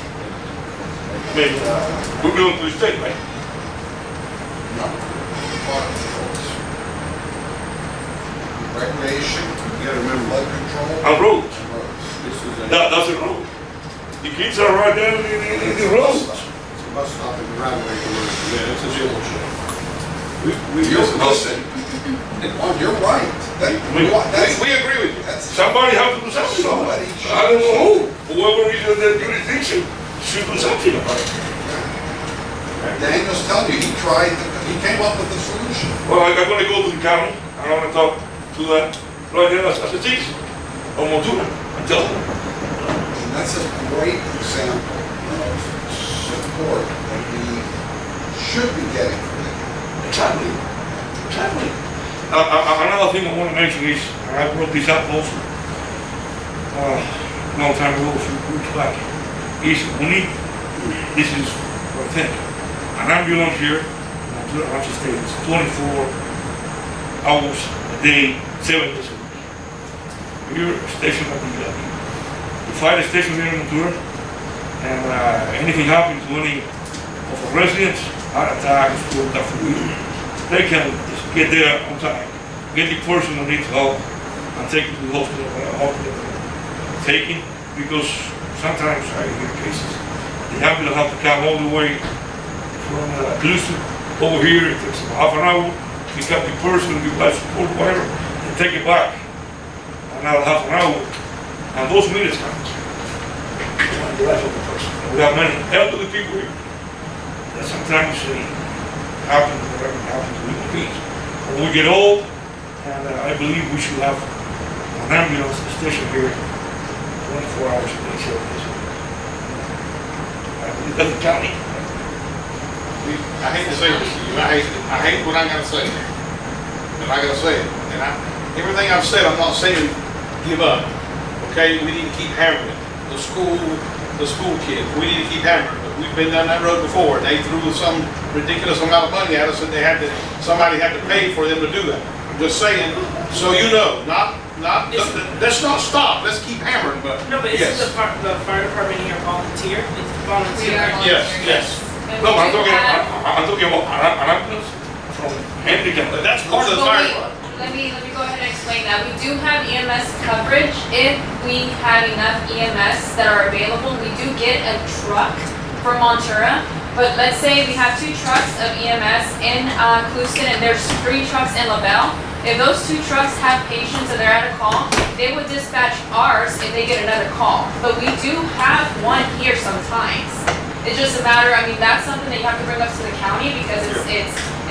Maybe, we're going to the state, right? No. Recreation, You gotta remember, flood control, On roads. and roads. this is a, That's a road. The kids are right there in the roads. It's a bus stop in the right of way. yeah, it's a jail show. We You're, listen. listen, well, you're right. We agree with you. That's Somebody has to do something about it. I don't know who. Whoever is in the jurisdiction should do something about it. Daniel's telling you, he He came up with a solution. Well, I'm gonna go to the county, I don't wanna talk to that, right there, as a citizen, of Montura, and tell them. And that's a great example of support that we should be getting from the county. Exactly, exactly. Another thing I wanna mention is, and I brought this up also, a long time ago, a few weeks back, is we need, this is what I think, an ambulance here, I'm just saying, it's 24 hours a day, 7 days a week. We're stationed at the fire station here in Montura, and anything happens to any of our residents, heart attacks, stroke, they can just get there on time, get the person who needs help, and take it to the hospital, taken, because sometimes I hear cases, the ambulance have to come all the way from Houston over here, it takes about half an hour, pick up the person, give life support, whatever, and take it back. Another half an hour, and those minutes count. And the life of the person. And we have many elderly people here that sometimes happen to human beings. When we get old, and I believe we should have an ambulance station here 24 hours a day, 7 days a week. I believe that's the county. I hate to say this to you, I hate what I gotta say, and I gotta say it, and everything I've said, I'm not saying give up, okay? We need to keep hammering it. The school kids, we need to keep hammering it. We've been down that road before, and they threw some ridiculous amount of money at us, and somebody had to pay for them to do that. I'm just saying, so you know, let's not stop, let's keep hammering, but No, but yes. isn't the fire department here volunteer? It's volunteer. Yes. No, I'm talking about an ambulance from handicap. That's part of the fire department. Let me go ahead and explain that. We do have EMS coverage. If we have enough EMS that are available, we do get a truck for Montura. But let's say we have 2 trucks of EMS in Cluston and there's 3 trucks in LaBelle. If those 2 trucks have patients and they're at a call, they would dispatch ours if they get another call. But we do have one here sometimes. It's just a matter, I mean, that's something that you have to bring up to the county because it's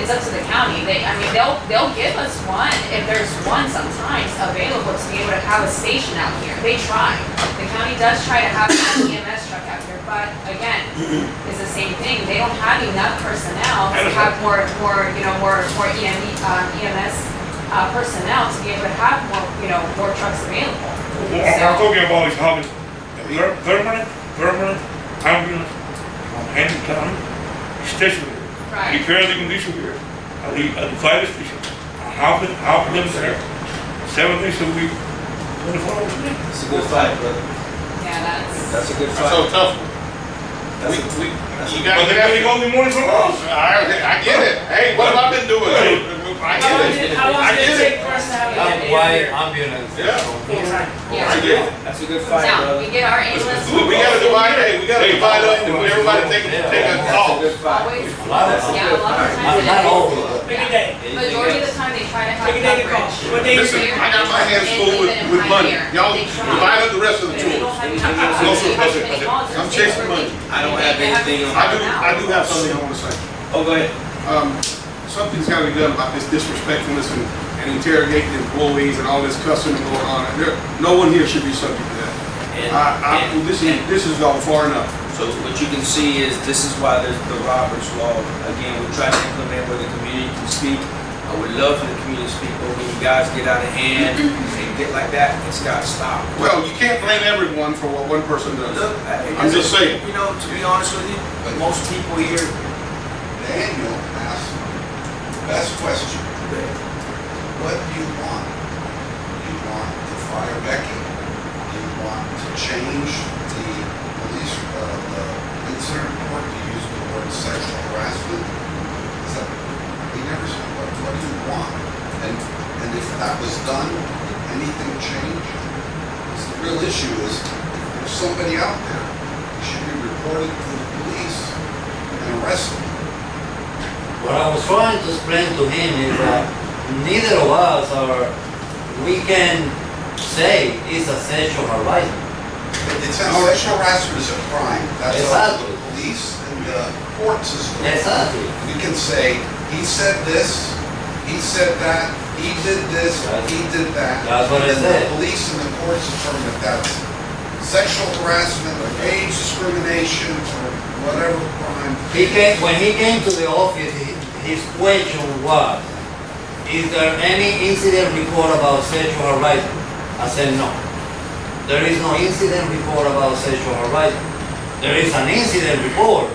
up to the county. They'll give us one if there's one sometimes available to be able to have a station out here. They try. The county does try to have an EMS truck out here, but again, it's the same thing. They don't have enough personnel to have more EMS personnel to be able to have more trucks available. What I'm talking about is having permanent ambulance from Henry County stationary. Right. Repair the condition here at the fire station. And have them there 7 days a week, 24 hours a day. That's a good fight, brother. Yeah, That's a good That's fight. so tough. You gotta But they're getting all the money from us. I get it. Hey, what have I been doing? I get it. How long I did it get take it. for us to have That's it? why ambulance. Yeah. Yeah. I get it. That's a good fight, Now, brother. we get our ambulance. We gotta divide, we gotta divide up and everybody take a That's a call. good fight. Always. A lot of them. Yeah, a lot of times. Not all of them. Pick a day. Majority of the time, they try to have Pick a day to call. coverage. What day is Listen, it? I got my hands full with money. Y'all divide up the rest of the tools. No, sir, I'm chasing money. I don't have anything on I do have something I wanna say. Oh, go ahead. Something's gotta be done about this disrespectfulness and interrogating employees and all this cussing going on. No one here should be subject to that. This has gone far enough. So what you can see is this is why there's the Roberts Law. Again, we're trying to implement where the community can speak. I would love for the community to speak, but when you guys get out of hand and get like that, it's got to stop. Well, you can't blame everyone for what one person does. Look, I'm just saying. You know, to be honest with you, most people here. Daniel asked the best question. What do you want? Do you want to fire Becky? Do you want to change the police, the incident report to use the word sexual harassment? Is that, he never said, what do you want? And if that was done, would anything change? Because the real issue is, if there's somebody out there, he should be reported to the police and arrested. What I was trying to explain to him is that neither of us we can say it's a sexual harassment. It's sexual harassment is a crime. That's up to Exactly. the police and the court system. Exactly. We can say he said this, he said that, he did this, he did that. That's what I And said. the police and the courts determined that that's sexual harassment or age discrimination or whatever crime. When he came to the office, his question was, is there any incident report about sexual harassment? I said no. There is no incident report about sexual harassment. There is an incident report,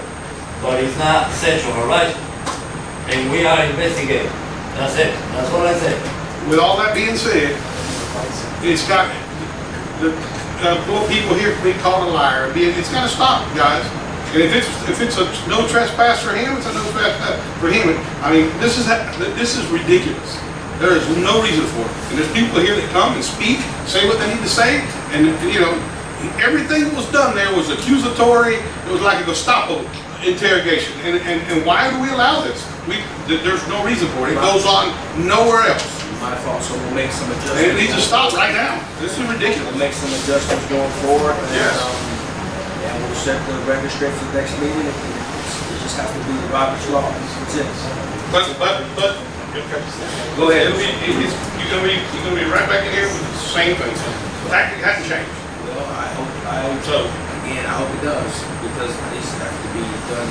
but it's not sexual harassment. And we are investigating. That's it. That's what I said. With all that being said, it's got, the poor people here being called a liar, it's gotta stop, guys. And if it's a no trespass for him, it's a no trespass for him. I mean, this is ridiculous. There is no reason for it. And there's people here that come and speak, say what they need to say, and you know, everything that was done there was accusatory. It was like a Gestapo interrogation. And why do we allow this? There's no reason for it. It goes on nowhere else. My fault, so we'll make some adjustments. And it needs to stop right now. This is ridiculous. We'll make some adjustments going forward. Yes. And we'll set the record straight for the next meeting. It just has to be the Robert's law. That's it. But Go ahead. You're gonna be right back in here with the same thing. The tactic hasn't changed. Well, I hope so. Again, I hope it does, because these have to be done.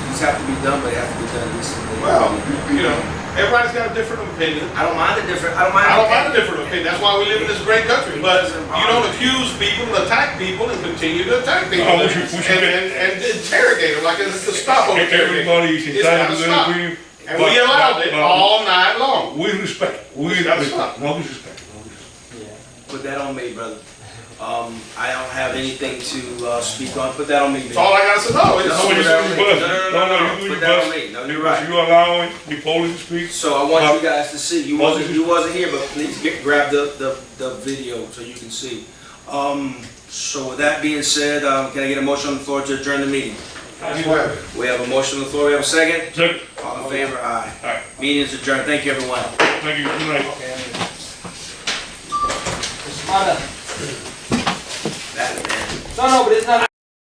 These have to be done, but they have to be done recently. Well, you know, everybody's got a different opinion. I don't mind a different opinion. That's why we live in this great country. But you don't accuse people, attack people, and continue to attack people, and interrogate them like it's a Gestapo interrogation. Everybody's It's gotta stop. And we allowed it all night long. We respect. We respect. No disrespect. Put that on me, brother. I don't have anything to speak on. Put that on me. That's all I gotta say. No, Put that on me. No, you're right. You allowing the police to speak? So I want you guys to see. You wasn't here, but please grab the video so you can see. So with that being said, can I get a motion on the floor to adjourn the meeting? We have a motion on the floor. We have a second. Second. All in favor? Aye. Aye. Meeting is adjourned. Thank you, everyone. Thank you. Good night. That man. No, but it's not.